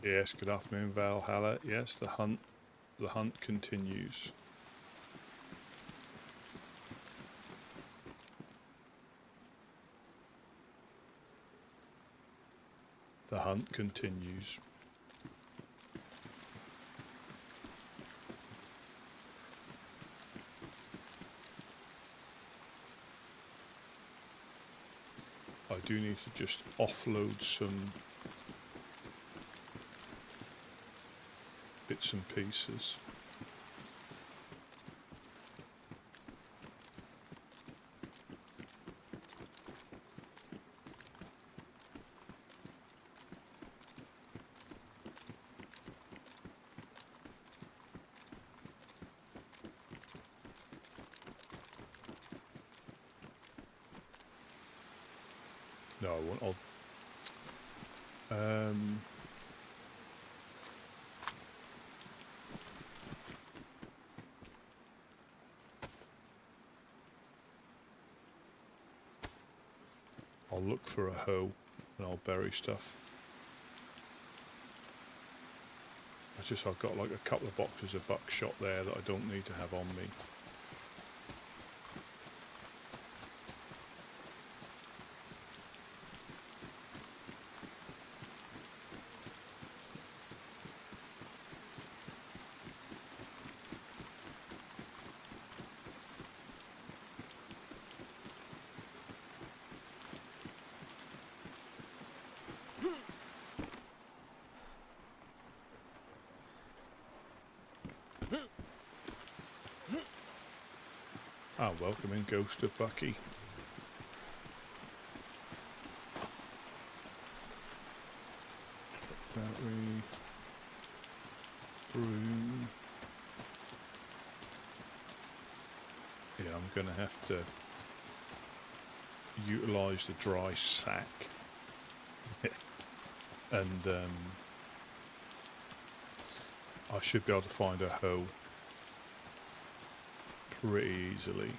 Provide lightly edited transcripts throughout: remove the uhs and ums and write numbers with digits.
Yes, good afternoon, Valhalla. Yes, the hunt continues. The hunt continues. I do need to just offload some bits and pieces. No, I won't. I'll look for a hoe and I'll bury stuff. I've got like a couple of boxes of buckshot there that I don't need to have on me. Ah, welcome in, Ghost of Bucky. Battery, broom. Yeah, I'm gonna have to utilise the dry sack, and I should be able to find a hoe pretty easily.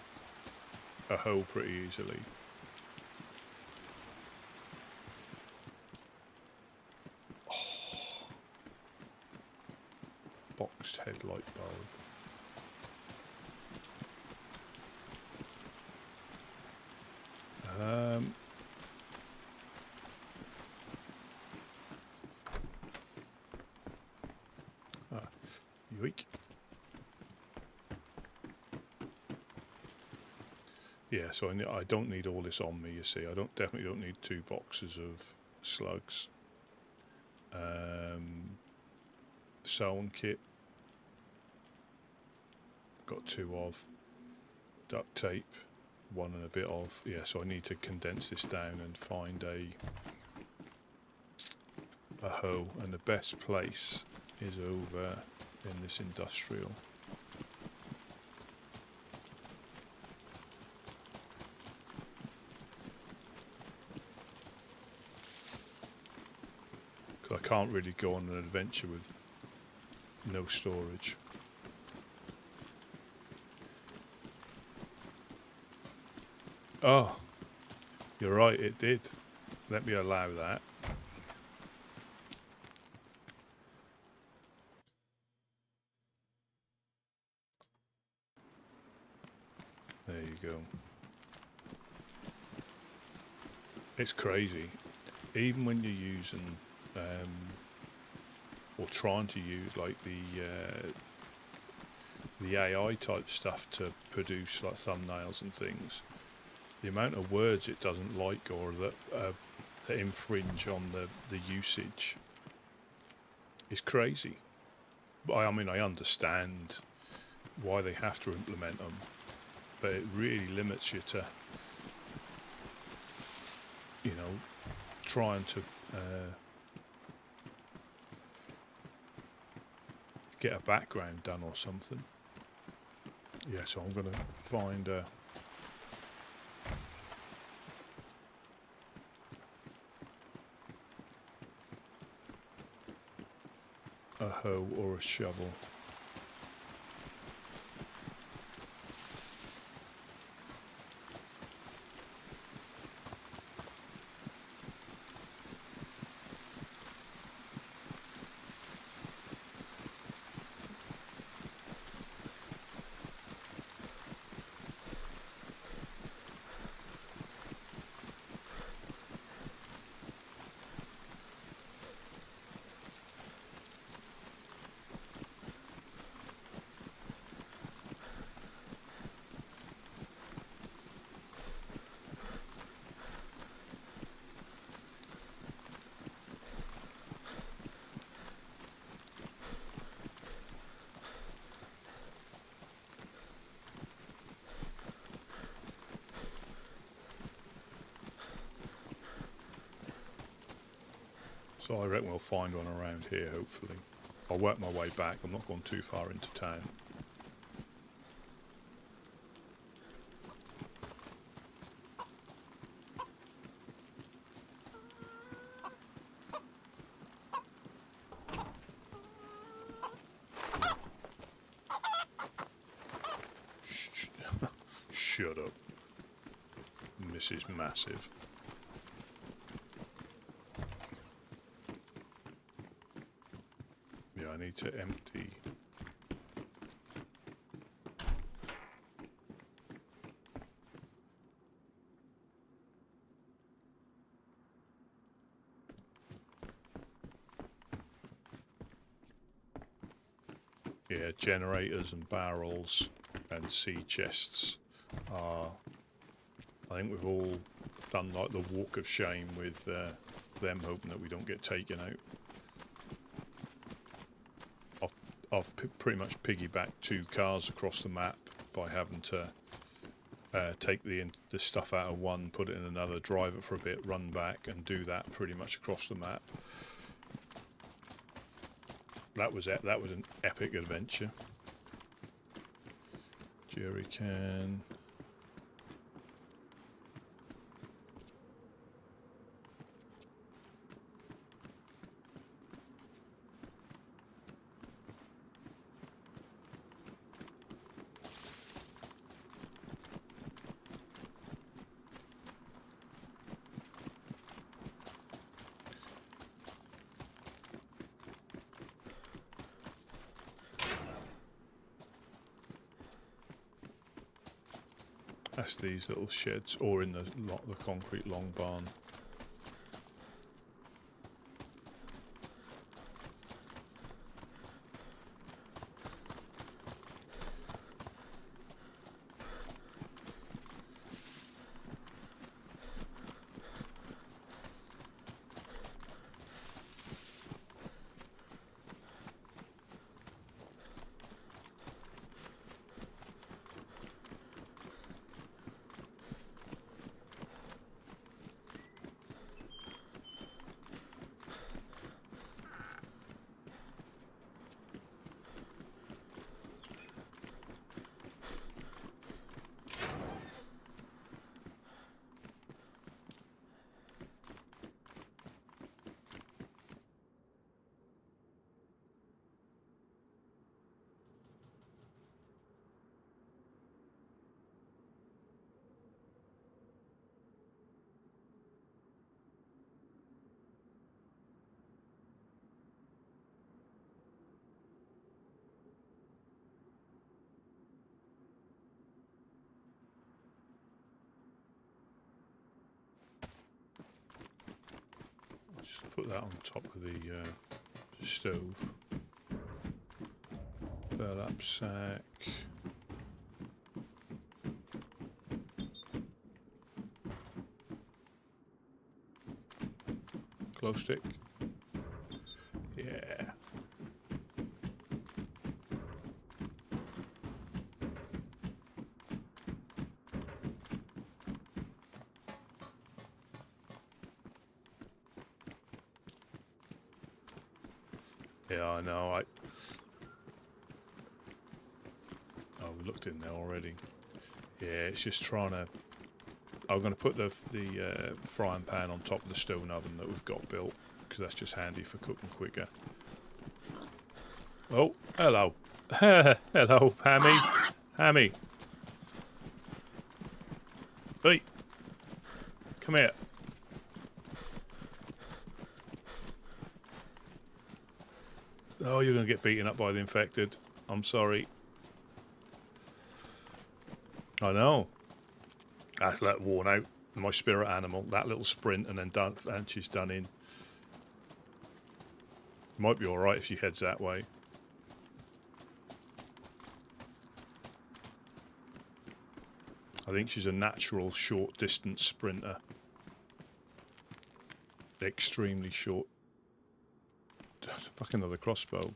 Oh. Boxed headlight bulb. Yoink. Yeah, so I don't need all this on me, you see. I definitely don't need 2 boxes of slugs. Sewn kit. Got 2 of. Duct tape. 1 and a bit of. Yeah, so I need to condense this down and find a hoe. And the best place is over in this industrial. I can't really go on an adventure with no storage. Oh, you're right, it did. Let me allow that. There you go. It's crazy. Even when you're using or trying to use like the AI type stuff to produce like thumbnails and things, the amount of words it doesn't like or that infringe on the usage is crazy. But I mean, I understand why they have to implement them, but it really limits you to, you know, trying to get a background done or something. Yeah, so I'm going to find a hoe or a shovel. So I reckon we'll find one around here, hopefully. I'll work my way back. I'm not going too far into town. Shut up. This is massive. Yeah, I need to empty. Yeah, generators and barrels and sea chests are... I think we've all done like the walk of shame with them, hoping that we don't get taken out. I've pretty much piggybacked 2 cars across the map by having to take the stuff out of one, put it in another, drive it for a bit, run back, and do that pretty much across the map. That was it. That was an epic adventure. Jerry can. That's these little sheds, or in the concrete long barn. Just put that on top of the stove. Burlap sack. Glow stick. Yeah. Yeah, I know. Oh, we looked in there already. Yeah, it's just trying to... I'm going to put the frying pan on top of the stone oven that we've got built, because that's just handy for cooking quicker. Oh, hello. Hello, Hammy. Hammy. Hey. Come here. Oh, you're going to get beaten up by the infected. I'm sorry. I know. That's that worn out. My spirit animal. That little sprint and then done, and she's done in. Might be alright if she heads that way. I think she's a natural short distance sprinter. Extremely short. Fucking another crossbow.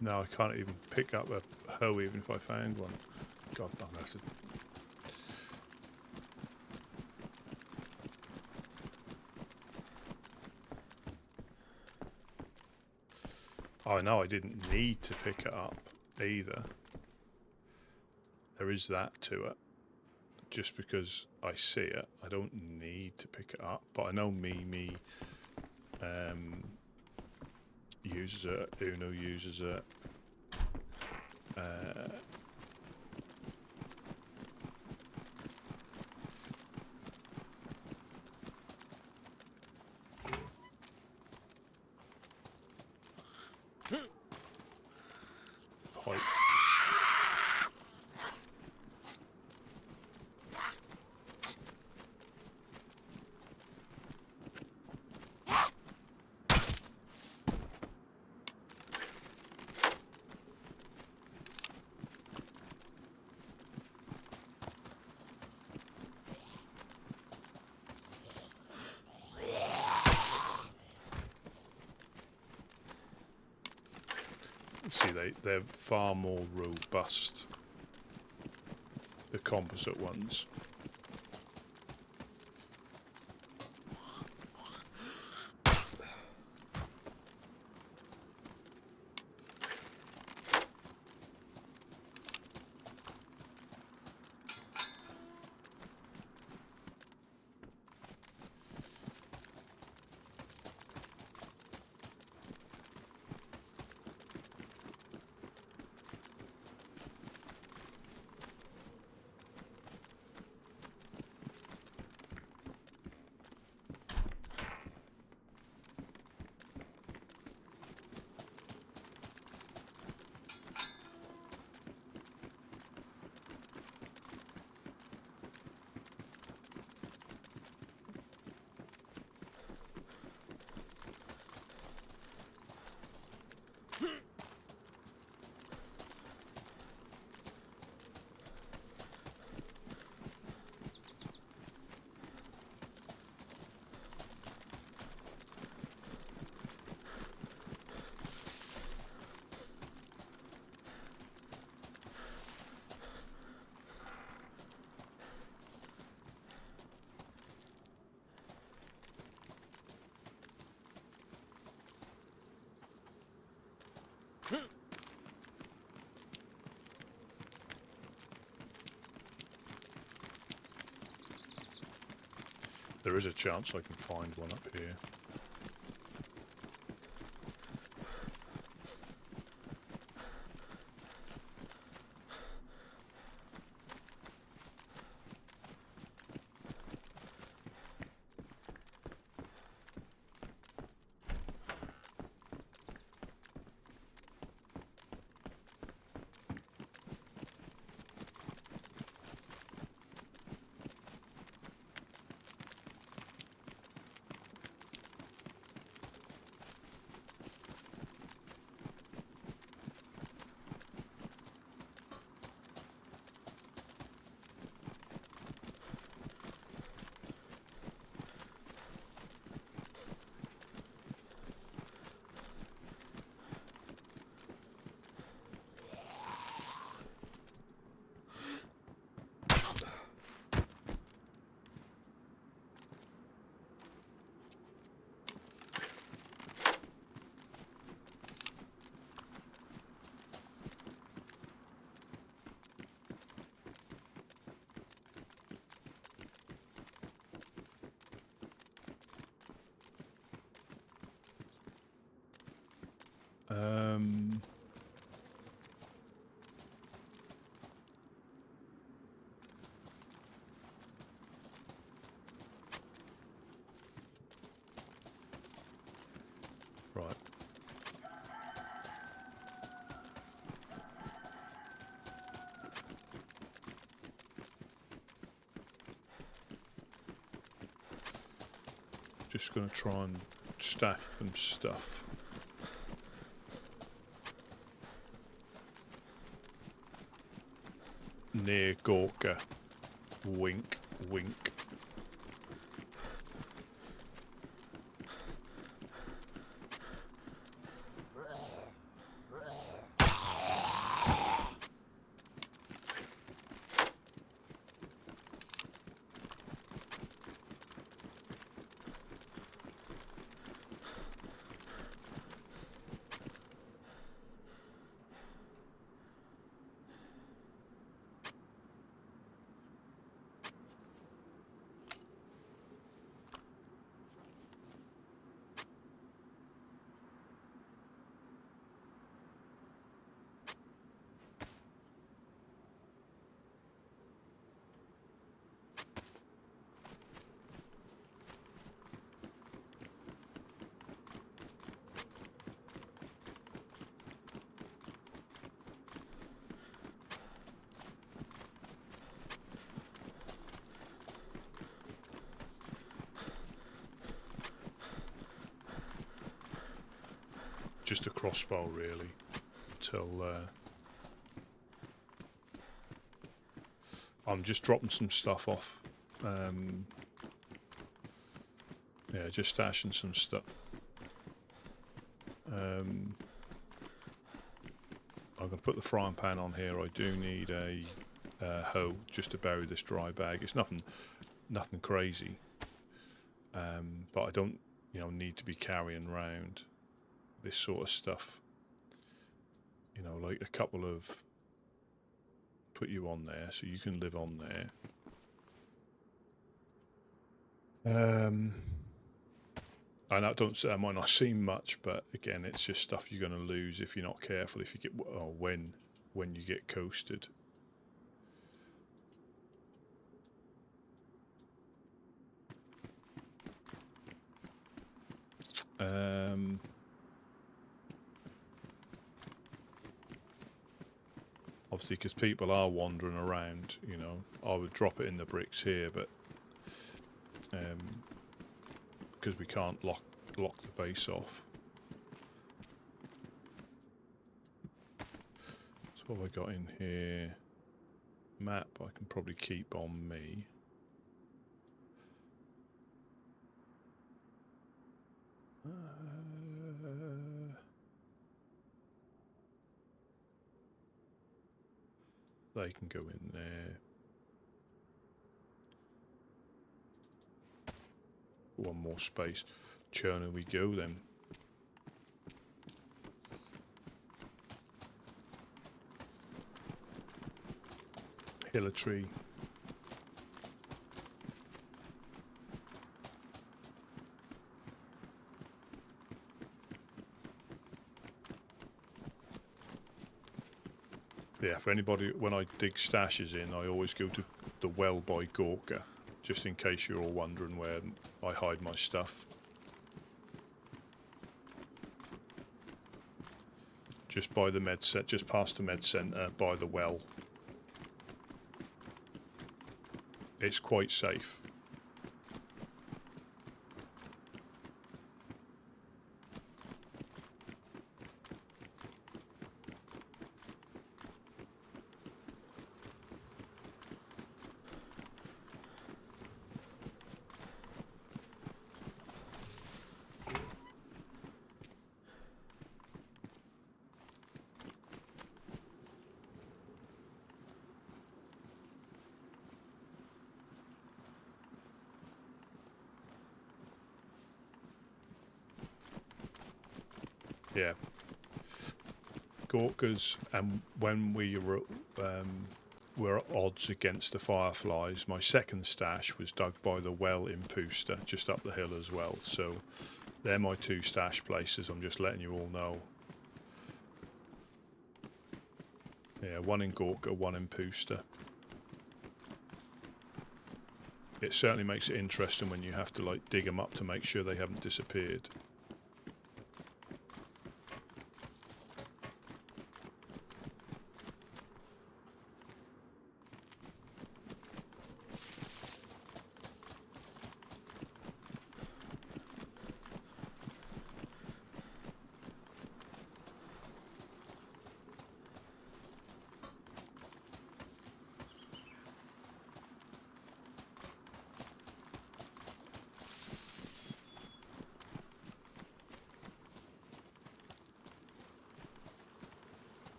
No, I can't even pick up a hoe even if I found one. God, I'm gonna have to... Oh no, I didn't need to pick it up either. There is that to it. Just because I see it, I don't need to pick it up. But I know Mimi uses it, Uno uses it. Pipe. See, they're far more robust, the composite ones. There is a chance I can find one up here. Right. Just going to try and stack some stuff. Near Gorka. Wink, wink. just a crossbow really, till I'm just dropping some stuff off. Yeah, just stashing some stuff. I'm going to put the frying pan on here. I do need a hoe just to bury this dry bag. It's nothing crazy, but I don't, need to be carrying around this sort of stuff. Like a couple of, put you on there so you can live on there. And that might not seem much, but again, it's just stuff you're going to lose if you're not careful. If you get, or when you get coasted. Obviously, because people are wandering around, I would drop it in the bricks here, but because we can't lock the base off. So what have I got in here? Map I can probably keep on me. They can go in there. One more space. Churner we go then. Hillatry. Yeah, for anybody, when I dig stashes in, I always go to the well by Gorka, just in case you're all wondering where I hide my stuff. Just by the med set, just past the med centre, by the well. It's quite safe. Yeah. Gorkas, and when we were at odds against the fireflies, my second stash was dug by the well in Pooster, just up the hill as well. So they're my two stash places. I'm just letting you all know. Yeah, one in Gorka, one in Pooster. It certainly makes it interesting when you have to like dig them up to make sure they haven't disappeared.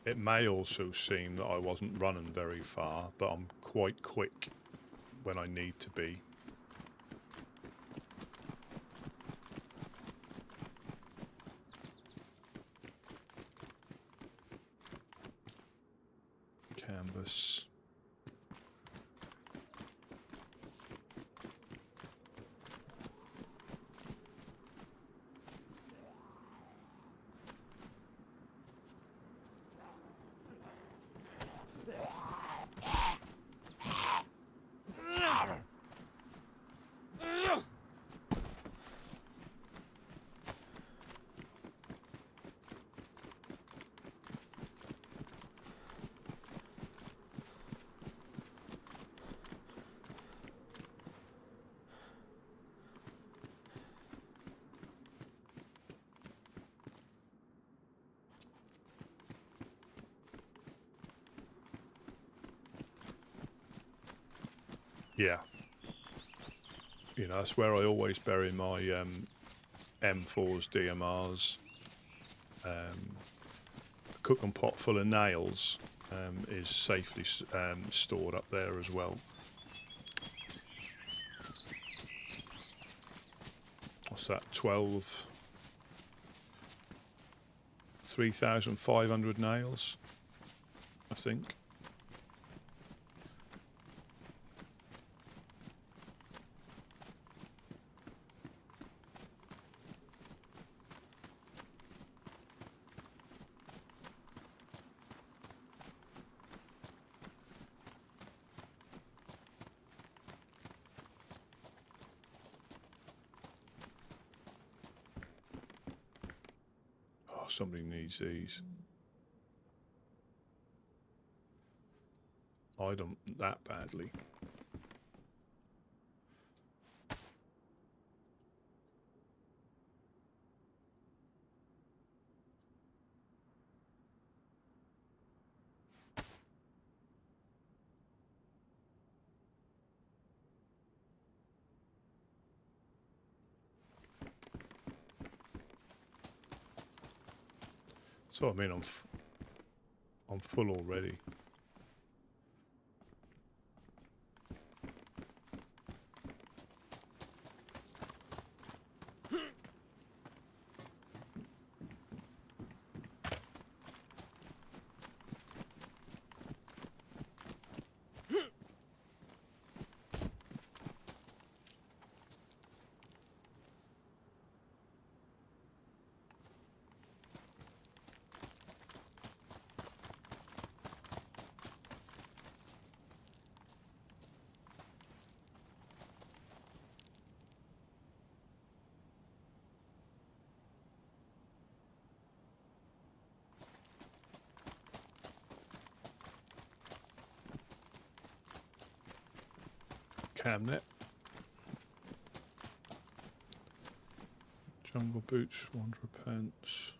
It may also seem that I wasn't running very far, but I'm quite quick when I need to be. Canvas. Yeah. You know, that's where I always bury my M4s, DMRs. A cooking pot full of nails is safely stored up there as well. What's that? 3,500 nails, I think. Oh, somebody needs these. I don't that badly. So I mean, I'm full already. Cabinet. Jungle boots, wanderer pants.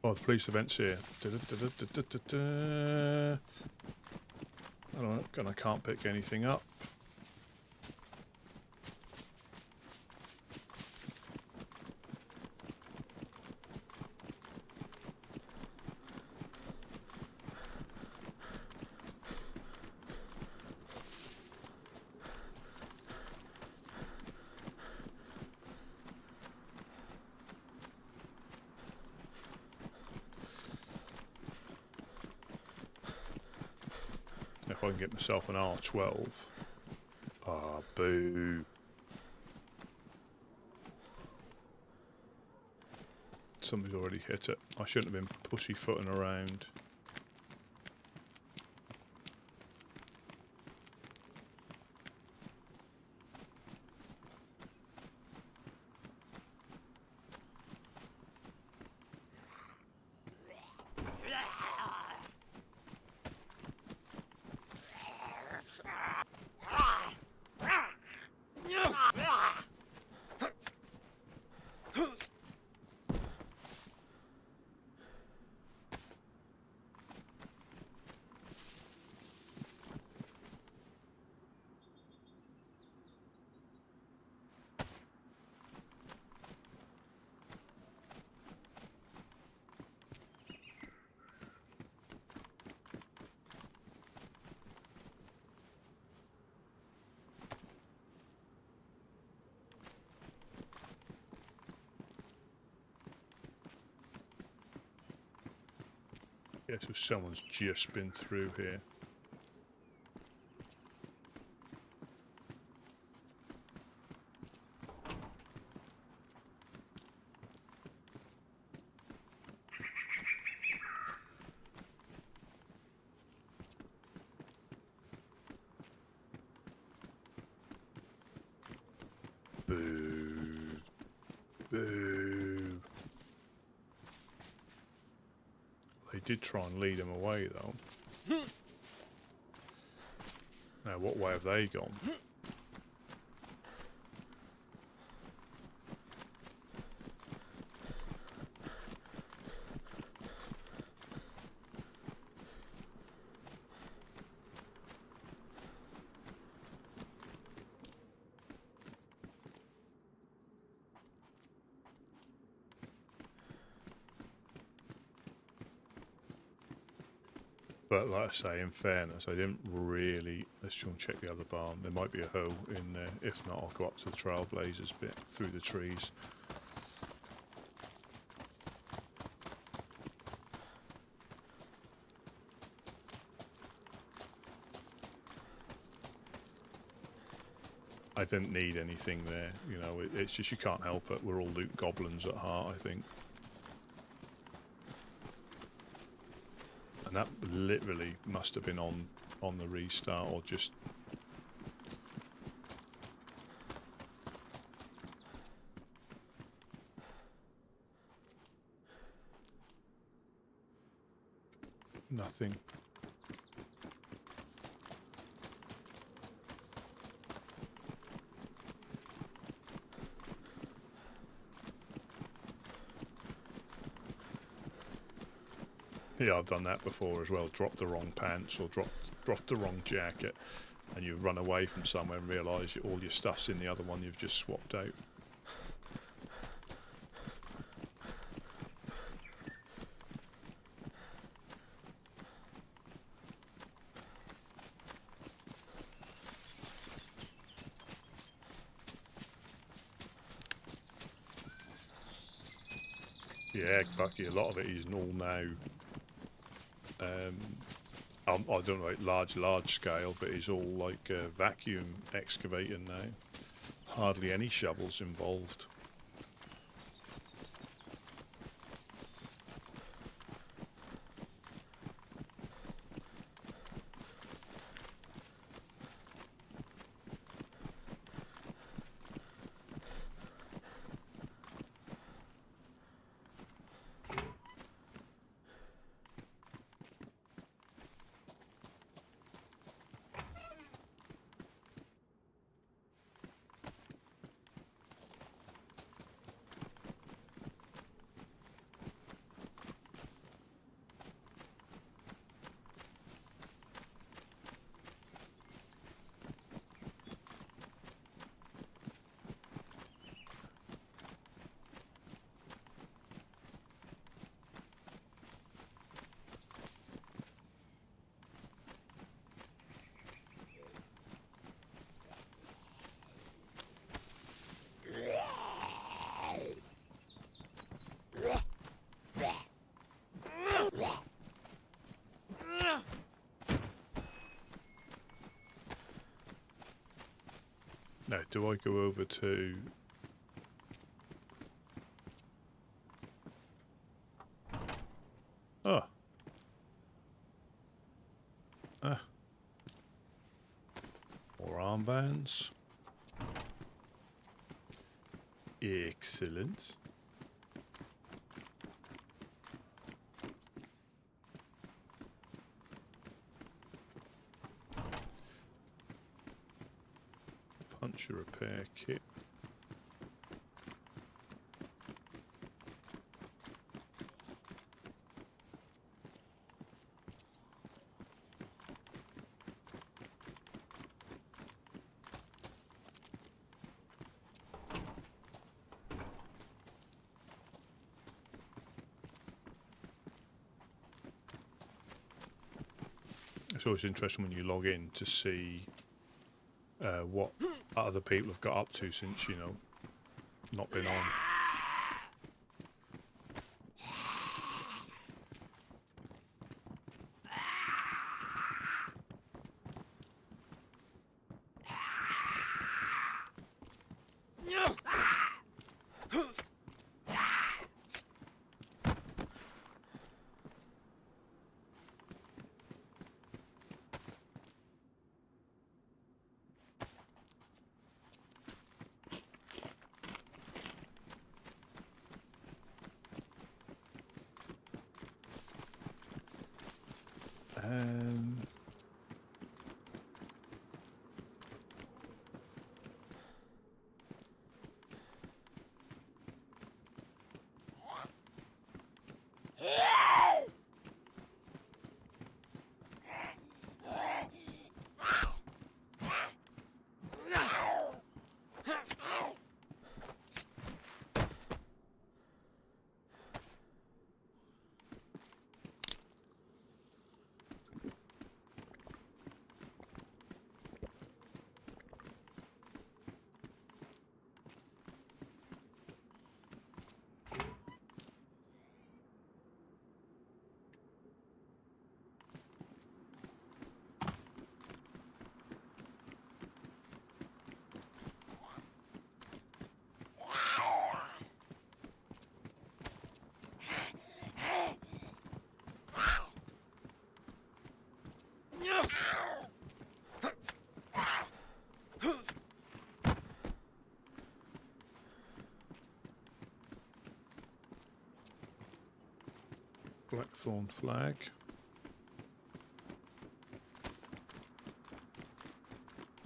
Oh, the police event's here. I don't know, and I can't pick anything up. If I can get myself an R12. Ah, boo. Somebody's already hit it. I shouldn't have been pussyfooting around. Yes, if someone's just been through here. Boo. They did try and lead him away, though. Now, what way have they gone? But like I say, in fairness, I didn't really... Let's try and check the other barn. There might be a hole in there. If not, I'll go up to the Trailblazers bit through the trees. I didn't need anything there, you know, it's just you can't help it. We're all loot goblins at heart, I think. And that literally must have been on the restart, or just... Nothing. Yeah, I've done that before as well. Dropped the wrong pants or dropped the wrong jacket, and you run away from somewhere and realise all your stuff's in the other one you've just swapped out. Yeah, Bucky, a lot of it is all now. I don't know, like large scale, but it's all like vacuum excavating now. Hardly any shovels involved. Now, do I go over to... Oh. Ah. More armbands. Excellent. Puncture repair kit. It's always interesting when you log in to see what other people have got up to since, you know, not been on. Um, Blackthorn flag.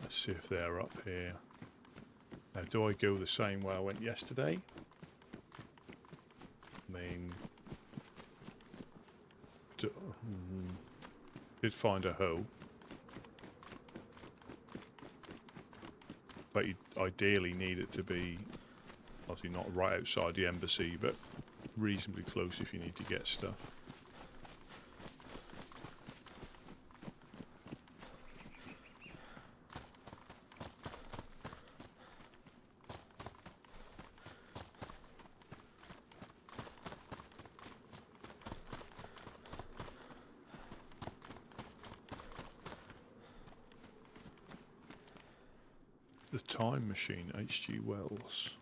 Let's see if they're up here. Now, do I go the same way I went yesterday? I mean, did find a hole, but you ideally need it to be obviously not right outside the embassy, but reasonably close if you need to get stuff. The Time Machine, H.G. Wells.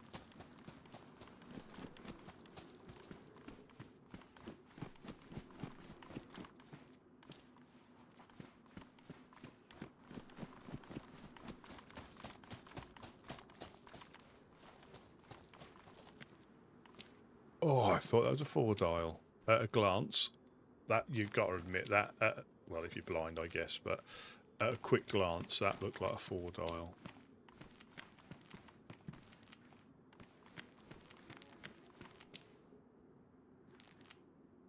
Oh, I thought that was a 4-dial. At a glance, that you've got to admit that. Well, if you're blind, I guess, but at a quick glance, that looked like a 4-dial.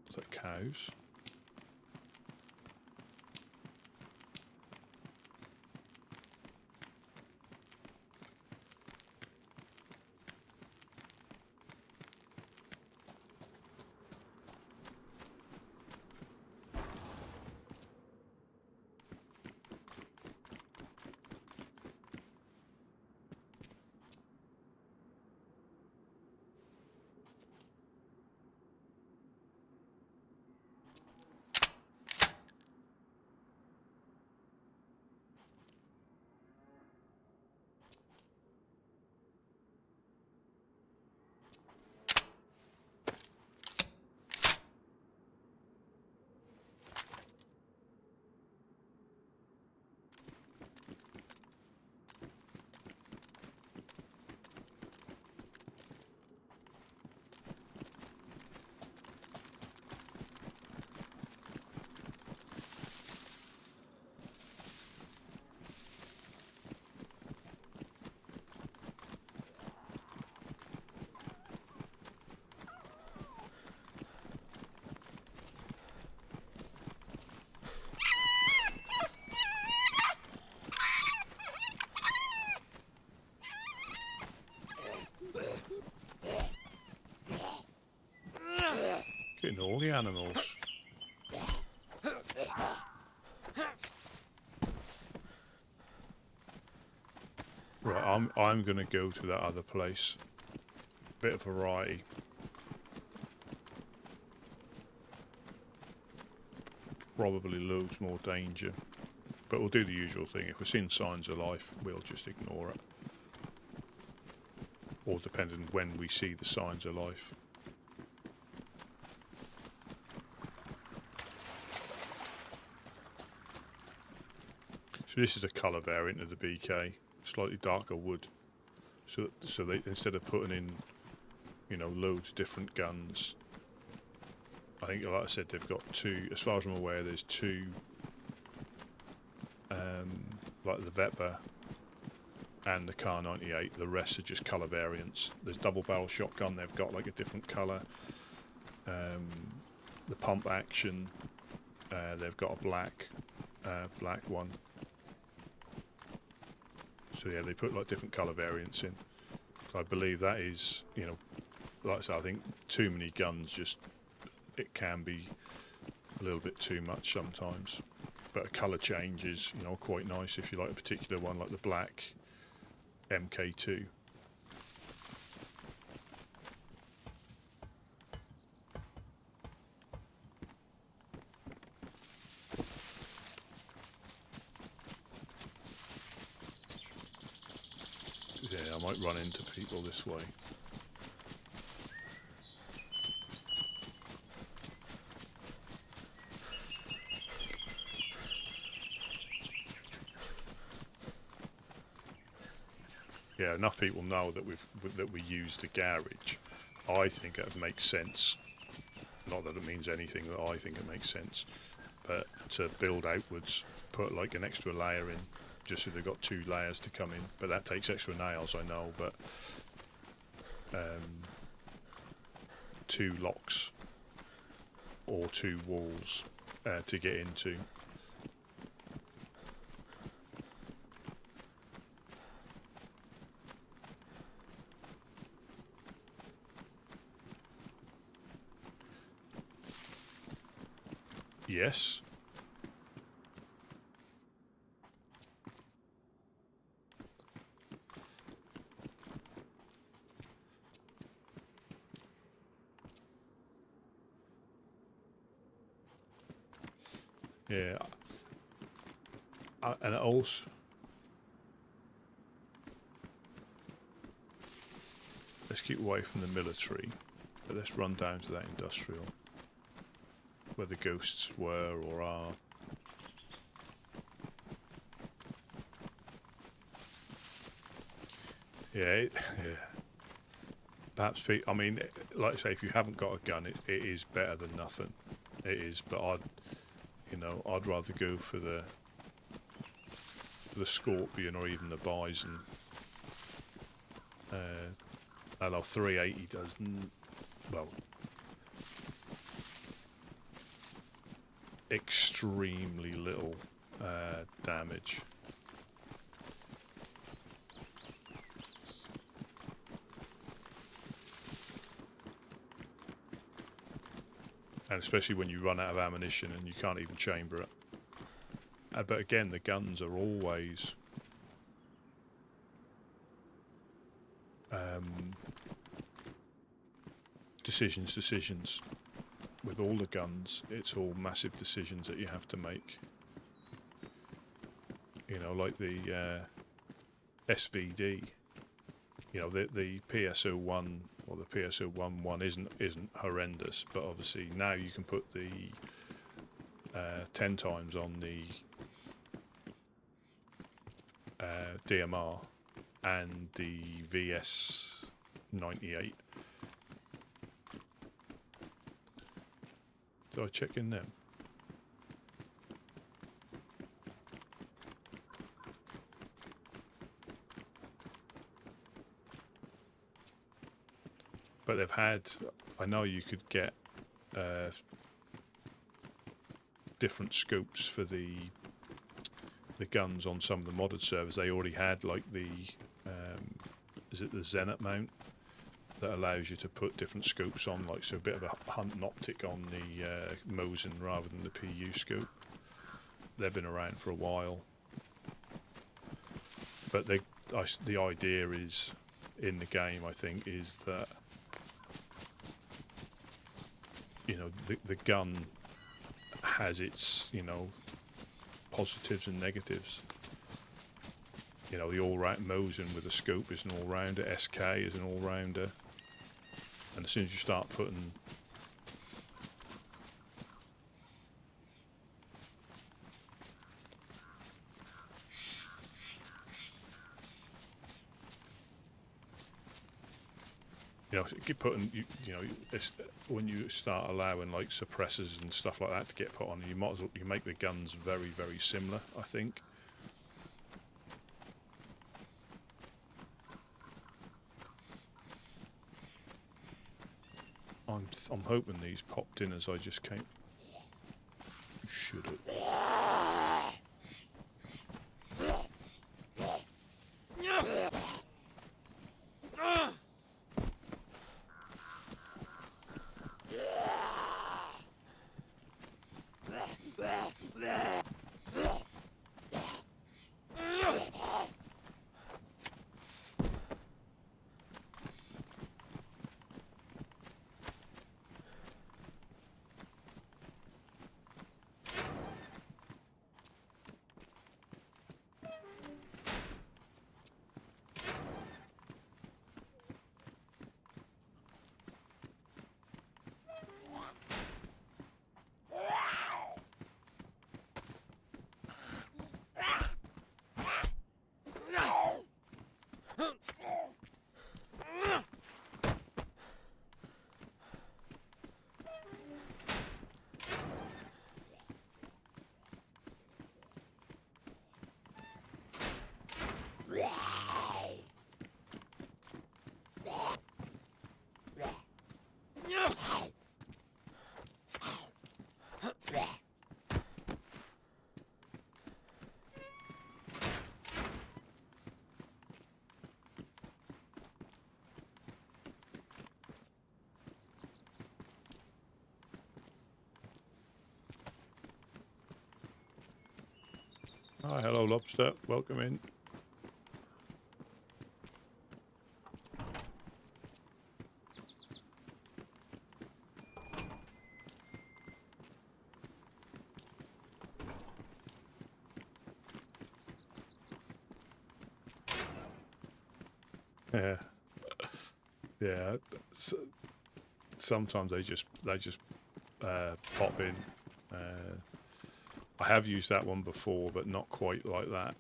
Is that cows? Getting all the animals. Right, I'm gonna go to that other place. Bit of variety. Probably loads more danger. But we'll do the usual thing. If we're seeing signs of life, we'll just ignore it. Or depending when we see the signs of life. So this is a colour variant of the BK, slightly darker wood. So they, instead of putting in, you know, loads of different guns, I think, like I said, they've got two. As far as I'm aware, there's two like the Vetba and the Car 98. The rest are just colour variants. There's double barrel shotgun, they've got like a different colour. The pump action, they've got a black one. So yeah, they put like different colour variants in. So I believe that is, you know, like I said, I think too many guns it can be a little bit too much sometimes. But a colour change is, you know, quite nice if you like a particular one, like the black MK2. Yeah, I might run into people this way. Yeah, enough people know that we use the garage. I think it makes sense. Not that it means anything, that I think it makes sense. But to build outwards, put like an extra layer in, just so they've got 2 layers to come in. But that takes extra nails, I know, but 2 locks or 2 walls to get into. Yes. Yeah. And also, let's keep away from the military, but let's run down to that industrial, where the ghosts were or are. Yeah, perhaps, I mean, like I say, if you haven't got a gun, it is better than nothing. It is, but I'd rather go for the Scorpion or even the Bison. I know 380 does, well, extremely little damage. And especially when you run out of ammunition and you can't even chamber it. But again, the guns are always decisions. With all the guns, it's all massive decisions that you have to make. You know, like the SVD. You know, the PSO1 or the PSO11 isn't horrendous, but obviously now you can put the 10 times on the DMR and the VS98. Did I check in them? But they've had, I know you could get different scopes for the guns on some of the modded servers. They already had like the, is it the Zenith mount that allows you to put different scopes on, like so a bit of a hunt optic on the Mosin rather than the PU scope. They've been around for a while, but the idea is in the game, I think, is that, you know, the gun has its, you know, positives and negatives. You know, the all-round Mosin with a scope is an all-rounder, SK is an all-rounder, and as soon as you start putting when you start allowing like suppressors and stuff like that to get put on, you might as well, you make the guns very, very similar, I think. I'm hoping these popped in as I just came. Should it? Hi, hello, lobster. Welcome in. Yeah, yeah. Sometimes they just pop in. I have used that one before, but not quite like that.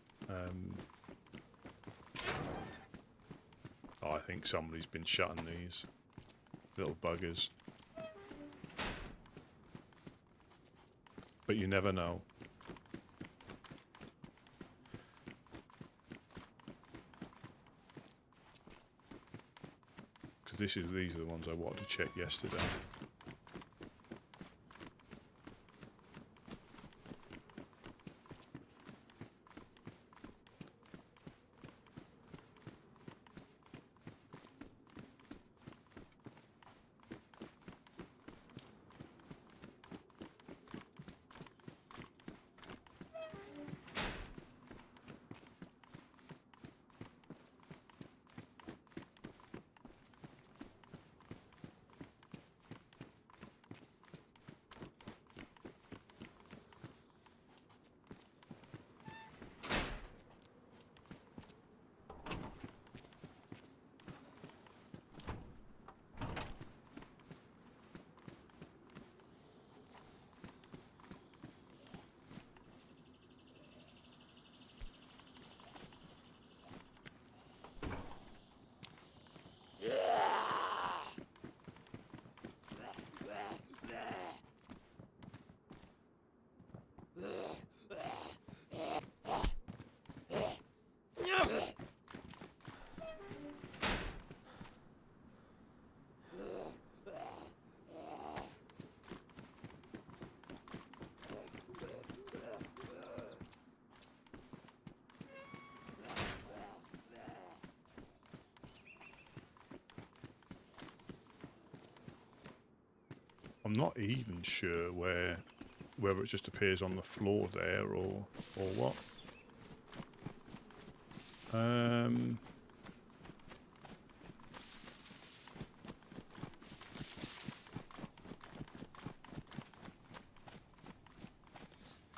I think somebody's been shutting these little buggers, but you never know. Because these are the ones I wanted to check yesterday. I'm not even sure whether it just appears on the floor there or what.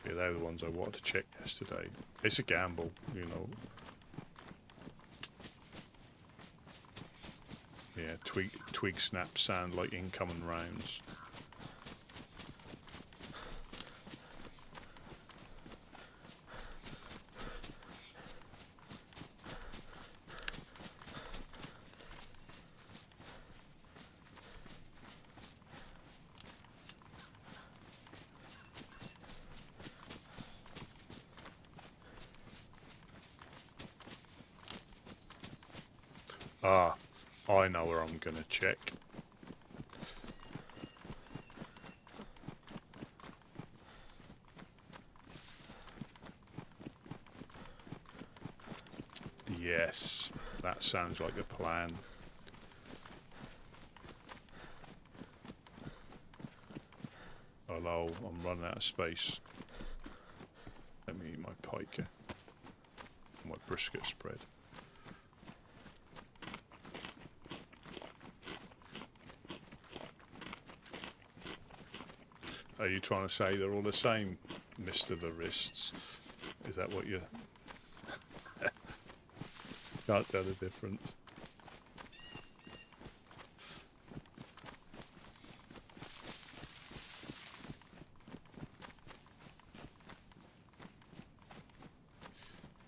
Yeah, they're the ones I wanted to check yesterday. It's a gamble, you know. Yeah, twig snaps sound like incoming rounds. Ah, I know where I'm gonna check. Yes, that sounds like a plan. Although I'm running out of space. Let me eat my pike. My brisket spread. Are you trying to say they're all the same, Mr. The Wrists? Is that what you... Can't tell the difference.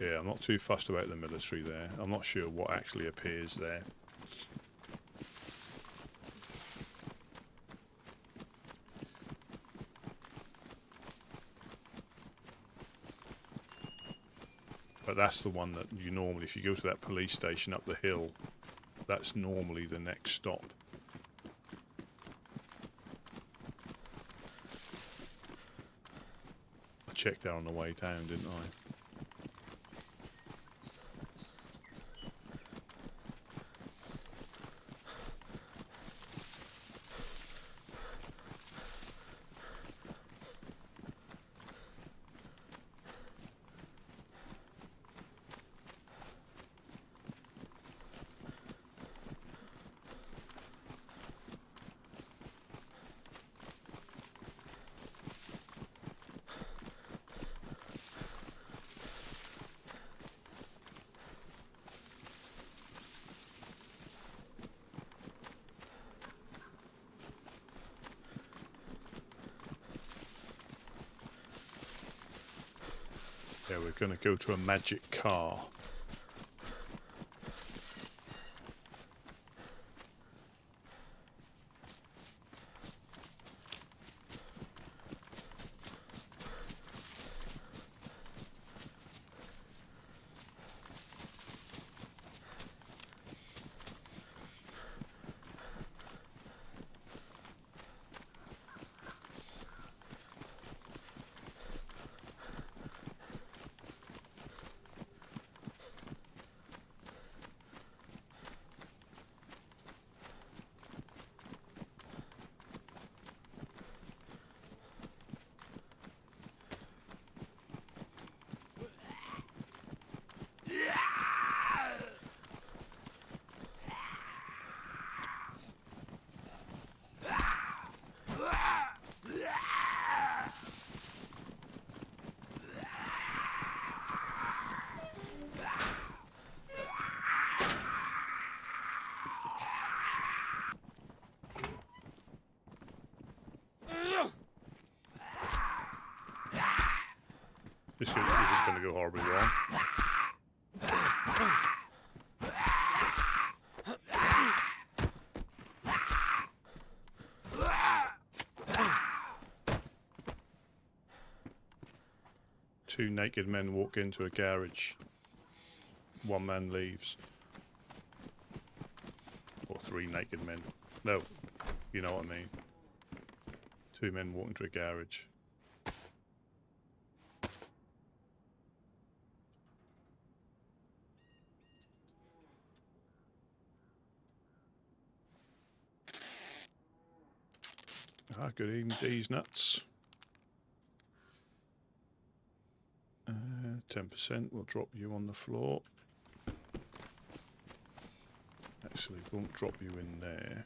Yeah, I'm not too fussed about the military there. I'm not sure what actually appears there. But that's the one that you normally, if you go to that police station up the hill, that's normally the next stop. I checked that on the way down, didn't I? Yeah, we're going to go to a magic car. This is going to go horribly wrong. Two naked men walk into a garage. One man leaves. Or three naked men. No, you know what I mean. Two men walk into a garage. Ah, good evening, DayZ nuts. 10% will drop you on the floor. Actually, won't drop you in there.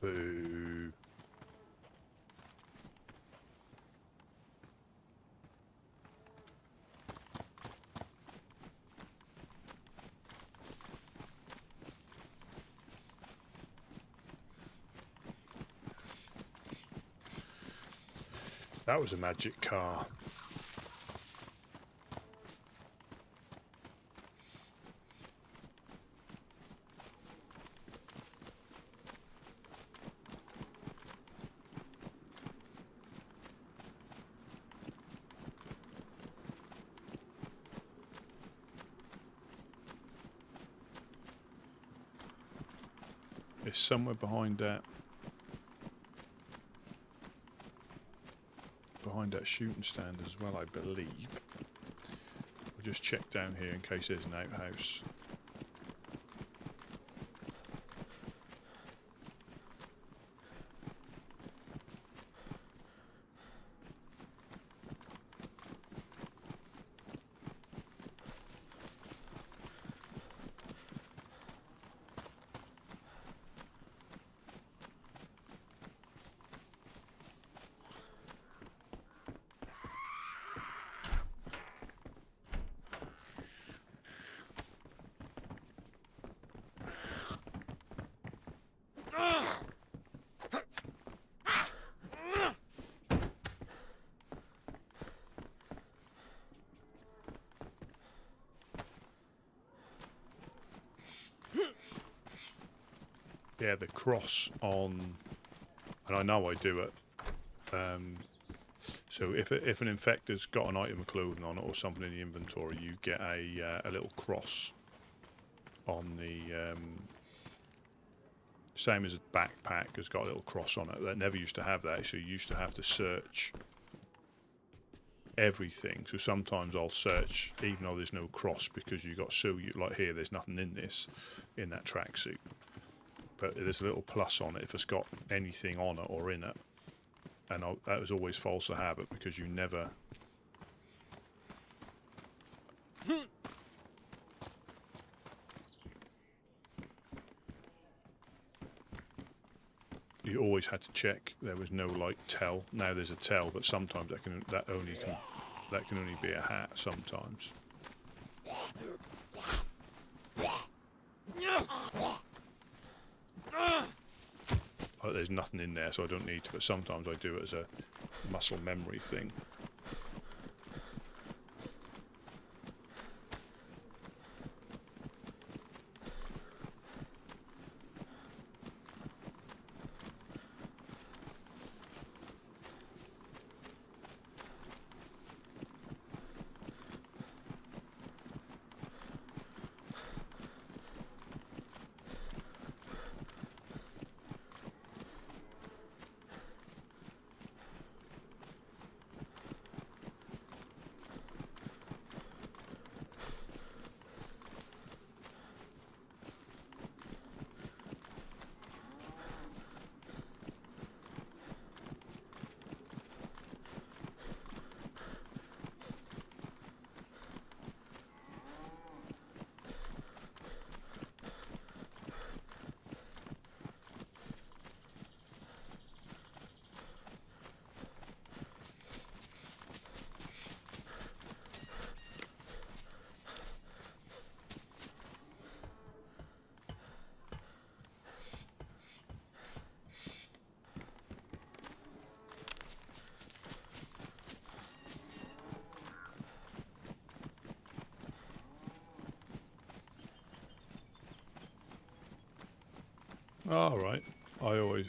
Boo. That was a magic car. It's somewhere behind that. Behind that shooting stand as well, I believe. We'll just check down here in case there's an outhouse. Yeah, the cross on, and I know I do it. So if an infector's got an item of clothing on it or something in the inventory, you get a little cross on the same as a backpack has got a little cross on it. That never used to have that. So you used to have to search everything. So sometimes I'll search even though there's no cross because you got like here, there's nothing in that tracksuit. But there's a little plus on it if it's got anything on it or in it. And that was always false a habit because you never... You always had to check. There was no like tell. Now there's a tell, but sometimes that can only be a hat sometimes. There's nothing in there, so I don't need to, but sometimes I do it as a muscle memory thing. Oh, right. I always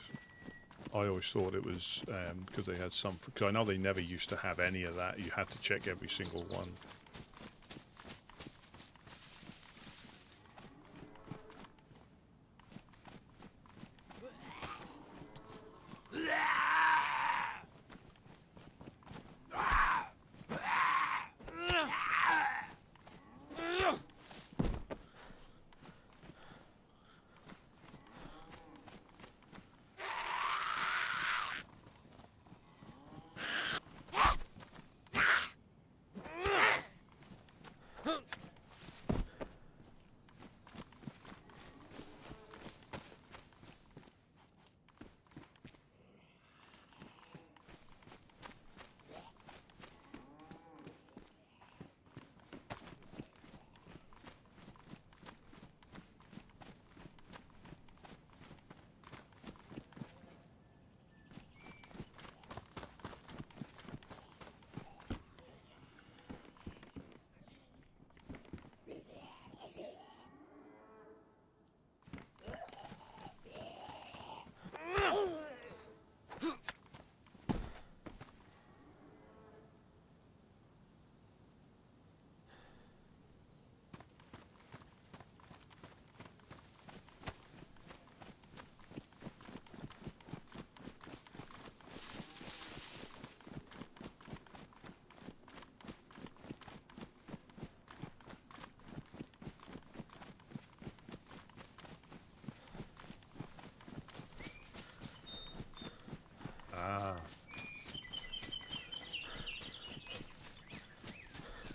thought it was because they had some. Because I know they never used to have any of that. You had to check every single one.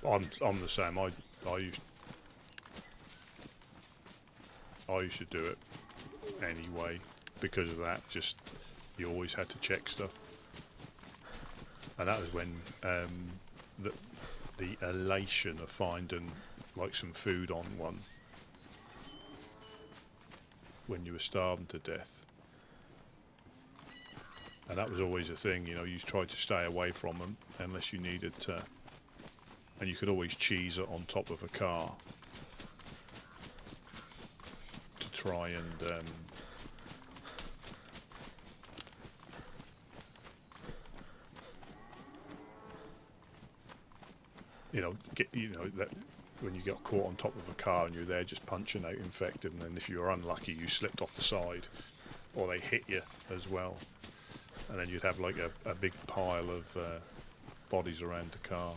I'm the same. I used to do it anyway because of that. Just you always had to check stuff, and that was when the elation of finding like some food on one when you were starving to death. And that was always a thing, you know, you tried to stay away from them unless you needed to. And you could always cheese it on top of a car to try and that when you got caught on top of a car and you're there just punching out infected, and then if you were unlucky you slipped off the side or they hit you as well, and then you'd have like a big pile of bodies around the car.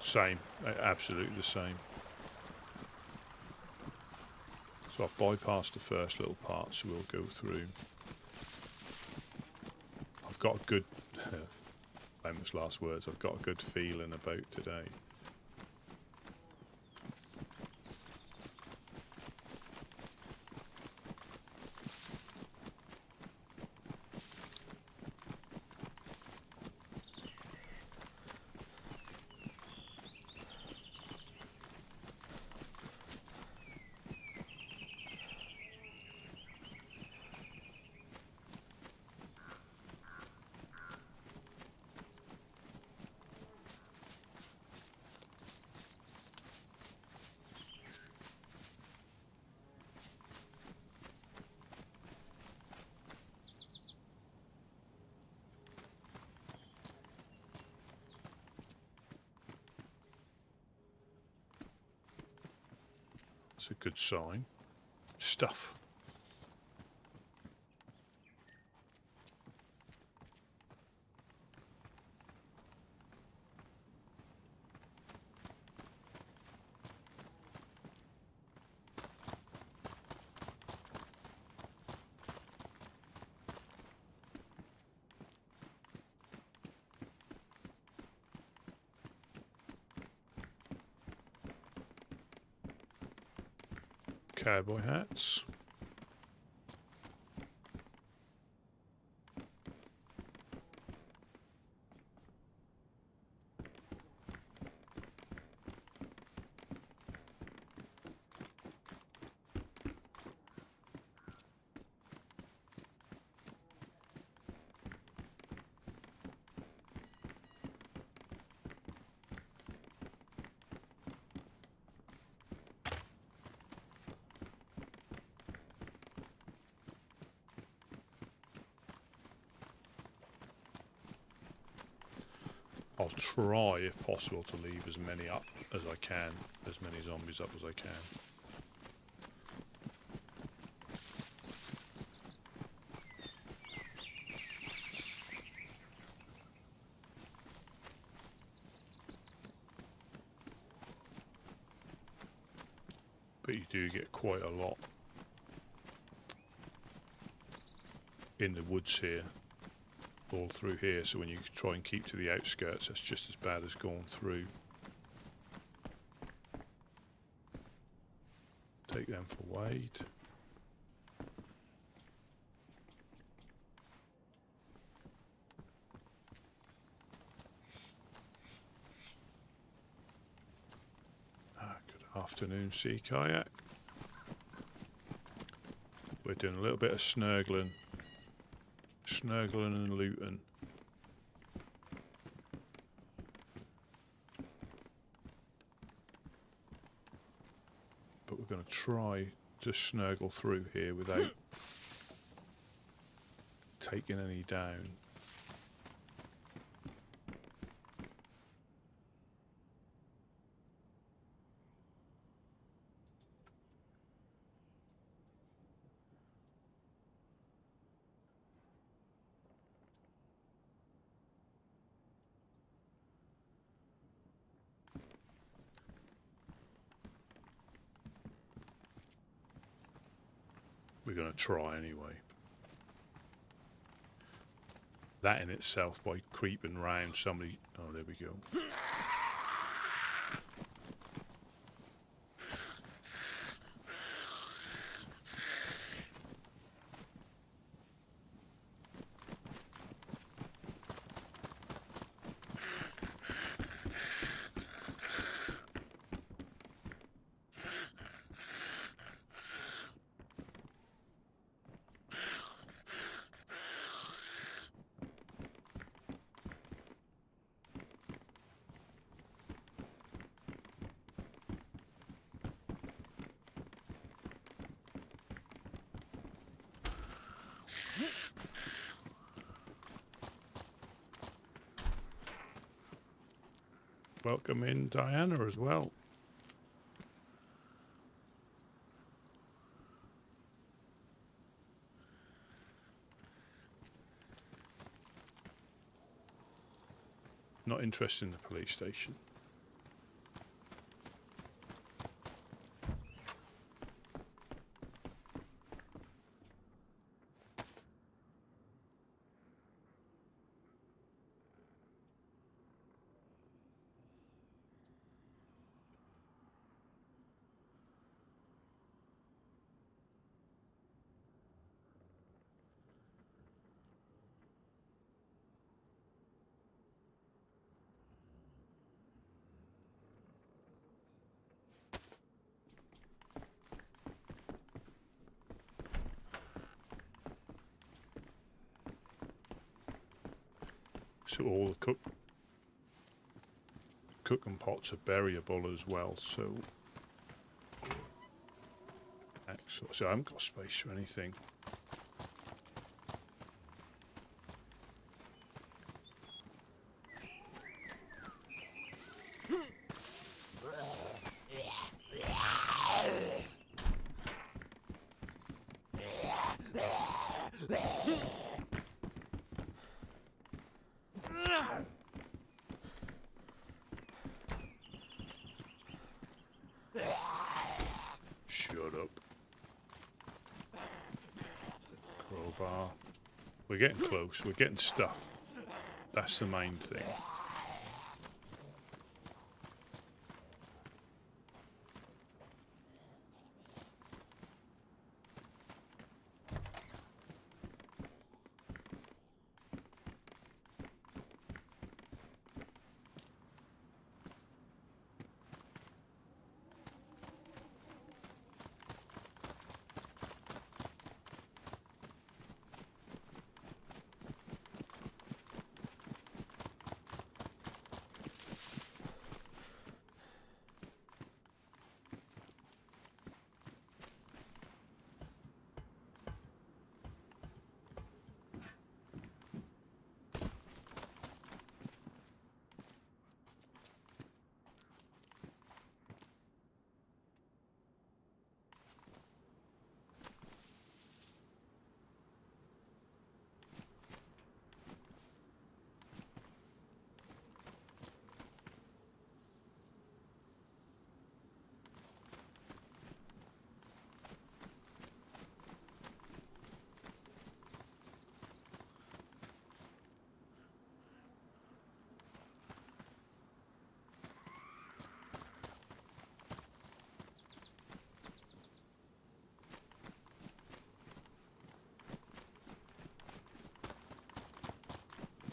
Same, absolutely the same. So I've bypassed the first little part, so we'll go through. I've got a good, famous last words, I've got a good feeling about today. It's a good sign. Stuff. Cowboy hats. I'll try, if possible, to leave as many up as I can, as many zombies up as I can. But you do get quite a lot in the woods here. All through here, so when you try and keep to the outskirts, that's just as bad as going through. Take them for Wade. Good afternoon, Sea Kayak. We're doing a little bit of snurgling and looting. But we're going to try to snuggle through here without taking any down. We're going to try anyway. That in itself, by creeping round somebody... Oh, there we go. Welcome in Diana as well. Not interested in the police station. So all the cooking pots are buriable as well, so excellent. So I haven't got space for anything. Shut up. Crowbar. We're getting close. We're getting stuff. That's the main thing.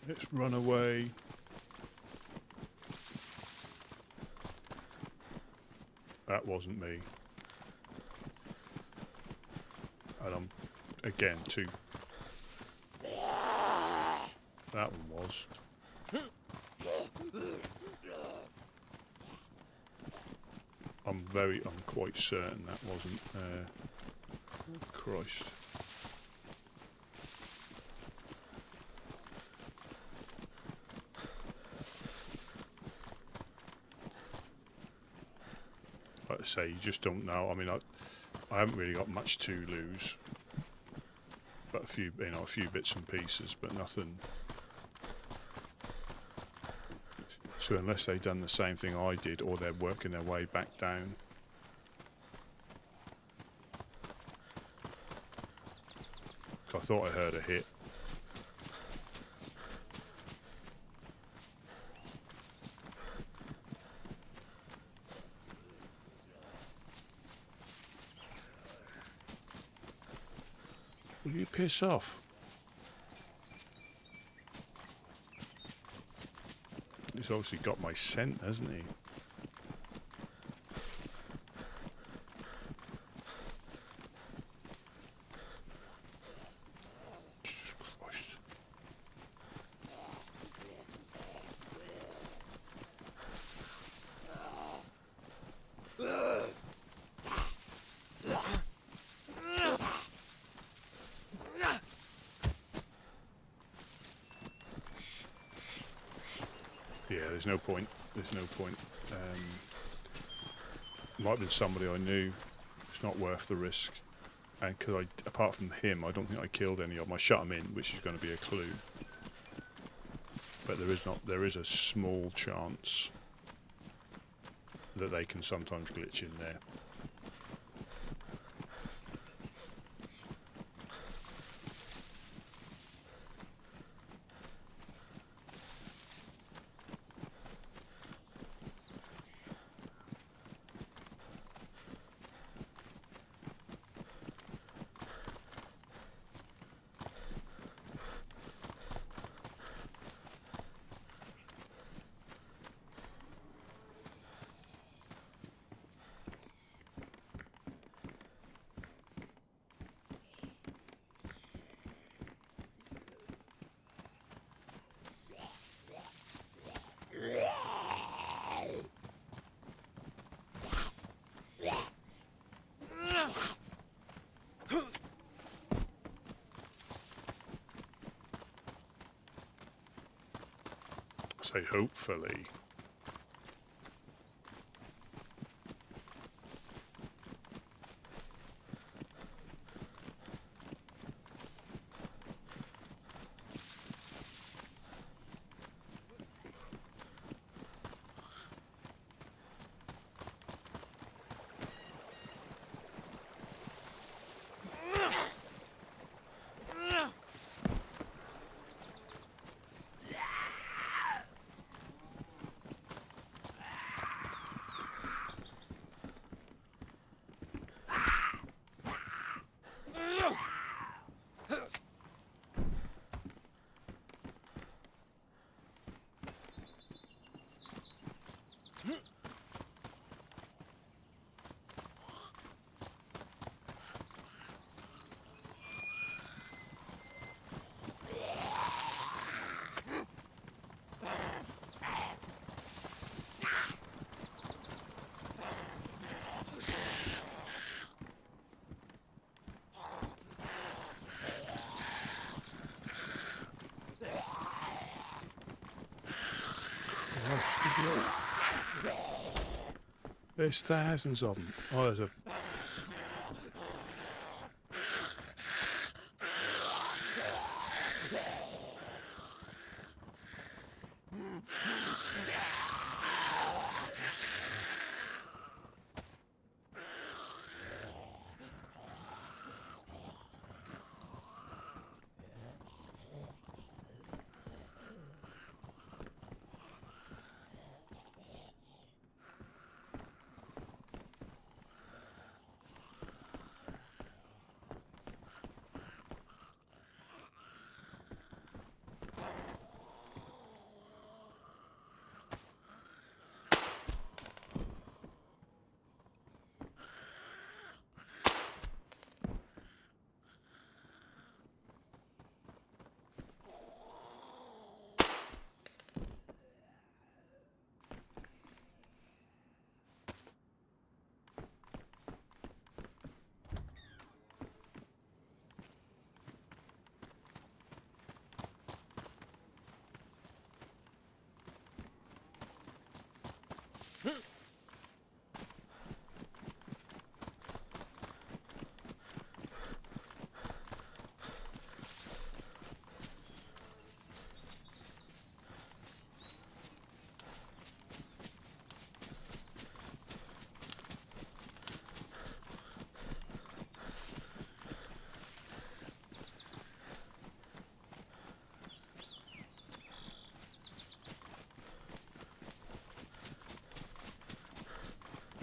Let's run away. That wasn't me. And I'm, again, too... That one was. I'm quite certain that wasn't... Christ. Like I say, you just don't know. I mean, I haven't really got much to lose, but a few bits and pieces, but nothing. So unless they've done the same thing I did, or they're working their way back down. I thought I heard a hit. Will you piss off? He's obviously got my scent, hasn't he? Jesus Christ. Yeah, there's no point. There's no point. Might have been somebody I knew. It's not worth the risk. And because apart from him, I don't think I killed any of them. I shut them in, which is going to be a clue. But there is a small chance that they can sometimes glitch in there. Say hopefully. There's thousands of them. Oh, there's a...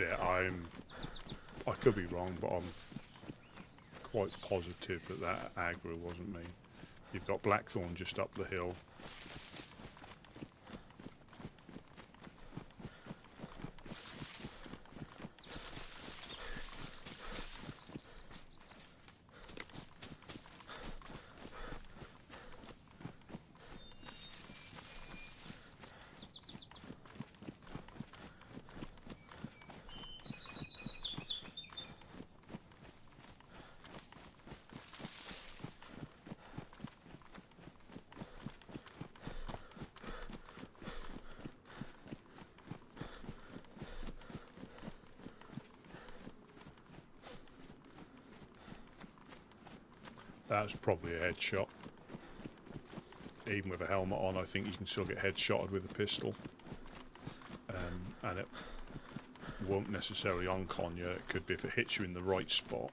Yeah, I could be wrong, but I'm quite positive that that aggro wasn't me. You've got Blackthorn just up the hill. That's probably a headshot. Even with a helmet on, I think you can still get headshotted with a pistol. And it won't necessarily uncon you. It could be if it hits you in the right spot.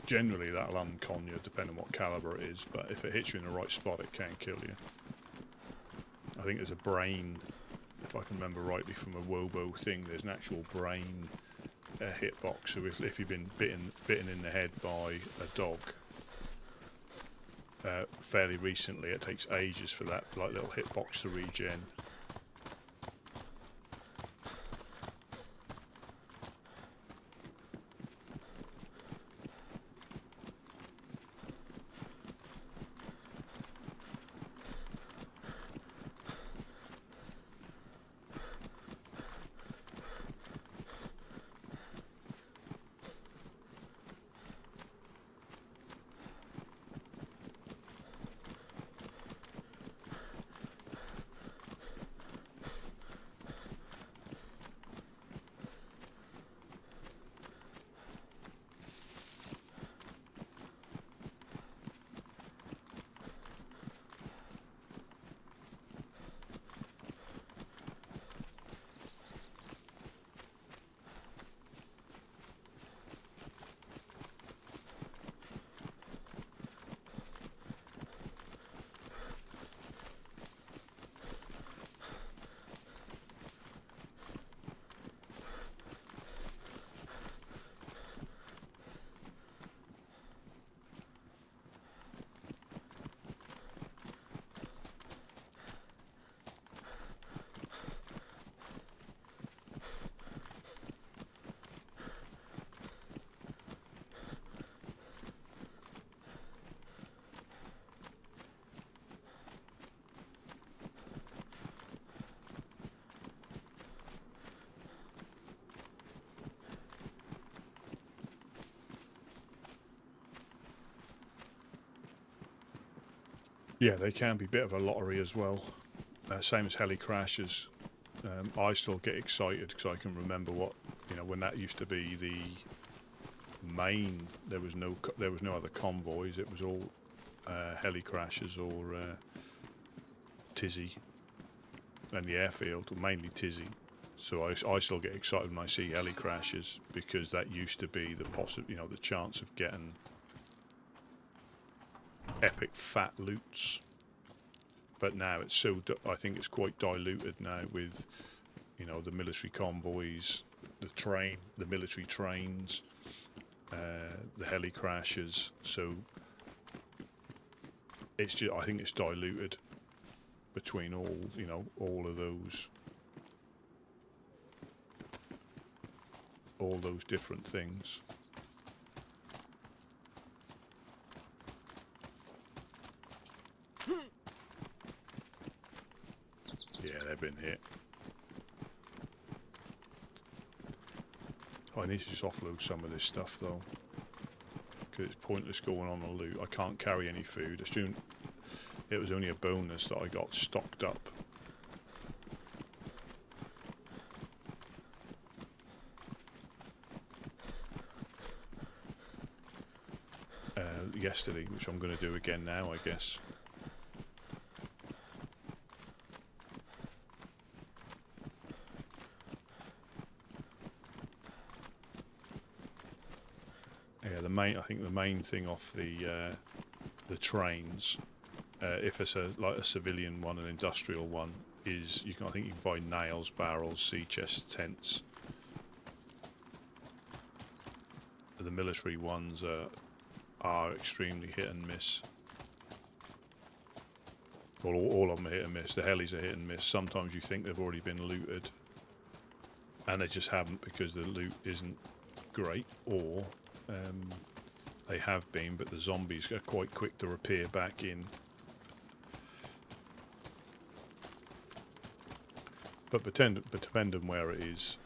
Generally that'll uncon you depending on what caliber it is, but if it hits you in the right spot it can kill you. I think there's a brain, if I can remember rightly from a Wobo thing, there's an actual brain hitbox, so if you've been bitten in the head by a dog fairly recently, it takes ages for that like little hitbox to regen. Yeah, they can be a bit of a lottery as well. Same as heli crashes. I still get excited because I can remember what, when that used to be the main. There was no other convoys. It was all heli crashes or Tizzy and the airfield, or mainly Tizzy. So I still get excited when I see heli crashes because that used to be the the chance of getting epic fat loots, but now it's I think it's quite diluted now with the military convoys, the military trains, the heli crashes. So it's just, I think it's diluted between all of those different things. Yeah, they've been hit. I need to just offload some of this stuff though, because it's pointless going on a loot. I can't carry any food. Assume it was only a bonus that I got stocked up. Yesterday, which I'm going to do again now, I guess. I think the main thing off the trains, if it's like a civilian one, an industrial one, is I think you can find nails, barrels, sea chests, tents. The military ones are extremely hit and miss. Well, all of them are hit and miss. The helis are hit and miss. Sometimes you think they've already been looted, and they just haven't because the loot isn't great, or they have been, but the zombies are quite quick to repair back in. But depending where it is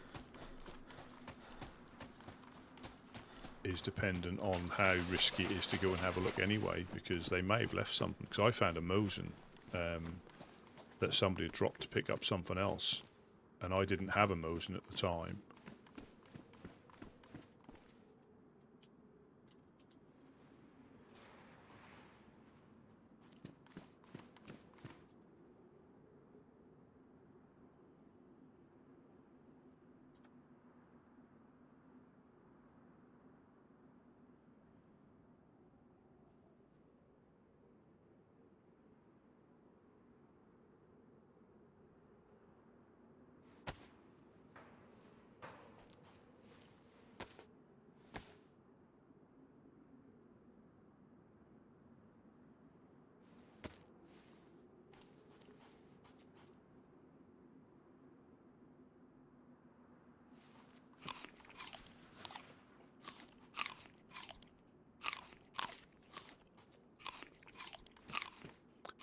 dependent on how risky it is to go and have a look anyway, because they may have left something. Because I found a Mosin that somebody had dropped to pick up something else, and I didn't have a Mosin at the time.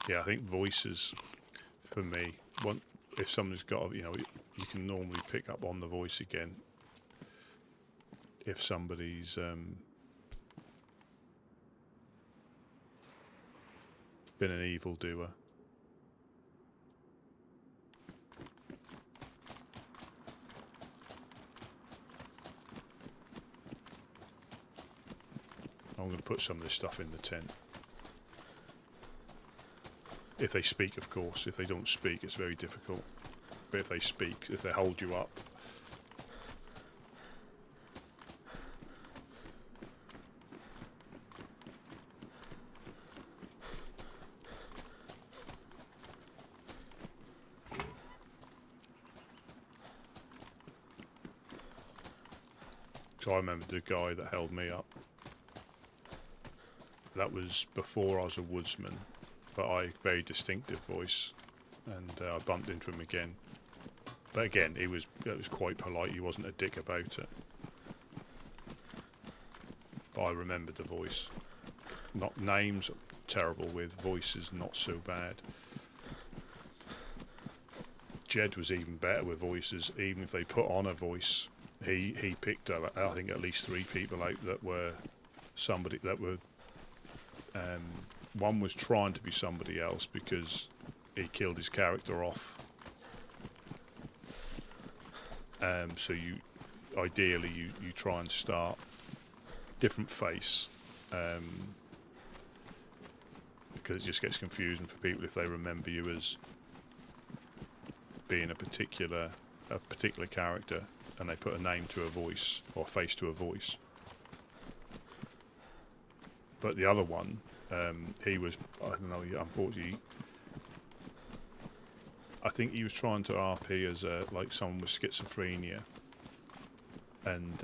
Yeah, I think voices, for me, if someone's got, you can normally pick up on the voice again. If somebody's been an evildoer. I'm going to put some of this stuff in the tent. If they speak, of course. If they don't speak, it's very difficult. But if they speak, if they hold you up. So I remember the guy that held me up. That was before I was a woodsman. But very distinctive voice, and I bumped into him again. But again, it was quite polite. He wasn't a dick about it. But I remembered the voice. Not names, terrible with, voices not so bad. Jed was even better with voices. Even if they put on a voice, he picked up, I think, at least 3 people out that were somebody that were. One was trying to be somebody else because he killed his character off. So ideally you try and start different face, because it just gets confusing for people if they remember you as being a particular character and they put a name to a voice or face to a voice. But the other one. He was, I don't know, unfortunately, I think he was trying to RP as like someone with schizophrenia, and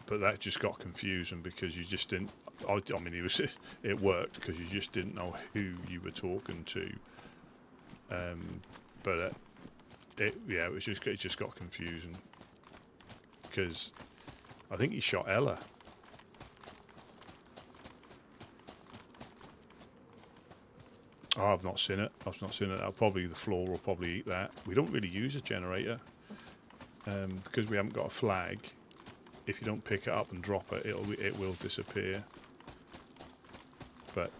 but that just got confusing because you just didn't. I mean, it worked because you just didn't know who you were talking to. But it just got confusing because I think he shot Ella. Oh, I've not seen it. Probably the floor will probably eat that. We don't really use a generator because we haven't got a flag. If you don't pick it up and drop it, it will disappear. But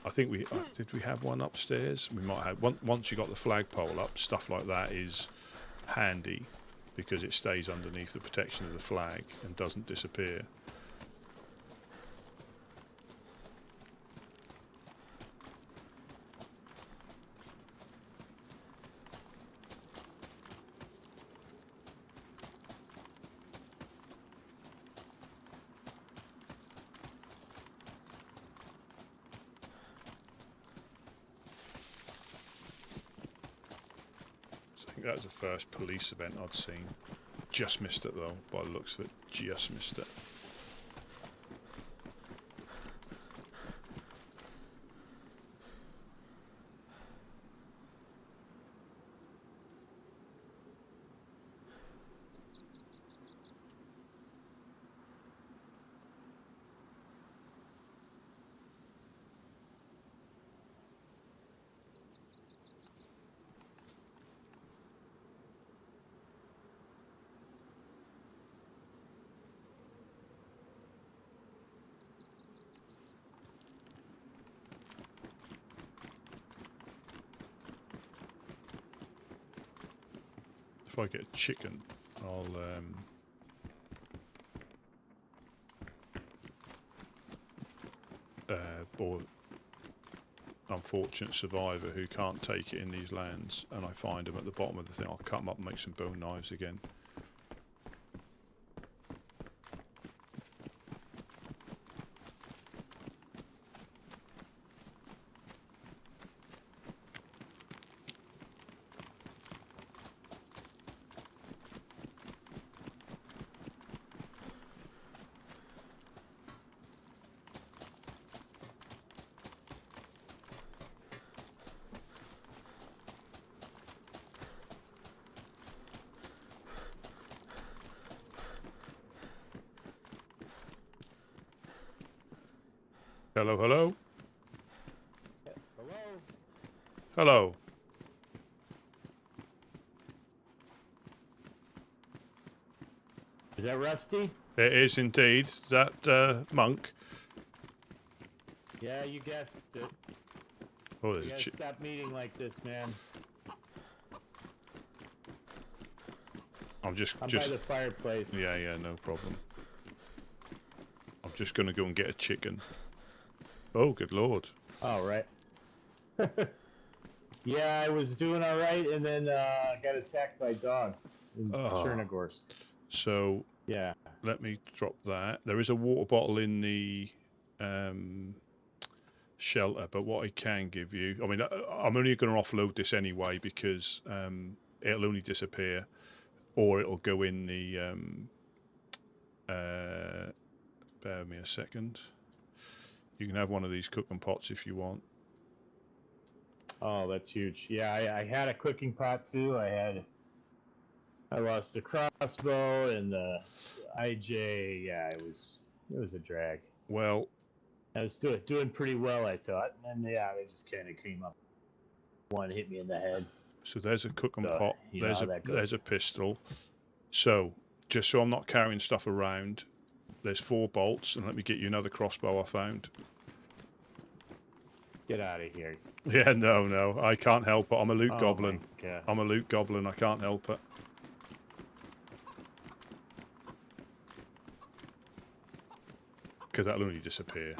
I think did we have one upstairs? We might have. Once you got the flagpole up, stuff like that is handy because it stays underneath the protection of the flag and doesn't disappear. that was the first police event I'd seen. Just missed it though, by the looks of it. Just missed it. If I get a chicken, I'll or unfortunate survivor who can't take it in these lands, and I find them at the bottom of the thing, I'll cut them up and make some bone knives again. Hello, hello? Hello? Hello. Is that Rusty? It is indeed. Is that Monk? Yeah, you guessed it. Oh, You there's a gotta stop meeting like this, man. I'm by the fireplace. Yeah, no problem. I'm just gonna go and get a chicken. Oh, good lord. All right. Yeah, I was doing all right, and then got attacked by dogs in Chernarus. So Yeah. let me drop that. There is a water bottle in the shelter, but what I can give you, I mean, I'm only going to offload this anyway because it'll only disappear, or it'll go in the. Bear with me a second. You can have one of these cooking pots if you want. Oh, that's huge. Yeah, I had a cooking pot too. I lost the crossbow and the IJ. Yeah, it was a drag. Well, I was doing pretty well, I thought, and then yeah, they just kind of came up. One hit me in the head. so there's a cooking pot. You know how that goes. There's a pistol. So just so I'm not carrying stuff around, there's 4 bolts, and let me get you another crossbow I found. Get out of here. Yeah, no, I can't help it. I'm a loot goblin. My God. I'm a loot goblin. I can't help it. Because that'll only disappear.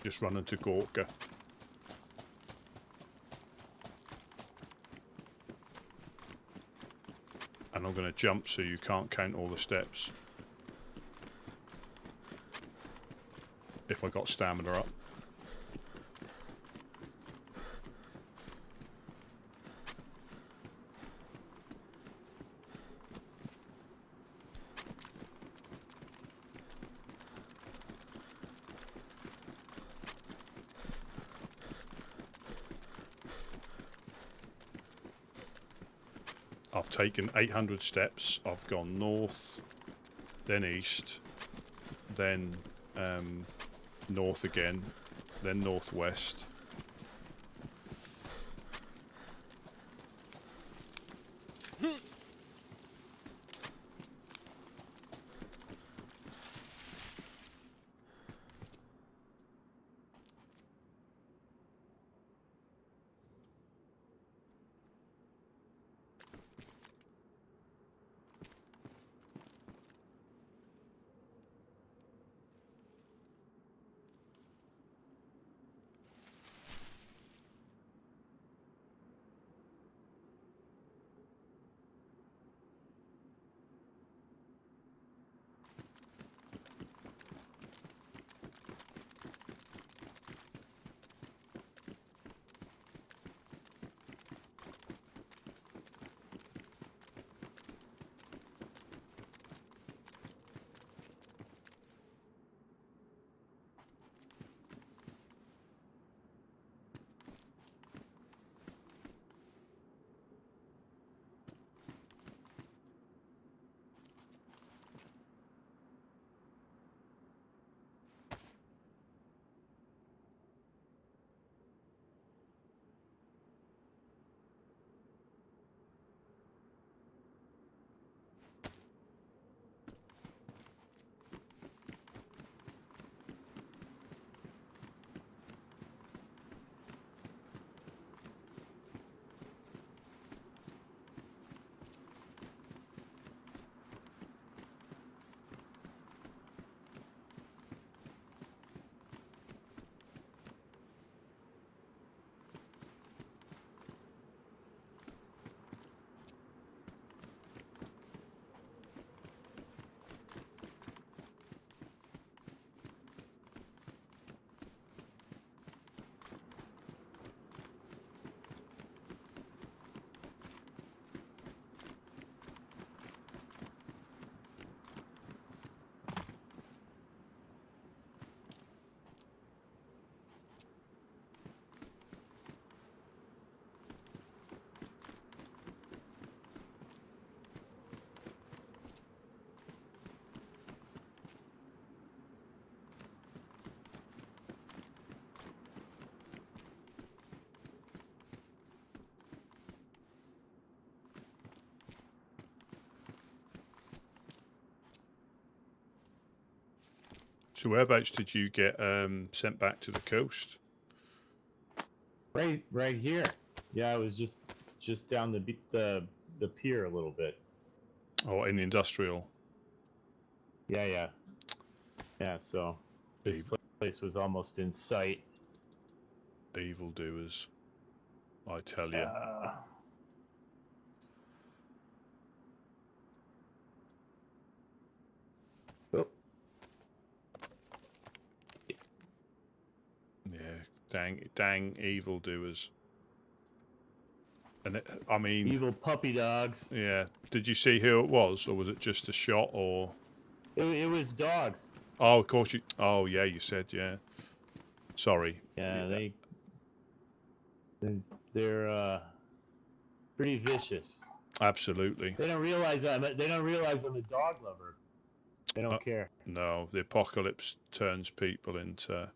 Just run into Gorka. And I'm going to jump so you can't count all the steps. If I got stamina up. I've taken 800 steps. I've gone north, then east, then north again, then northwest. So whereabouts did you get sent back to the coast? Right here. Yeah, I was just down the pier a little bit. Oh, in the industrial? Yeah. So this place was almost in sight. Evildoers, I tell you. Oh. Yeah, dang evildoers. And I mean, Evil puppy dogs. yeah. Did you see who it was, or was it just a shot, or? It was dogs. Oh, of course you. Oh, yeah, you said, yeah. Sorry. Yeah, they're pretty vicious. Absolutely. They don't realize I'm a dog lover. They don't care. No, the apocalypse turns people into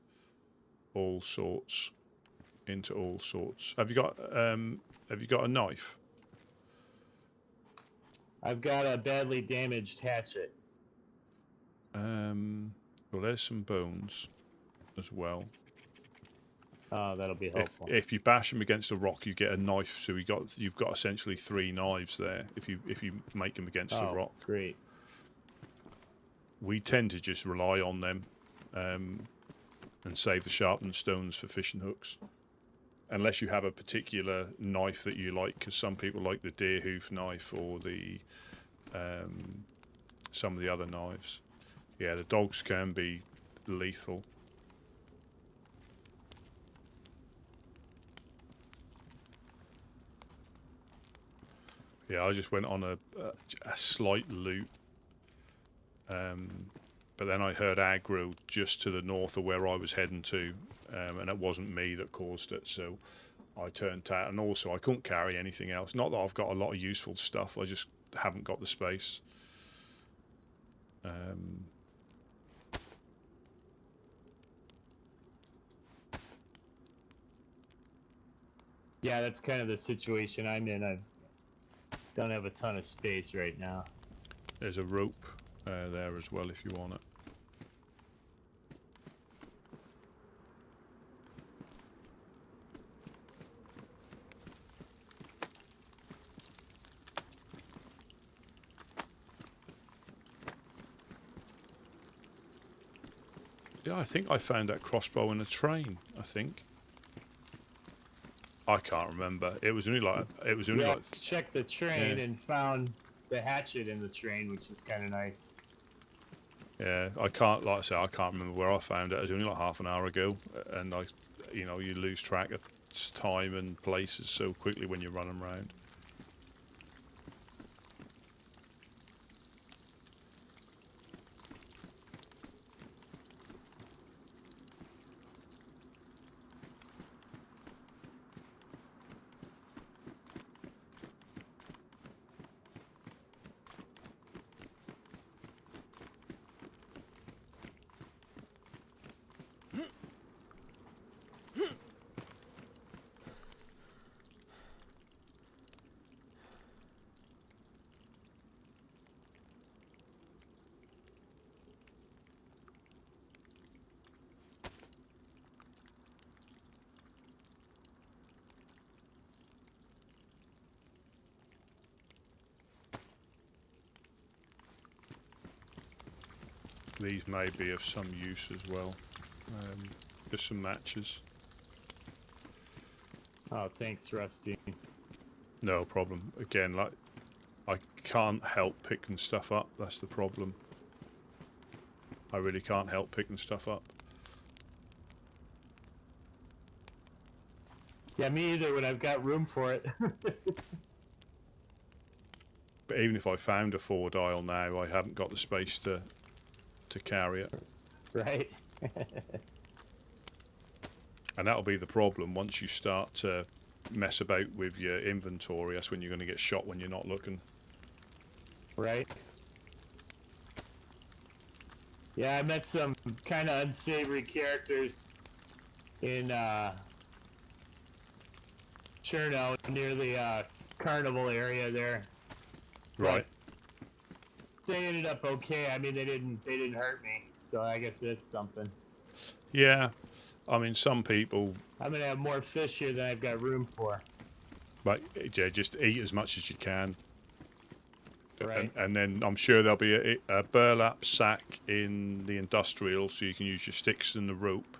all sorts. Have you got a knife? I've got a badly damaged hatchet. Well, there's some bones as well. Oh, that'll be helpful. If you bash them against a rock, you get a knife. So you've got essentially 3 knives there. If you make them against a rock. Great. We tend to just rely on them, and save the sharpened stones for fishing hooks. Unless you have a particular knife that you like, because some people like the deer hoof knife or the some of the other knives. Yeah, the dogs can be lethal. Yeah, I just went on a slight loot, but then I heard aggro just to the north of where I was heading to, and it wasn't me that caused it, so I turned out. And also, I couldn't carry anything else. Not that I've got a lot of useful stuff, I just haven't got the space. Yeah, that's kind of the situation I'm in. I don't have a ton of space right now. There's a rope there as well if you want it. Yeah, I think I found that crossbow in a train. I think. I can't remember. It was only like checked the train and found the hatchet in the train, which is kind of nice. Yeah, I can't, like I say, I can't remember where I found it. It was only like half an hour ago, and you lose track of time and places so quickly when you're running around. These may be of some use as well. Just some matches. Oh, thanks, Rusty. No problem. Again, like, I can't help picking stuff up. That's the problem. I really can't help picking stuff up. Yeah, me either when I've got room for it. But even if I found a 4-dial now, I haven't got the space to carry it. Right. And that'll be the problem. Once you start to mess about with your inventory, that's when you're going to get shot when you're not looking. Right. Yeah, I met some kind of unsavory characters in Chernarus near the carnival area there. Right. But they ended up okay. I mean, they didn't hurt me. So I guess it's something. Yeah, I mean, some people, I'm gonna have more fish here than I've got room for. like, yeah, just eat as much as you can. Right. And then I'm sure there'll be a burlap sack in the industrial, so you can use your sticks and the rope.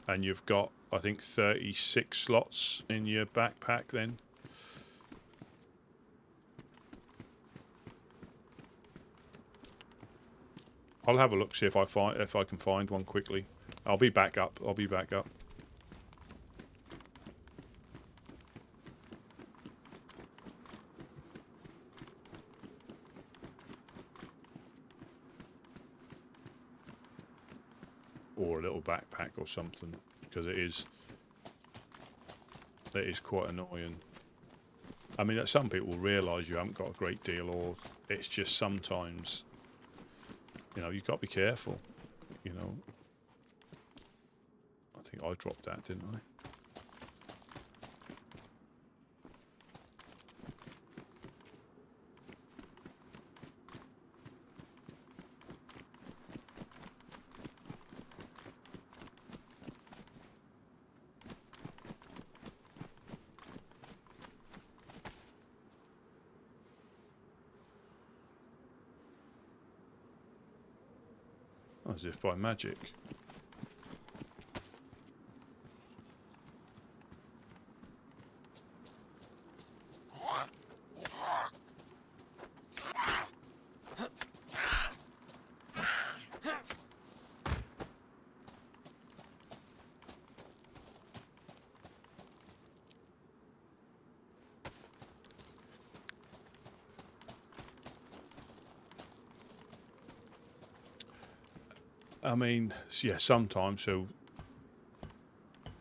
And you've got, I think, 36 slots in your backpack then. I'll have a look, see if I can find one quickly. I'll be back up. I'll be back up. Or a little backpack or something, because it is quite annoying. I mean, some people realise you haven't got a great deal, or it's just sometimes, you know, you've got to be careful, you know. I think I dropped that, didn't I? As if by magic. I mean, yeah, sometimes, so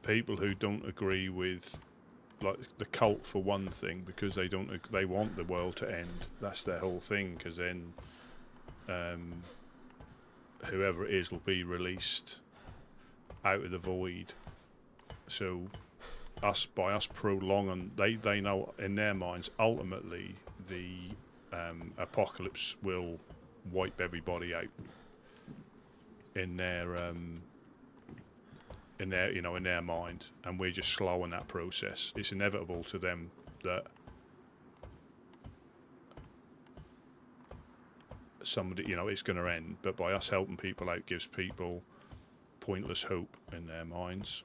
people who don't agree with, like, the cult for one thing, because they want the world to end. That's their whole thing, because then whoever it is will be released out of the void. So by us prolonging, they know in their minds ultimately the apocalypse will wipe everybody out in their in their mind, and we're just slowing that process. It's inevitable to them that somebody, you know, it's going to end, but by us helping people out gives people pointless hope in their minds.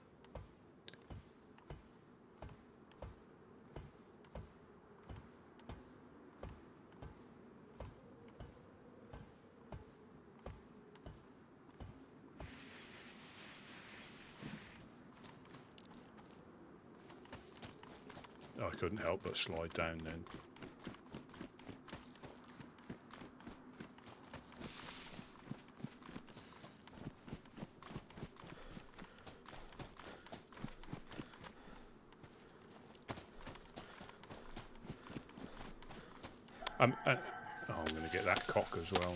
I couldn't help but slide down then. I'm going to get that cock as well.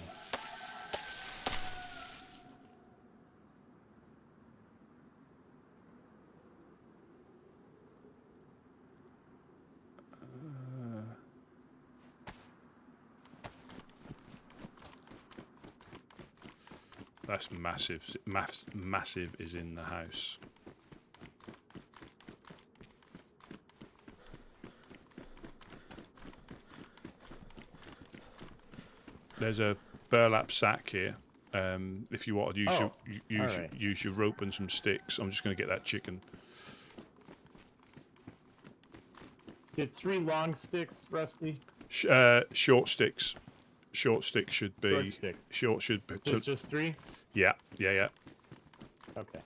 That's massive. Massive is in the house. There's a burlap sack here. If you want to use your rope and some sticks. I'm just going to get that chicken. Did 3 long sticks, Rusty? Short sticks. Short sticks should be. Short sticks. Short should be. Just 3? Yeah. Okay.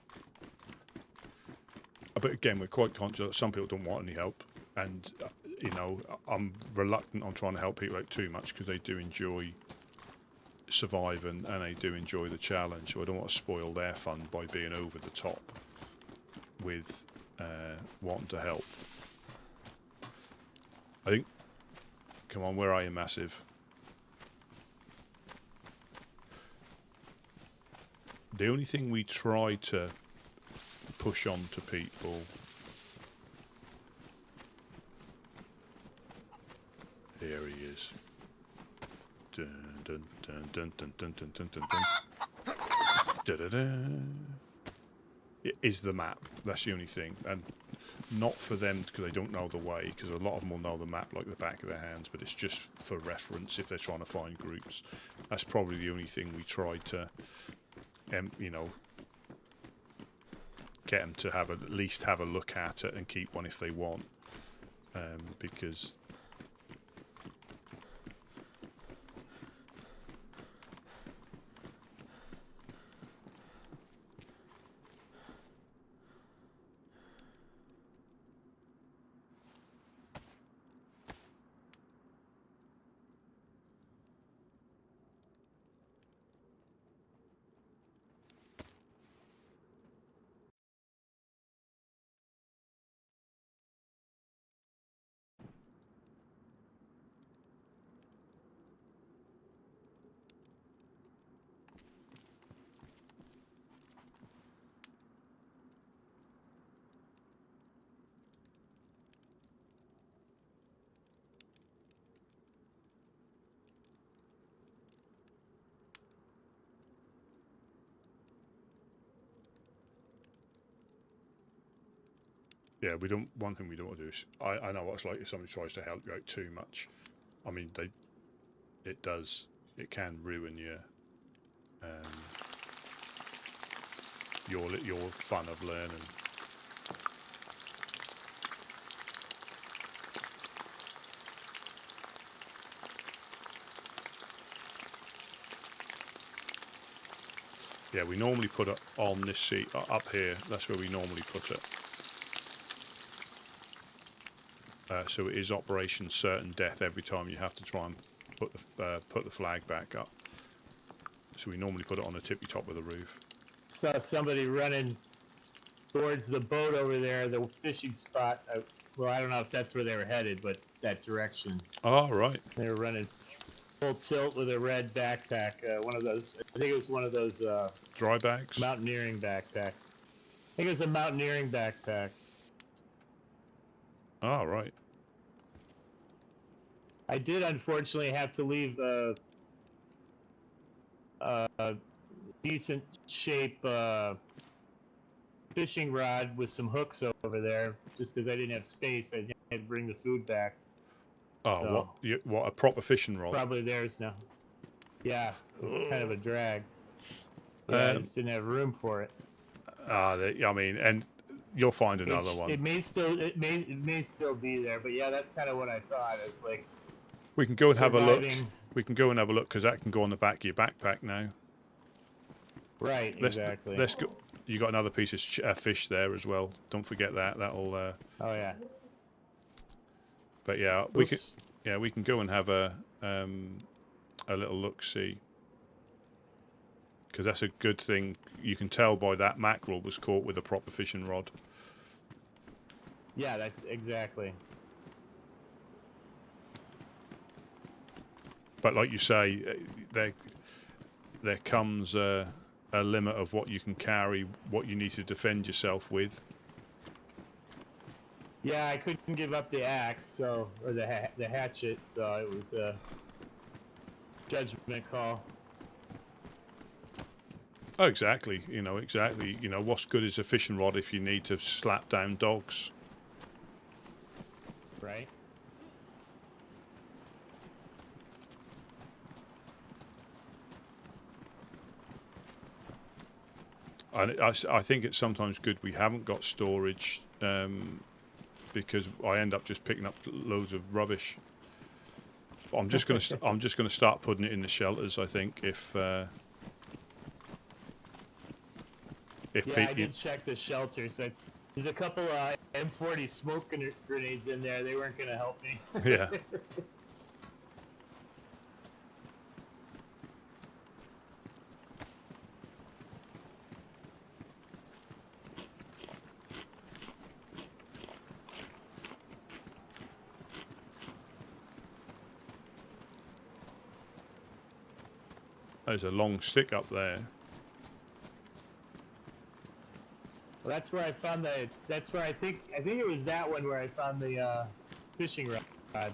But again, we're quite conscious that some people don't want any help, and you know, I'm reluctant on trying to help people out too much because they do enjoy surviving and they do enjoy the challenge. So I don't want to spoil their fun by being over the top with wanting to help. I think. Come on, where are you, Massive? The only thing we try to push on to people here he is. Dun, dun, dun, dun, dun, dun, dun, dun, dun. Da-da-da. It is the map. That's the only thing. And not for them because they don't know the way, because a lot of them will know the map like the back of their hands, but it's just for reference if they're trying to find groups. That's probably the only thing we try to, you know, get them to have at least have a look at it and keep one if they want, because yeah, we don't. One thing we don't want to do is, I know what it's like if somebody tries to help you out too much. I mean, it can ruin your fun of learning. Yeah, we normally put it on this seat up here. That's where we normally put it. So it is Operation Certain Death every time you have to try and put the flag back up. So we normally put it on the tippy top of the roof. Saw somebody running towards the boat over there, the fishing spot. Well, I don't know if that's where they were headed, but that direction. Oh, right. They were running full tilt with a red backpack. One of those, I think it was one of those dry bags? Mountaineering backpacks. I think it was a mountaineering backpack. Oh, right. I did unfortunately have to leave a decent shape fishing rod with some hooks over there, just because I didn't have space. I had to bring the food back. Oh, So, what a proper fishing rod. Probably theirs now. Yeah, it's kind of a drag. Yeah, I just didn't have room for it. I mean, and you'll find another one. It may still be there, but yeah, that's kind of what I thought. It's like we can go and have a look. We can go and have a look because that can go on the back of your backpack now. Right, exactly. Let's go. You got another piece of fish there as well. Don't forget that. That'll. Oh yeah. But yeah, Oops. we can go and have a little look see. Because that's a good thing. You can tell by that mackerel was caught with a proper fishing rod. Yeah, that's exactly. But like you say, there comes a limit of what you can carry, what you need to defend yourself with. Yeah, I couldn't give up the axe, or the hatchet, so it was a judgment call. Oh, exactly. Exactly. What's good is a fishing rod if you need to slap down dogs. Right. And I think it's sometimes good we haven't got storage, because I end up just picking up loads of rubbish. But I'm just gonna start putting it in the shelters. I think if I did check the shelters. There's a couple M40 smoke grenades in there. They weren't gonna help me. Yeah. There's a long stick up there. Well, that's where I found the. That's where I think it was that one where I found the fishing rod.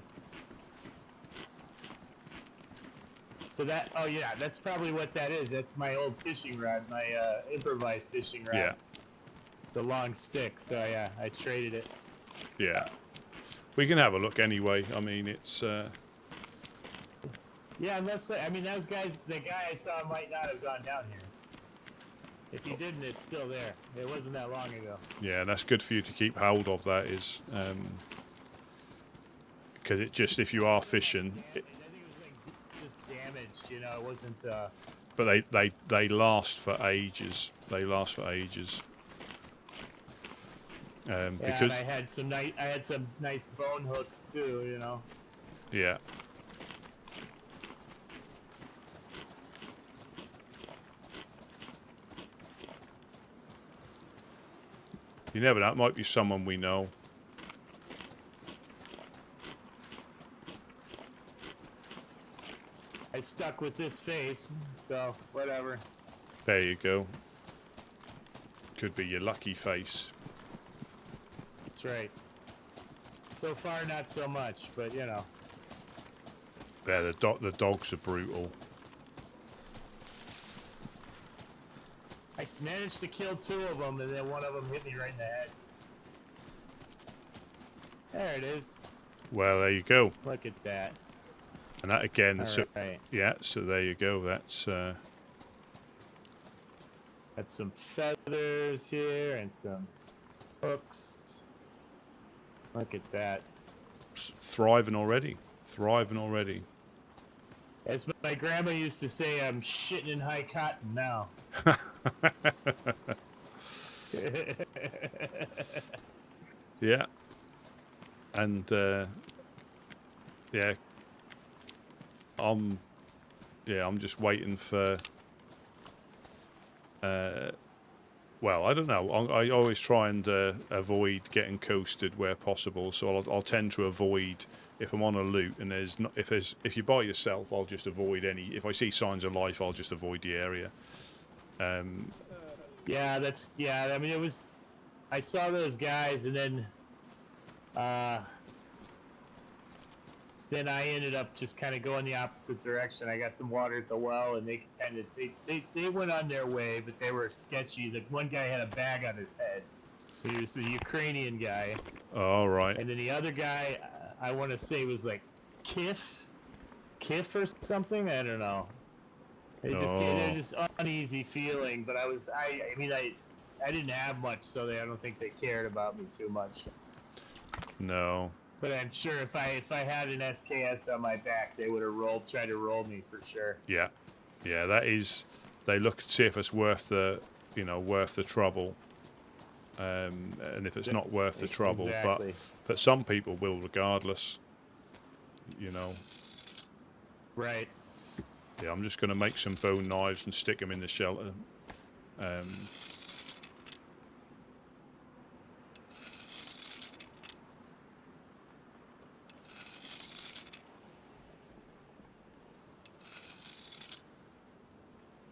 So that, oh yeah, that's probably what that is. That's my old fishing rod, my improvised fishing rod. Yeah. The long stick. So yeah, I traded it. Yeah. We can have a look anyway. I mean, it's... Yeah, unless, I mean, those guys, the guy I saw might not have gone down here. If he didn't, it's still there. It wasn't that long ago. Yeah, that's good for you to keep hold of, that is. Because it just, if you are fishing... I think it was like just damaged, you know, it wasn't... But they last for ages. They last for ages. Yeah, Because... and I had some nice bone hooks too, you know. Yeah. You never know, it might be someone we know. I stuck with this face, so whatever. There you go. Could be your lucky face. That's right. So far, not so much, but you know. There, the dogs are brutal. I managed to kill 2 of them, and then one of them hit me right in the head. There it is. Well, there you go. Look at that. And that again, so, Right. yeah, so there you go. That's Got some feathers here and some hooks. Look at that. thriving already. Thriving already. As my grandma used to say, I'm shitting in high cotton now. Yeah. And yeah, I'm just waiting for. Well, I don't know. I always try and avoid getting coasted where possible. So I'll tend to avoid, if I'm on a loot and there's not, if you're by yourself, I'll just avoid any. If I see signs of life, I'll just avoid the area. Yeah, I mean, it was. I saw those guys, and then I ended up just kind of going the opposite direction. I got some water at the well, and they they went on their way, but they were sketchy. The one guy had a bag on his head. He was a Ukrainian guy. All right. And then the other guy, I want to say was like Kif or something. I don't know. They're just uneasy feeling. But I mean, I didn't have much, so I don't think they cared about me too much. No. But I'm sure if I had an SKS on my back, they would have tried to roll me for sure. Yeah. Yeah, that is. They look to see if it's worth the trouble. And if it's not worth the trouble, Exactly. but some people will regardless. You know. Right. Yeah, I'm just going to make some bone knives and stick them in the shelter. I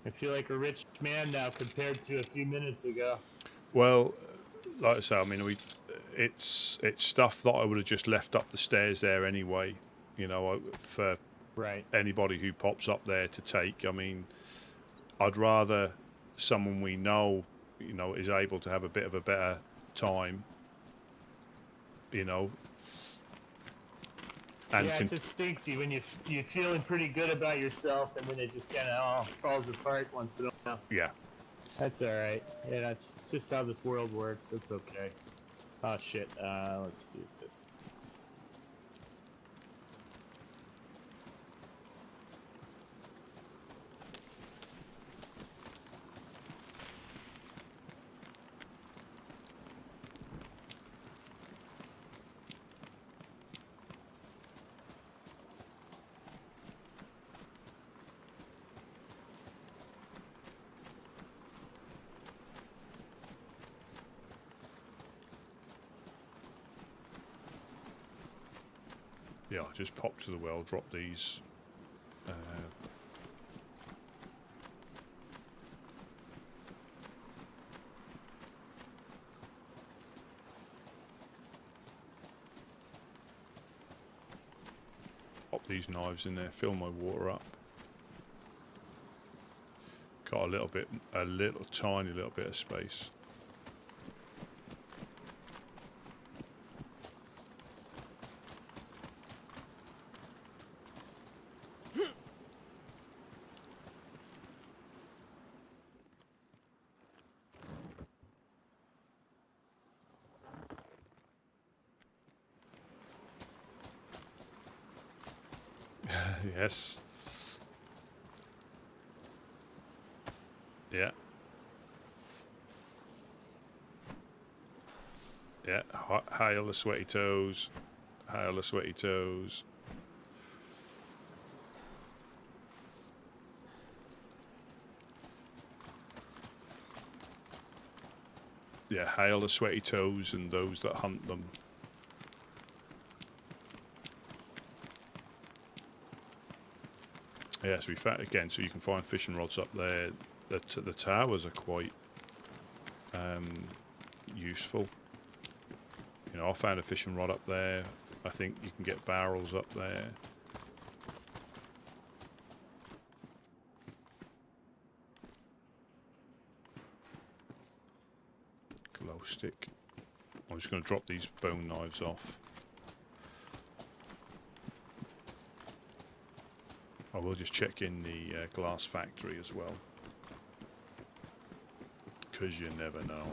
feel like a rich man now compared to a few minutes ago. Well, like I say, I mean, it's stuff that I would have just left up the stairs there anyway. You know, for Right. anybody who pops up there to take. I mean, I'd rather someone we know, is able to have a bit of a better time. And yeah, it just stinks you when you're feeling pretty good about yourself, and then it just kind of all falls apart once in a while. Yeah. That's all right. Yeah, that's just how this world works. It's okay. Oh shit. Let's do this. Yeah, I'll just pop to the well, drop these. Pop these knives in there, fill my water up. Got a little tiny little bit of space. Yes. Yeah. Yeah. Hail the sweaty toes. Hail the sweaty toes. Yeah, hail the sweaty toes and those that hunt them. Yeah, so we found again, so you can find fishing rods up there. The towers are quite useful. You know, I found a fishing rod up there. I think you can get barrels up there. Glow stick. I'm just going to drop these bone knives off. I will just check in the glass factory as well, because you never know.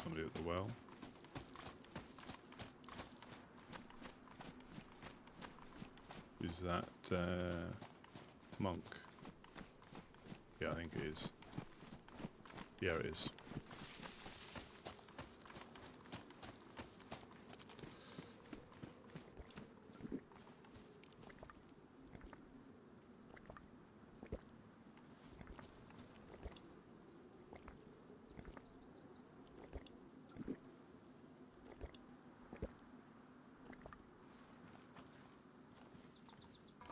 Somebody at the well. Is that monk? Yeah, I think it is. Yeah, it is.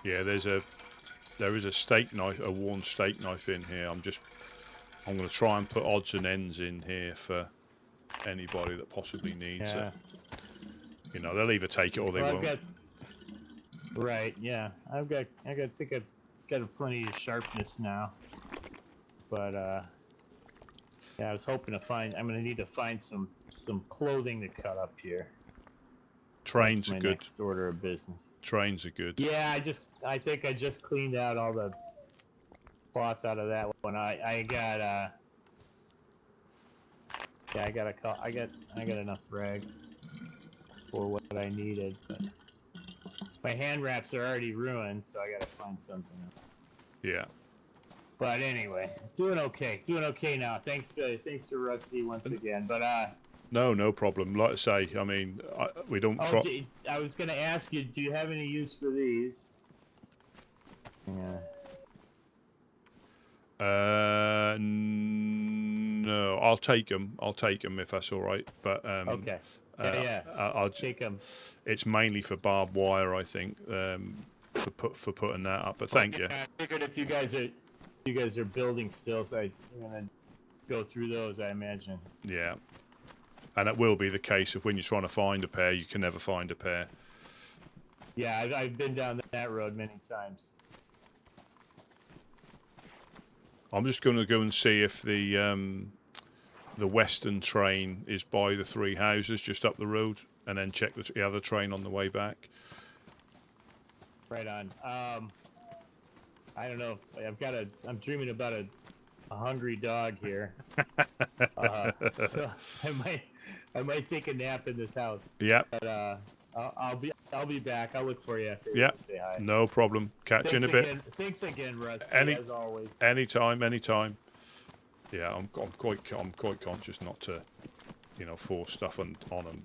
Yeah, there is a steak knife, a worn steak knife in here. I'm going to try and put odds and ends in here for anybody that possibly needs it. You know, they'll either take it or they won't. Right, yeah. I think I've got plenty of sharpness now. But yeah, I was hoping to find. I'm gonna need to find some clothing to cut up here. Trains are good. Next order of business. Trains are good. Yeah, I think I just cleaned out all the cloth out of that one. I got yeah, I got enough rags for what I needed, but my hand wraps are already ruined, so I gotta find something else. Yeah. But anyway, doing okay now. Thanks to Rusty once again. But no problem. Like I say, I mean, we don't. I was gonna ask you, do you have any use for these? Yeah. No, I'll take them. I'll take them if that's all right. But okay. Yeah. I'll take them. It's mainly for barbed wire, I think. For putting that up. But thank you. I figured if you guys are building still, so you're gonna go through those, I imagine. Yeah. And it will be the case of when you're trying to find a pair, you can never find a pair. Yeah, I've been down that road many times. I'm just going to go and see if the western train is by the three houses just up the road, and then check the other train on the way back. Right on. I don't know. I'm dreaming about a hungry dog here. So I might take a nap in this house. Yeah. But I'll be back. I'll look for you after you say hi. No problem. Catch you in a bit. Thanks again, Rusty. As always. Anytime. Yeah, I'm quite conscious not to, force stuff on them.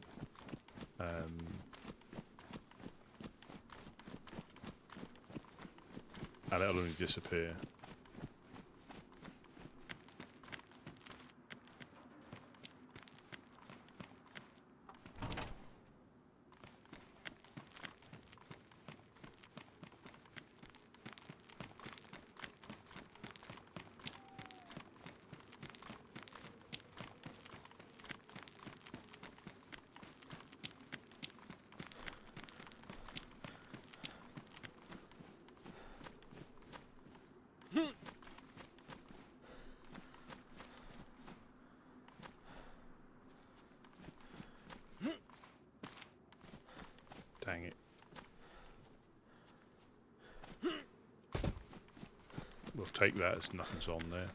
And it'll only disappear. Dang it. We'll take that as nothing's on there.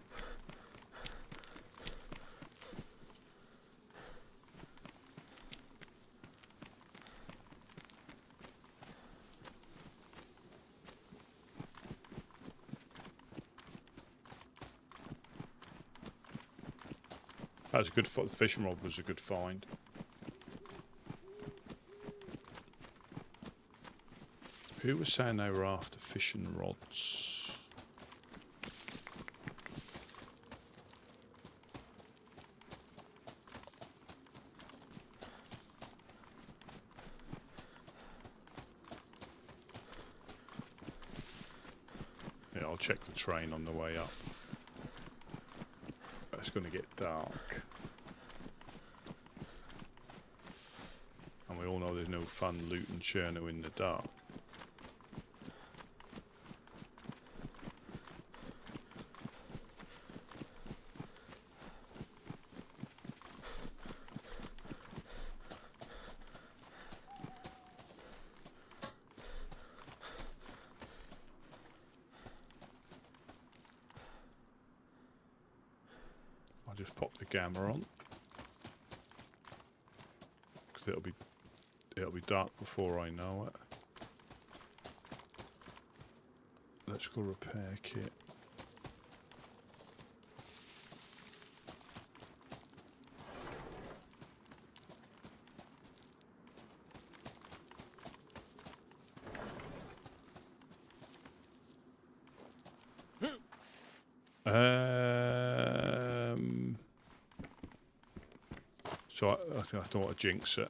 That was a good. The fishing rod was a good find. Who was saying they were after fishing rods? Yeah, I'll check the train on the way up. It's going to get dark. And we all know there's no fun looting Chernarus in the dark. Just pop the gamma on because it'll be dark before I know it. Electrical repair kit. So I don't want to jinx it.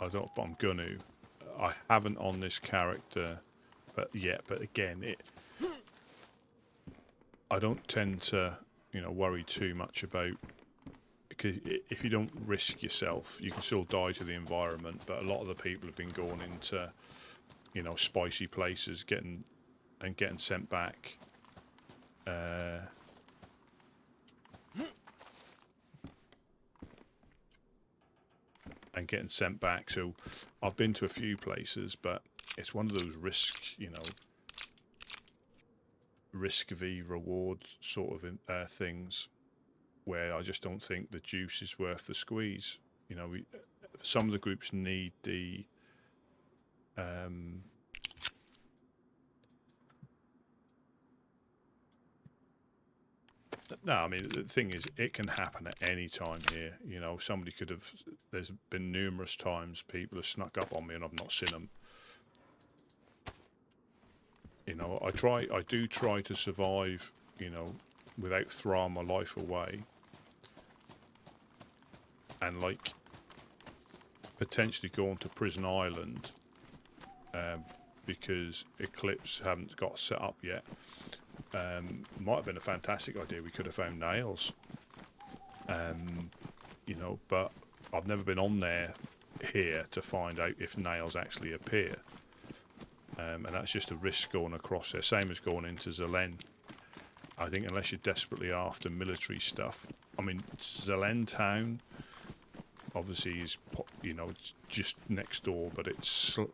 I don't, but I'm gonna. I haven't on this character But yeah, but again, I don't tend to, worry too much about, because if you don't risk yourself, you can still die to the environment. But a lot of the people have been going into, spicy places, getting sent back. And getting sent back. So I've been to a few places, but it's one of those risk v reward sort of things, where I just don't think the juice is worth the squeeze. Some of the groups need the no, I mean, the thing is, it can happen at any time here. Somebody could have. There's been numerous times people have snuck up on me and I've not seen them. I do try to survive, without throwing my life away. And like potentially going to Prison Island, because Eclipse haven't got set up yet. Might have been a fantastic idea. We could have found nails, but I've never been on there here to find out if nails actually appear, and that's just a risk going across there. Same as going into Zelen. I think unless you're desperately after military stuff. I mean, Zelen town obviously is, it's just next door, but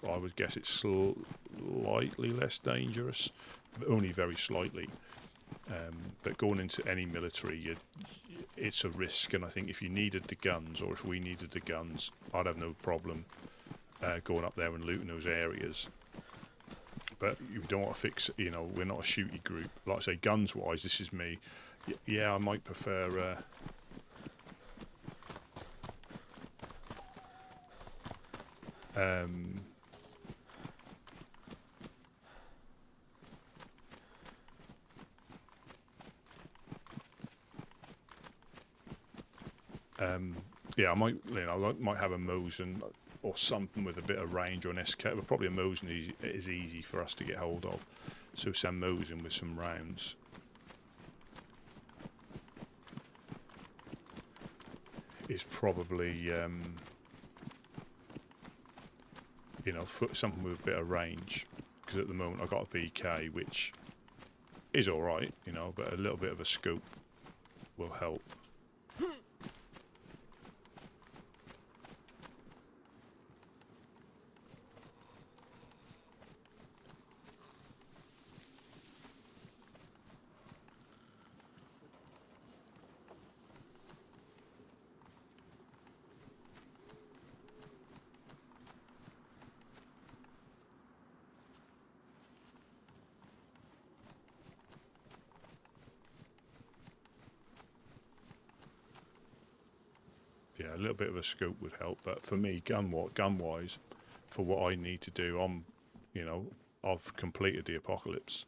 I would guess it's slightly less dangerous. Only very slightly, but going into any military, it's a risk. And I think if you needed the guns, or if we needed the guns, I'd have no problem going up there and looting those areas. But you don't want to fix. We're not a shooty group. Like I say, guns wise, this is me. Yeah, I might prefer. Yeah, I might have a Mosin or something with a bit of range, or an SK, but probably a Mosin is easy for us to get hold of. So some Mosin with some rounds. Is probably, something with a bit of range. Because at the moment I've got a BK, which is alright, but a little bit of a scope will help. Yeah, a little bit of a scope would help, but for me, gun-wise, for what I need to do, I've completed the apocalypse.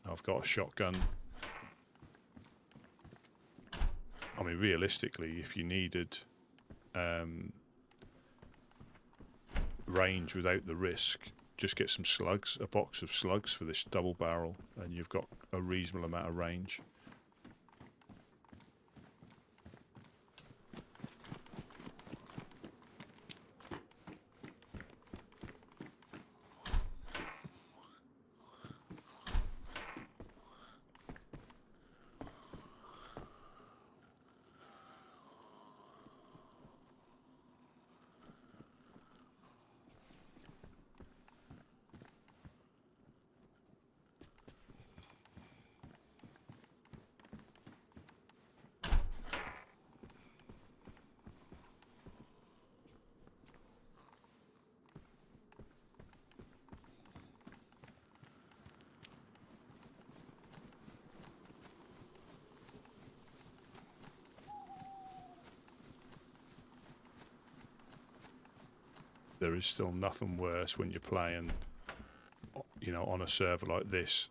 I've got a shotgun. I mean, realistically, if you needed range without the risk, just get some slugs, a box of slugs for this double barrel, and you've got a reasonable amount of range. There is still nothing worse when you're playing, on a server like this,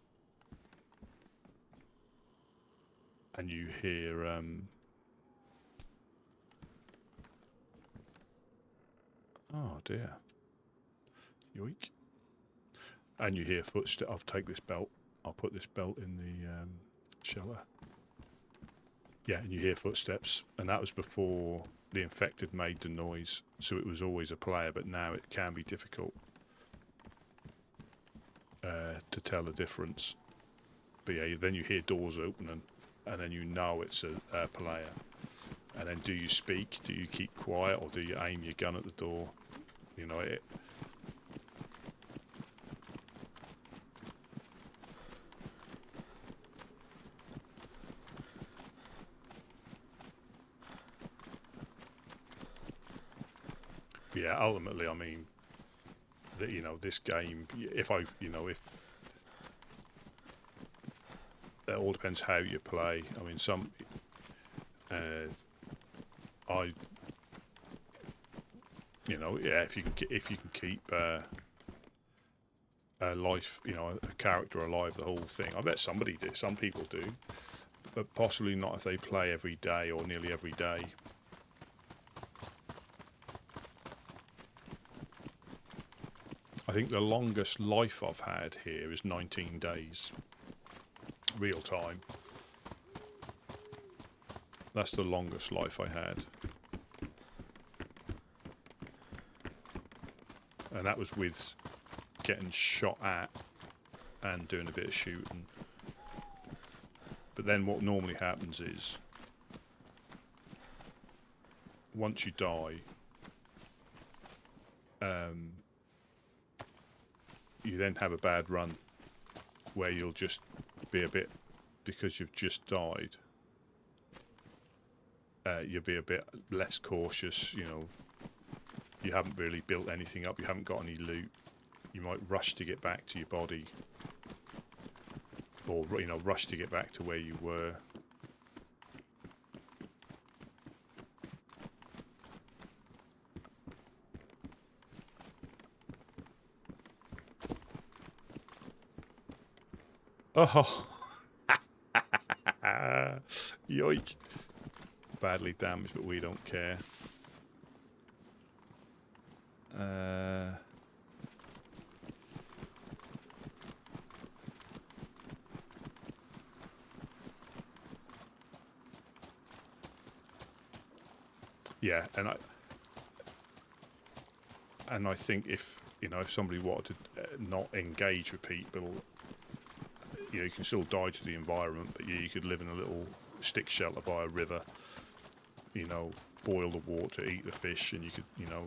and you hear oh dear, yoink. And you hear footsteps. I'll take this belt. I'll put this belt in the shelter. Yeah, and you hear footsteps, and that was before the infected made the noise, so it was always a player, but now it can be difficult to tell the difference. But yeah, then you hear doors opening, and then you know it's a player. And then do you speak? Do you keep quiet, or do you aim your gun at the door? You know, it... Yeah, ultimately, I mean, you know, this game, if it all depends how you play. I mean, you know, yeah, if you can keep a life, you know, a character alive, the whole thing. I bet somebody do. Some people do, but possibly not if they play every day or nearly every day. I think the longest life I've had here is 19 days, real time. That's the longest life I had. And that was with getting shot at and doing a bit of shooting. But then what normally happens is, once you die, you then have a bad run where you'll just be a bit, because you've just died, you'll be a bit less cautious, you know. You haven't really built anything up, you haven't got any loot. You might rush to get back to your body, or, you know, rush to get back to where you were. Oh, yoink. Badly damaged, but we don't care. Yeah, and I think if, you know, if somebody wanted to not engage with people, you know, you can still die to the environment, but you could live in a little stick shelter by a river, you know, boil the water, eat the fish, and you could, you know,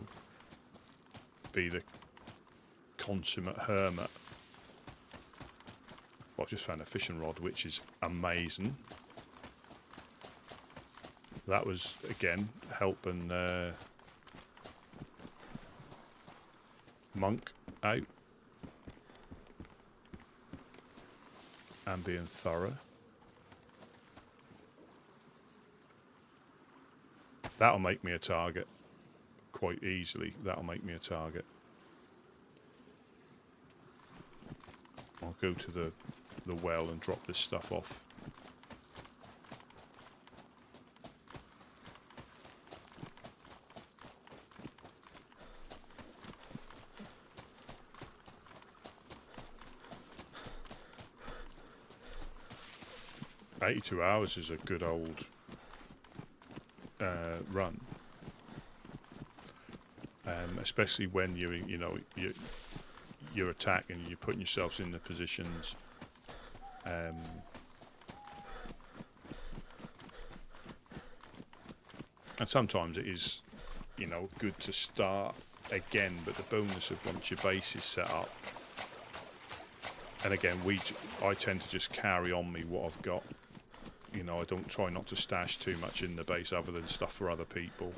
be the consummate hermit. Well, I've just found a fishing rod, which is amazing. That was, again, helping Monk out and being thorough. That'll make me a target quite easily. That'll make me a target. I'll go to the well and drop this stuff off. $82 is a good old run, especially when you're attacking, you're putting yourselves in the positions. And sometimes it is, you know, good to start again, but the bonus of once your base is set up, and again, I tend to just carry on me what I've got. You know, I don't try not to stash too much in the base other than stuff for other people.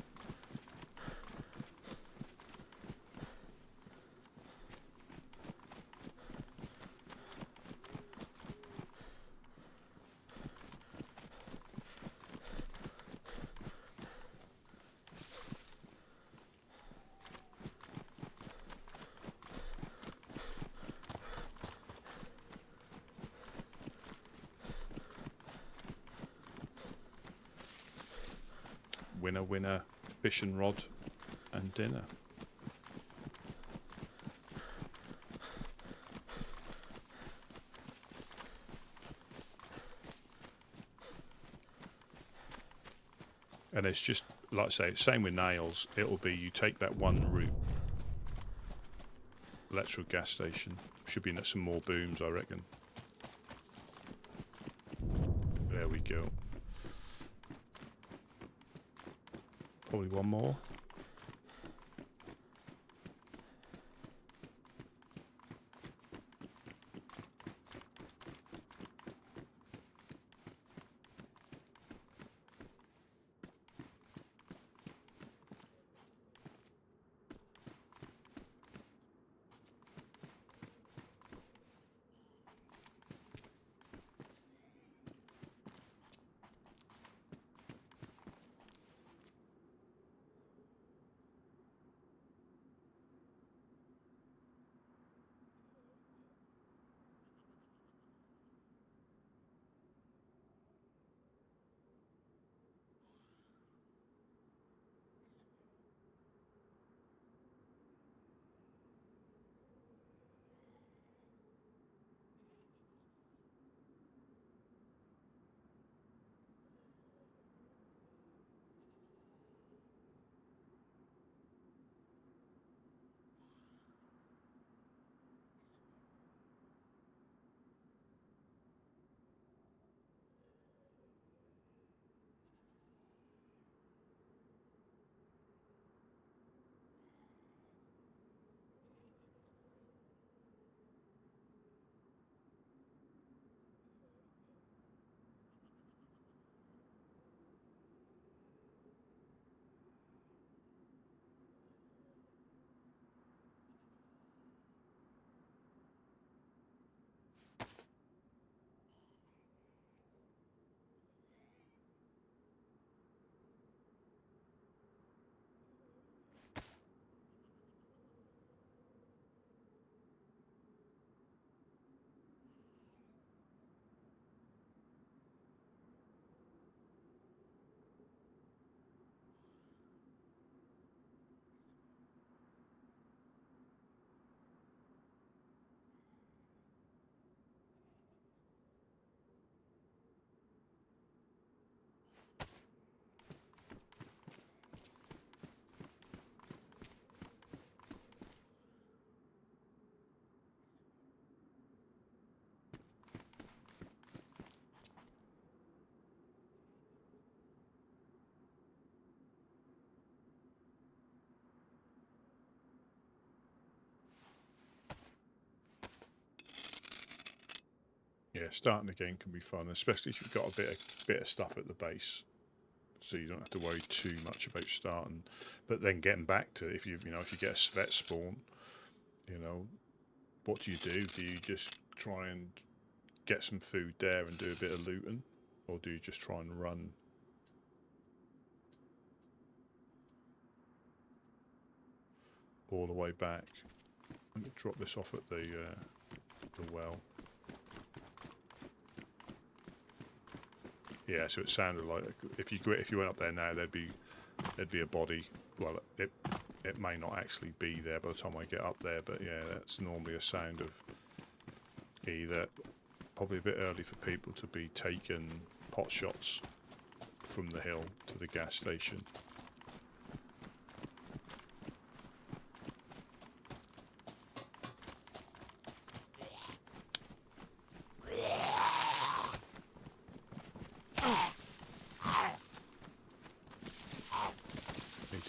Winner, winner, fishing rod and dinner. And it's just, like I say, same with nails. It'll be you take that one route. Electrical gas station. Should be some more booms, I reckon. There we go. Probably one more. Yeah, starting again can be fun, especially if you've got a bit of stuff at the base, so you don't have to worry too much about starting. But then getting back to if you get a svet spawn, what do you do? Do you just try and get some food there and do a bit of looting, or do you just try and run? All the way back. Let me drop this off at the well. Yeah, so it sounded like if you went up there now, there'd be a body. Well, it may not actually be there by the time I get up there, but yeah, that's normally a sound of either probably a bit early for people to be taking pot shots from the hill to the gas station.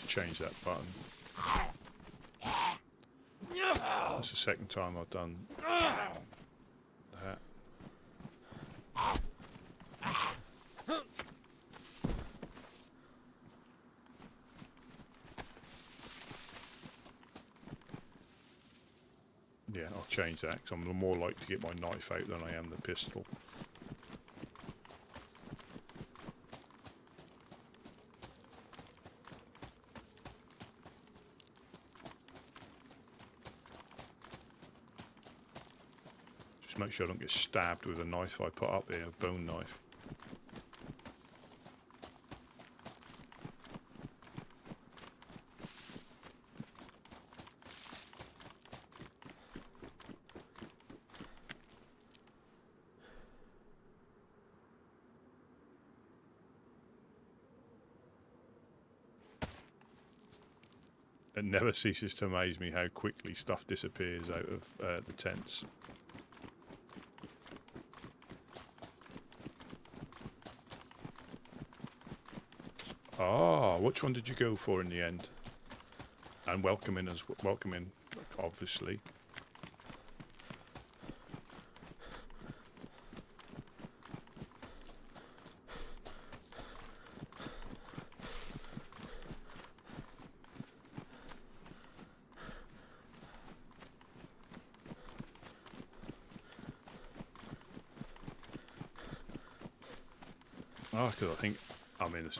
Change that button. That's the second time I've done that. Yeah, I'll change that because I'm more likely to get my knife out than I am the pistol. Make sure I don't get stabbed with a knife I put up there, a bone knife. It never ceases to amaze me how quickly stuff disappears out of the tents. Ah, which one did you go for in the end? And welcoming, obviously. Ah, because I mean, it's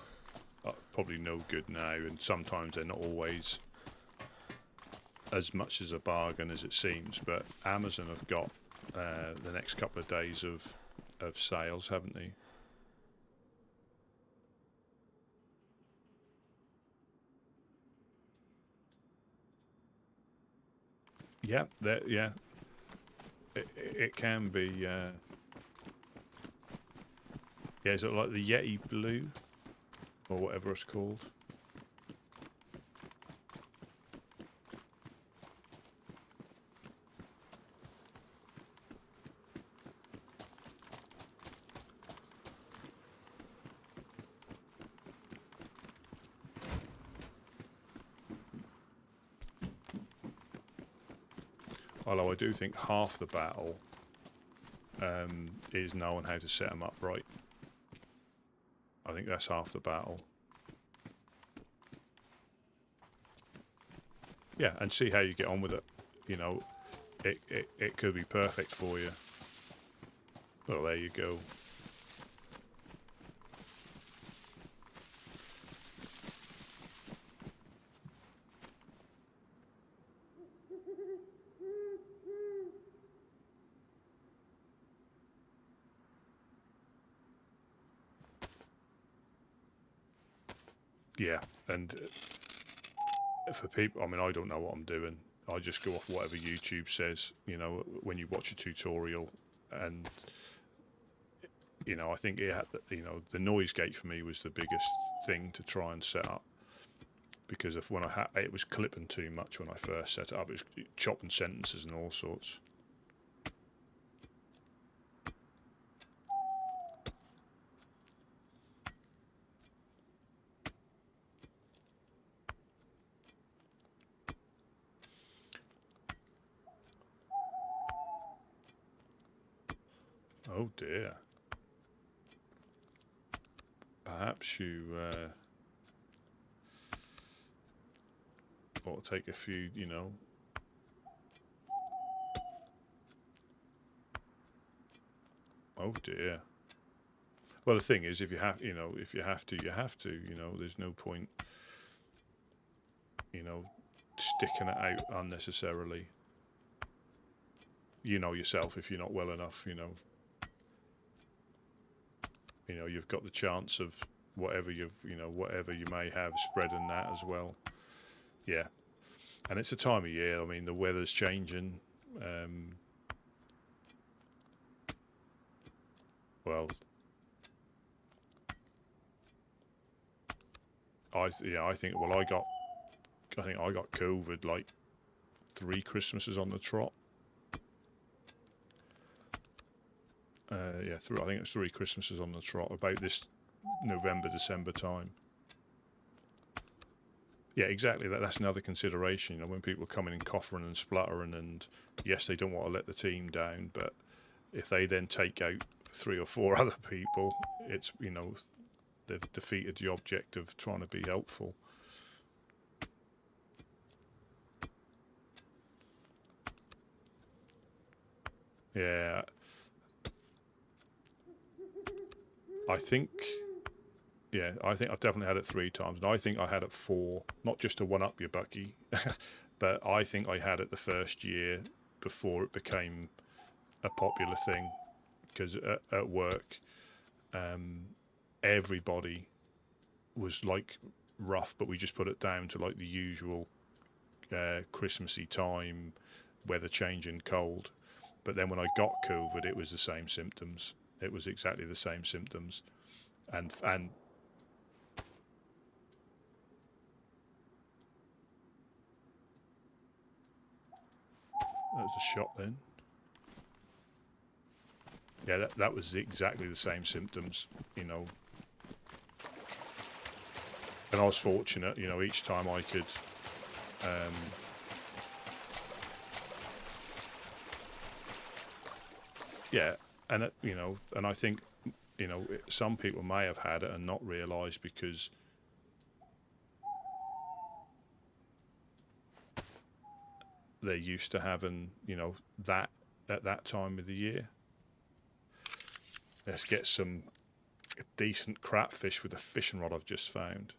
probably no good now, and sometimes they're not always as much as a bargain as it seems. But Amazon have got the next couple of days of sales, haven't they? Yeah, yeah. It can be. Yeah, is it like the Yeti Blue or whatever it's called? Although I do think half the battle is knowing how to set them up right. I think that's half the battle. Yeah, and see how you get on with it. You know, it could be perfect for you. Well, there you go. Yeah, and for people, I mean, I don't know what I'm doing. I just go off whatever YouTube says. You know, when you watch a tutorial, and you know, I think it had, you know, the noise gate for me was the biggest thing to try and set up, because if when it was clipping too much when I first set it up. It was chopping sentences and all sorts. Oh dear. Perhaps you ought to take a few, you know. Oh dear. Well, the thing is, if you have, you know, if you have to, you have to. You know, there's no point, you know, sticking it out unnecessarily. You know yourself, if you're not well enough, you know, you've got the chance of whatever whatever you may have spreading that as well. Yeah, and it's a time of year. I mean, the weather's changing. Well, I think I got COVID like 3 Christmases on the trot. Yeah, I think it's 3 Christmases on the trot about this November, December time. Yeah, exactly. That's another consideration. You know, when people are coming in coughing and spluttering, and yes, they don't want to let the team down, but if they then take out 3 or 4 other people, it's, you know, they've defeated the object of trying to be helpful. Yeah. I think I've definitely had it 3 times, and I think I had it 4, not just to one-up you, Bucky, but I think I had it the first year before it became a popular thing, because at work, everybody was like rough, but we just put it down to like the usual Christmassy time, weather changing, cold. But then when I got COVID, it was the same symptoms. It was exactly the same symptoms, and That was a shot then. Yeah, that was exactly the same symptoms, you know. And I was fortunate, you know, each time I could yeah, and you know, and I think, you know, some people may have had it and not realised because they're used to having, you know, that at that time of the year. Let's get some decent crayfish with a fishing rod I've just found.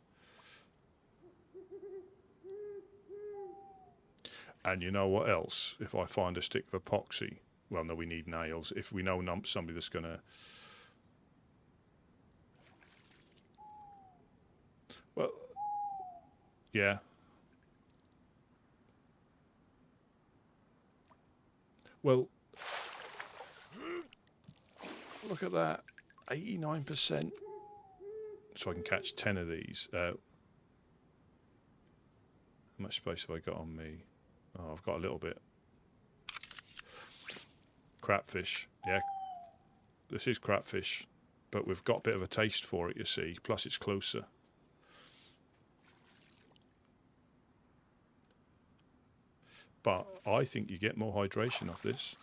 And you know what else? If I find a stick of epoxy, well, no, we need nails. If we know somebody that's going to... Well, yeah. Well, look at that. 89%. So I can catch 10 of these. How much space have I got on me? Oh, I've got a little bit. Crayfish. Yeah. This is crayfish. But we've got a bit of a taste for it, you see. Plus it's closer. But I think you get more hydration off this.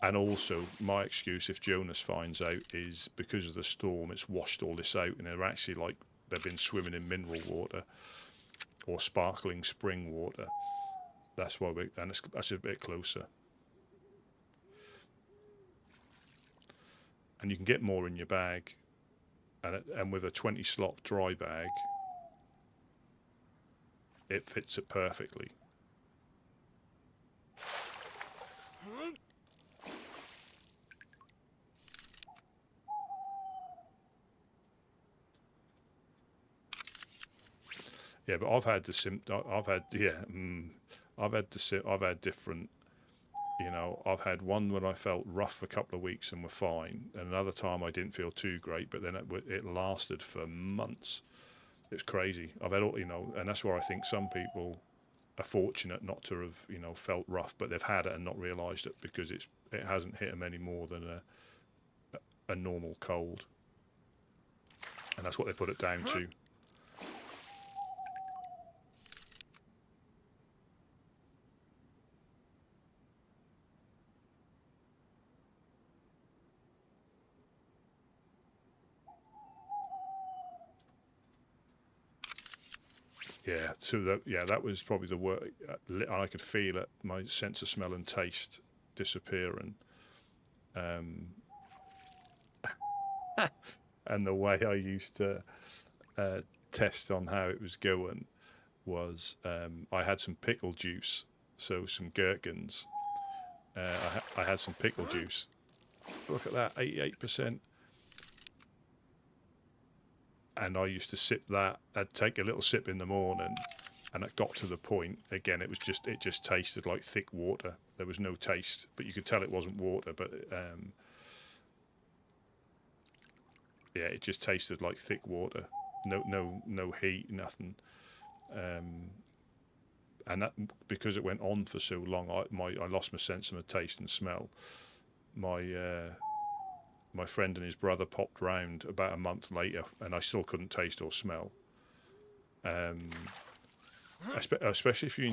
And also, my excuse, if Jonas finds out, is because of the storm, it's washed all this out, and they're actually like they've been swimming in mineral water or sparkling spring water. That's why that's a bit closer. And you can get more in your bag, and with a 20 slot dry bag, it fits it perfectly. Yeah, but I've had I've had different, you know, I've had one when I felt rough for a couple of weeks and were fine, and another time I didn't feel too great, but then it lasted for months. It's crazy. I've had all, you know, and that's where I think some people are fortunate not to have, you know, felt rough, but they've had it and not realised it because it hasn't hit them any more than a normal cold, and that's what they put it down to. Yeah, so that was probably the worst. I could feel it, my sense of smell and taste disappearing. And the way I used to test on how it was going was I had some pickle juice, so some gherkins. I had some pickle juice. Look at that, 88%. And I used to sip that. I'd take a little sip in the morning, and it got to the point again. It just tasted like thick water. There was no taste, but you could tell it wasn't water. But yeah, it just tasted like thick water. No heat, nothing. And that because it went on for so long, I lost my sense of taste and smell. My friend and his brother popped round about a month later, and I still couldn't taste or smell. Especially if you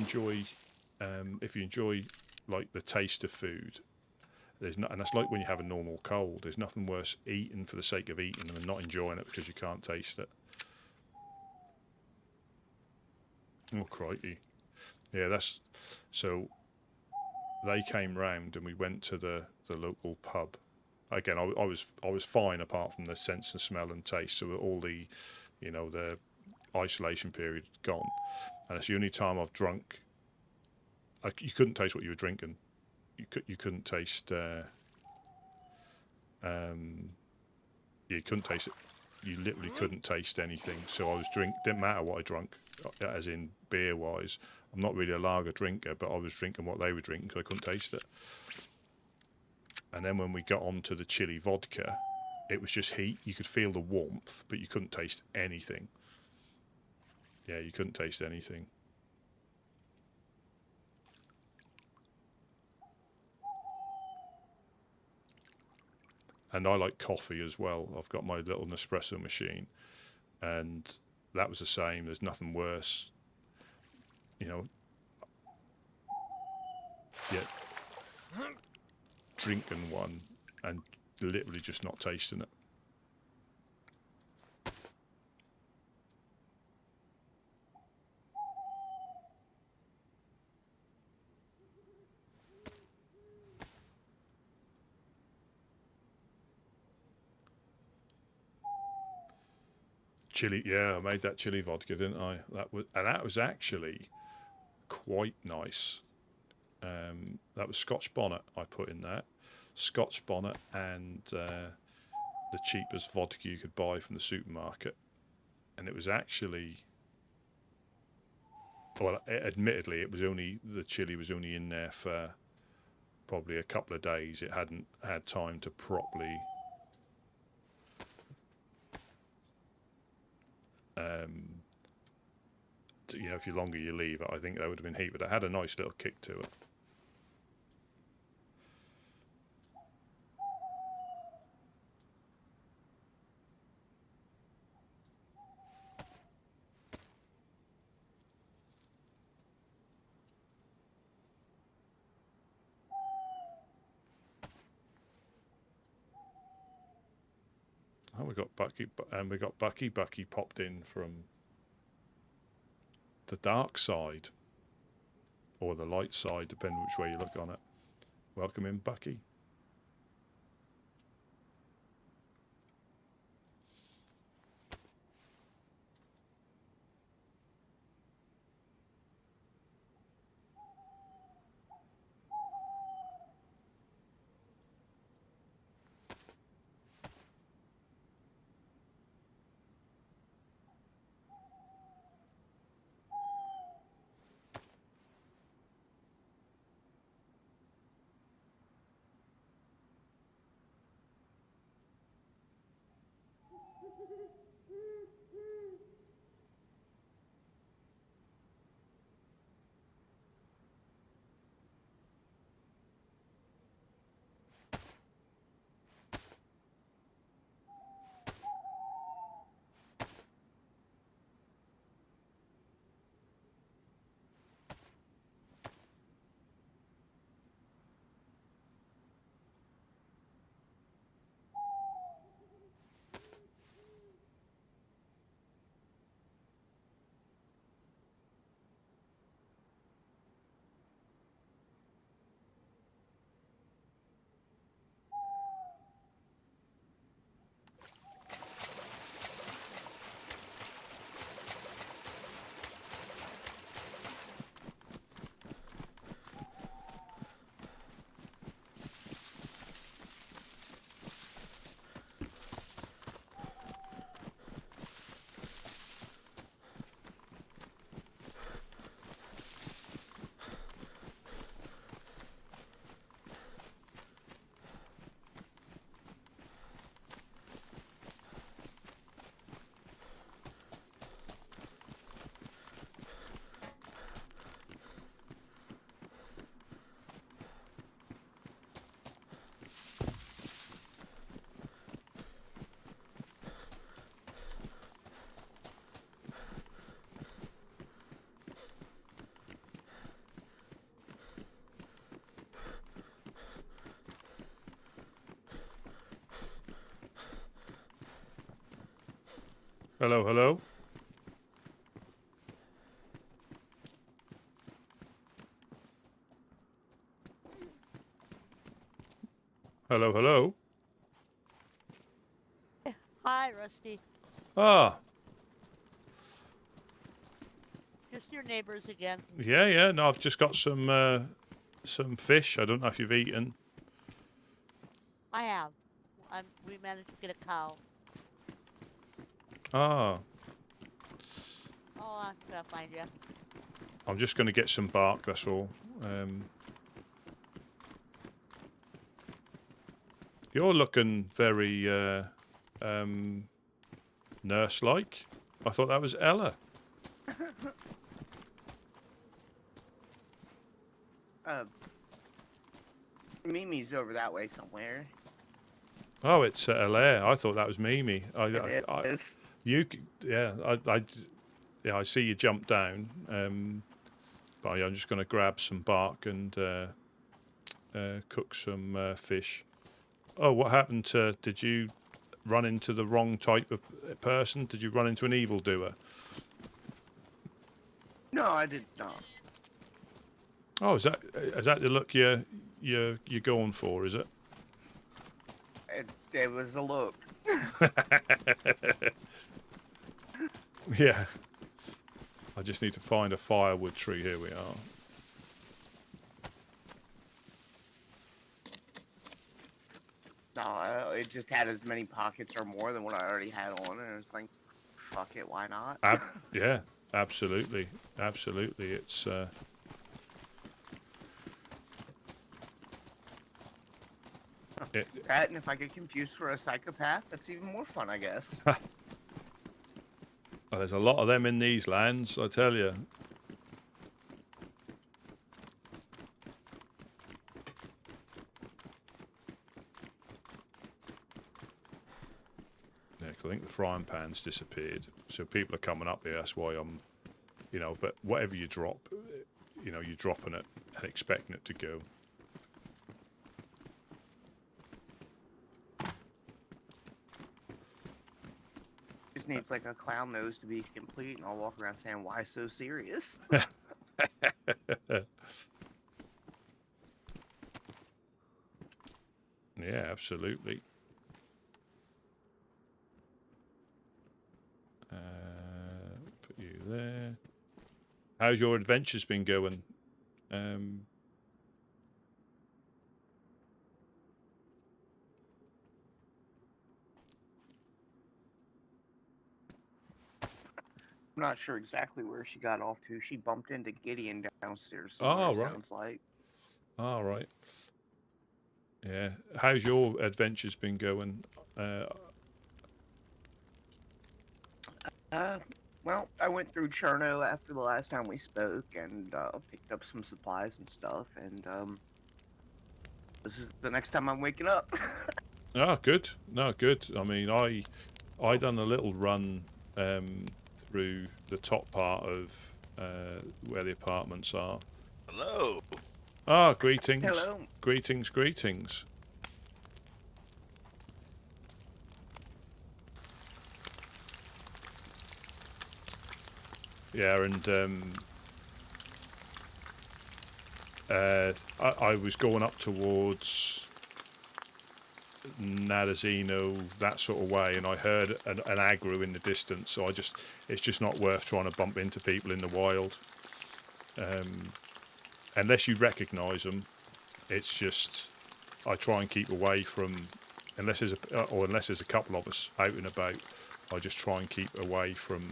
enjoy like the taste of food. And that's like when you have a normal cold. There's nothing worse eating for the sake of eating than not enjoying it because you can't taste it. Oh crikey! Yeah, that's so. They came round and we went to the local pub. Again, I was fine apart from the sense of smell and taste. So all the, you know, the isolation period gone, and it's the only time I've drunk. You couldn't taste what you were drinking. You couldn't taste. You couldn't taste it. You literally couldn't taste anything. So I was didn't matter what I drank, as in beer wise. I'm not really a lager drinker, but I was drinking what they were drinking because I couldn't taste it. And then when we got onto the chili vodka, it was just heat. You could feel the warmth, but you couldn't taste anything. Yeah, you couldn't taste anything. And I like coffee as well. I've got my little Nespresso machine, and that was the same. There's nothing worse, you know. Yet drinking one and literally just not tasting it. Chili, yeah, I made that chili vodka, didn't I? That was actually quite nice. That was Scotch bonnet I put in there, Scotch bonnet, and the cheapest vodka you could buy from the supermarket, and it was actually, well, admittedly, it was only, the chili was only in there for probably a couple of days. It hadn't had time to properly you know, if you longer you leave it, I think that would have been heat, but it had a nice little kick to it. Oh, we got Bucky, and we got Bucky. Bucky popped in from the dark side, or the light side, depending which way you look on it. Welcome in, Bucky. Hello, hello. Hello, hello. Hi, Rusty. Ah, Just your neighbors again. yeah, yeah. No, I've just got some fish. I don't know if you've eaten. I have. We managed to get a cow. Ah, Oh, I'm gonna find you. I'm just going to get some bark. That's all. You're looking very nurse-like. I thought that was Ella. Mimi's over that way somewhere. Oh, it's Alaire. I thought that was Mimi. It is. Yeah, I see you jump down. But I'm just going to grab some bark and cook some fish. Oh, what happened to? Did you run into the wrong type of person? Did you run into an evildoer? No, I did not. Oh, is that the look you're going for? Is it? It was the look. Yeah. I just need to find a firewood tree. Here we are. No, it just had as many pockets or more than what I already had on, and I was like, fuck it, why not? Yeah, absolutely. Absolutely. It's... That, and if I get confused for a psychopath, that's even more fun, I guess. Well, there's a lot of them in these lands, I tell you. Yeah, 'cause I think the frying pan's disappeared. So people are coming up here, that's why I'm... You know, but whatever you drop, you know, you're dropping it and expecting it to go. Just needs like a clown nose to be complete, and I'll walk around saying, why so serious? Yeah, absolutely. Put you there. How's your adventures been going? I'm not sure exactly where she got off to. She bumped into Gideon downstairs. Oh, Somewhere, right. Sounds like. All right. Yeah. How's your adventures been going? Well, I went through Cherno after the last time we spoke, and picked up some supplies and stuff, and this is the next time I'm waking up. Oh, good. No, good. I mean, I done a little run through the top part of where the apartments are. Hello. Ah, greetings. Hello. Greetings, greetings. Yeah, and I was going up towards Nadazino, that sort of way, and I heard an aggro in the distance, so it's just not worth trying to bump into people in the wild. Unless you recognise them, it's just, I try and keep away from, unless there's a couple of us out and about, I just try and keep away from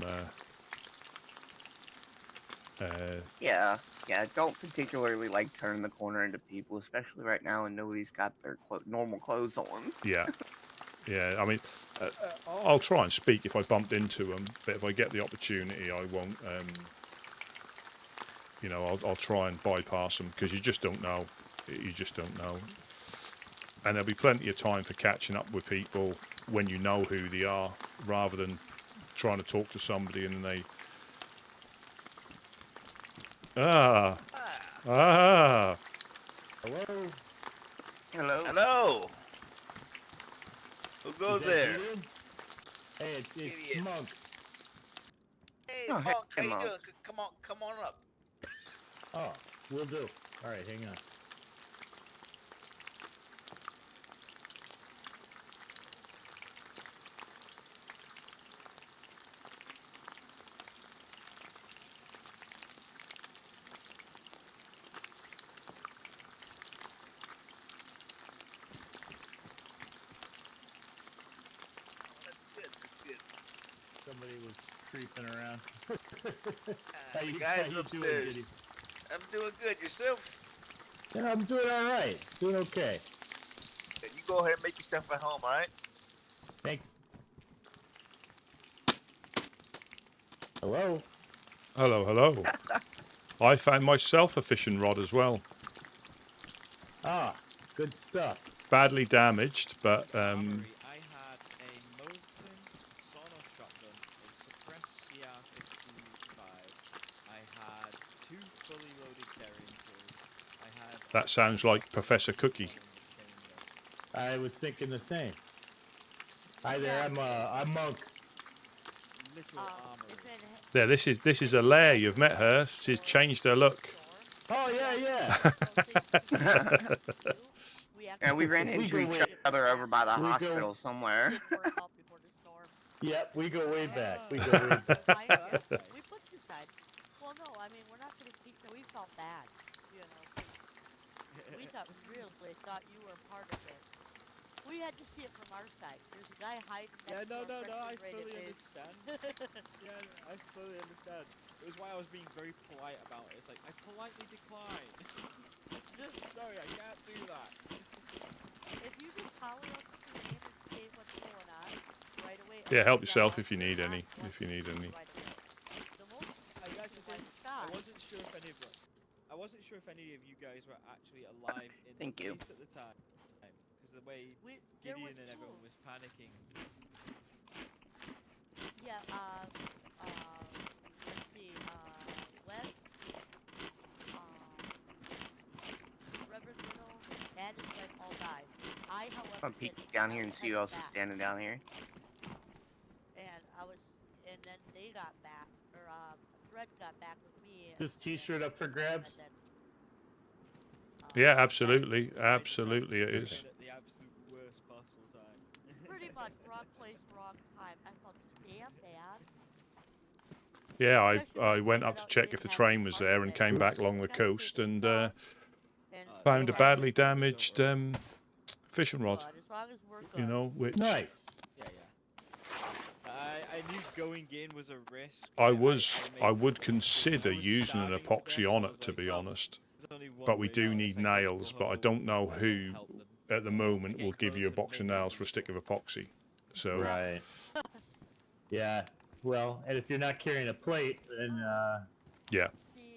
Yeah, don't particularly like turning the corner into people, especially right now, and nobody's got their normal clothes on. yeah. I mean, I'll try and speak if I bumped into them, but if I get the opportunity, I won't. You know, I'll try and bypass them because you just don't know. You just don't know. And there'll be plenty of time for catching up with people when you know who they are, rather than trying to talk to somebody and they. Ah. Hello. Hello. Hello. Who goes Is that there? Gideon? Hey, it's Gideon. Monk. Hey, Oh, Monk, hey, how you Monk. doing? Come on up. Oh, will do. All right, hang on. Somebody was creeping around. How The you guys doing, upstairs. Gideon? I'm doing good. Yourself? Yeah, I'm doing all right. Doing okay. You go ahead and make yourself at home, all right? Thanks. Hello. Hello, hello. I found myself a fishing rod as well. Ah, good stuff. badly damaged, but Armory, I had a Mosin sawn-off shotgun, a suppressed CR-55. I had 2 fully loaded carrying tools. I had. that sounds like Professor Cookie. I was thinking the same. Hi there, I'm Monk. Little armory. There, this is Alaire. You've met her. She's changed her look. Oh yeah. Yeah, we ran into each other over by the We go- hospital somewhere. Yep, we go way back. We go way back. We put you aside. Well, no, I mean, we're not going to keep. We felt bad, you know. We really thought you were part of it. We had to see it from our side. There's a guy hiding next to No, I refrigerated fully base. understand. Yeah, I fully understand. It was why I was being very polite about it. It's like, I politely decline. Sorry, I can't do that. If you just holler up to the name and say what's going on right away. Yeah, help okay, yourself yeah, if you need not any. once If you need any. right away. The most Guys, the thing, I wasn't sure if any of you guys were actually alive in Thank the you. base at the time. Because the way there Gideon was and everyone two. was panicking. Yeah, let's see, Wes, Reverend Little, and his wife all died. I, however, I'll peek didn't. down I here was and see who else is back. standing down here. And then they got back, or, Fred got back with me. Is this t-shirt up for grabs? Then, Yeah, absolutely, absolutely, it is. At the absolute worst possible time. Pretty much wrong place, wrong time. I felt damn bad. Yeah, Especially I when went you up to found out check you if the didn't have train any was part there of and it. came back Oops. along the Gotta save coast the and stuff, found a and badly Don't damaged worry. fishing rod. good, as long as we're good. You know, which Nice. Yeah. I knew going in was a risk. I made would I consider was using an starving to epoxy death, so on I it, was to like, be well, honest. there's only one But we way do out. need It's like, nails, we'll but I hope don't know we'll who help them. at the moment Get will give you a close box of and maybe nails for a stick of epoxy. So Right. Yeah. Well, and if you're not carrying a plate, then yeah,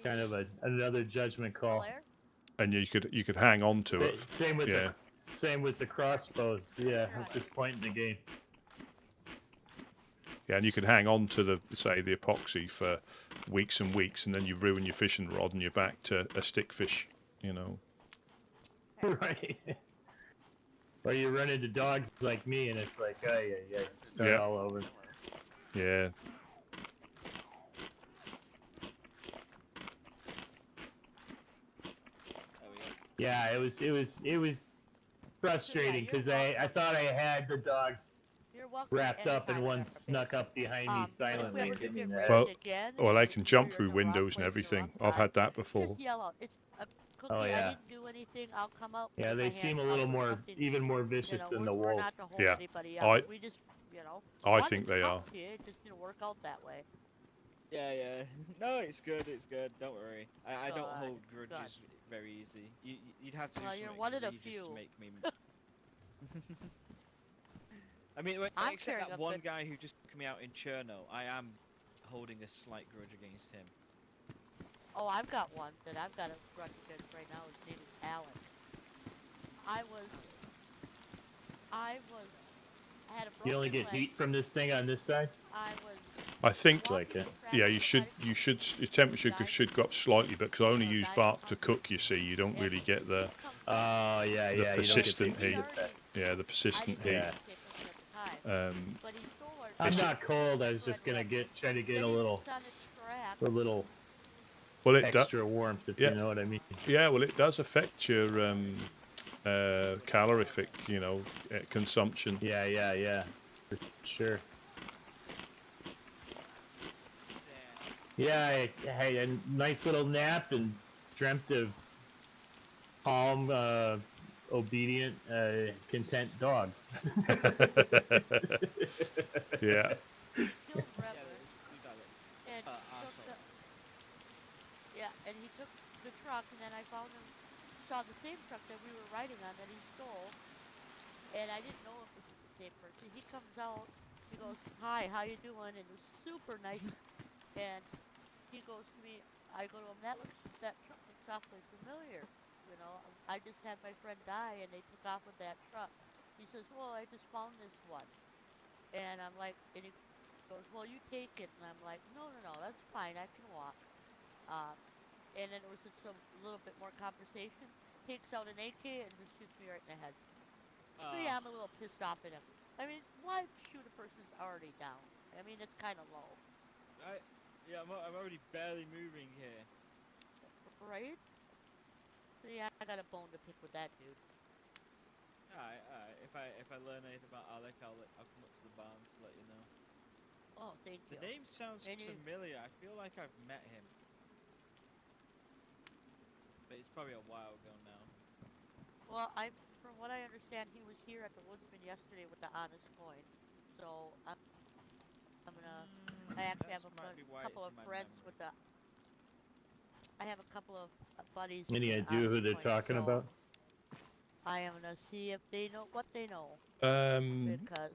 kind of another judgment call. Blair? and you could hang on to it. Same with Yeah, the crossbows. Yeah, at this point in the game. yeah, and you could hang on to the epoxy for weeks and weeks, and then you ruin your fishing rod and you're back to a stick fish. You know. Right. Or you run into dogs like me, and it's like, oh yeah, start Yeah. all over. Yeah. There we go. Yeah, it was frustrating because I thought I had the dogs You're welcome wrapped up, and anytime one at our snuck base. up behind me If silently we ever and do gave me get that. Well- raided again, Well, and they you can feel jump you're through in the wrong windows and place in the everything. wrong I've time, had that before. just yell out. It's a Cookie. Oh, I yeah. didn't do anything. I'll come out. Yeah, put they my seem hand a little up, more, nothing. even more You vicious know, than the we're not wolves. to hold Yeah. anybody up. We just, I wanted think to they talk are. to you, it just didn't work out that way. Yeah. No, it's good. Don't worry. I don't Good, hold grudges very easy. You'd have to do Well, you're something one of the egregious few. to make me. I mean, I'm except carrying that a one good- guy who just took me out in Cherno, I am holding a slight grudge against him. Oh, I've got one that I've got a grudge against right now. His name is Alan. I had a broken You only get leg. heat from this thing on this side. I was I think. like it. Yeah, you should. Your temperature should go up slightly, because I only use bark to cook. You see, you don't really get the Oh yeah, The yeah. you don't persistent get the heat. effect. the persistent heat. Yeah. But he stole our I'm It's not cold. I was just gonna try to get a little Well, it does. extra warmth, if Yeah. you know what I mean. Yeah, well, it does affect your calorific, consumption. Yeah. For sure. Yeah, I had a nice little nap and dreamt of calm, obedient, content dogs. Yeah. And he took the truck, and then I saw the same truck that we were riding on that he stole, and I didn't know if this was the same person. He comes out, he goes, "Hi, how you doing?" And it was super nice, and he goes to me, I go to him, that truck looks awfully familiar, you know. I just had my friend die, and they took off with that truck. He says, well, I just found this one. And I'm like, and he goes, well, you take it. And I'm like, no, no, no, that's fine. I can walk. Um, and then it was just some little bit more conversation. Takes out an AK and just shoots me right in the head. So yeah, I'm a little pissed off at him. I mean, why shoot a person who's already down? I mean, it's kind of low. I'm already barely moving here. Right? So yeah, I got a bone to pick with that dude. Alright. If I learn anything about Alec, I'll come up to the barns to let you know. Oh, thank you. The name sounds familiar. I feel like I've met him. But it's probably a while ago now. Well, from what I understand, he was here at the Woodsmen yesterday with the honest coin. So I'm gonna. I actually have a couple of friends with the. I have a couple of buddies. Any with the idea who honest they're coin, talking so about? I am gonna see if they know what they know because.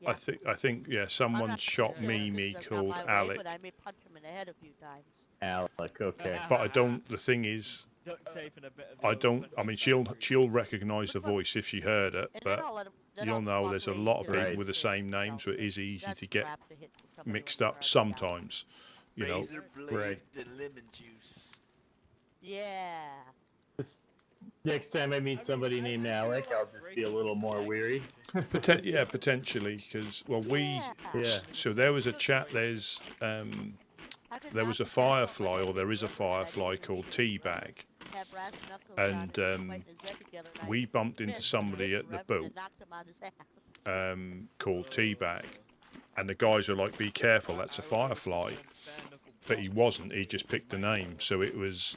I think yeah, I'm someone not shot gonna kill him 'cause he Mimi doesn't have called my way, Alec. but I may punch him in the head a few times. Alec, okay. But I don't. The thing is, Duct tape and a bit of I the don't. old I mean, country she'll recognise the voice if she heard it, And then but I'll let him. Then you'll I'll just know walk there's a away lot of because people Right. with the same name, so it is easy that's to get crap to hit somebody mixed when up they're already down. sometimes. You know, Razor blades Right. and lemon juice. Yeah. Next time I meet somebody named Alec, I'll just be a little more weary. potentially, because Yeah. So there was a chat. I could There knock was a his ass out firefly, like or there is a I did, and I didn't firefly even called need to Teabag. have brass knuckles And, on it, fighting his head together, and I We bumped into missed, and I somebody hit at the Rev boat and knocked him on his ass. called Teabag, and the guys were like, "Be careful, that's a firefly." But he wasn't. He just picked a name, so it was,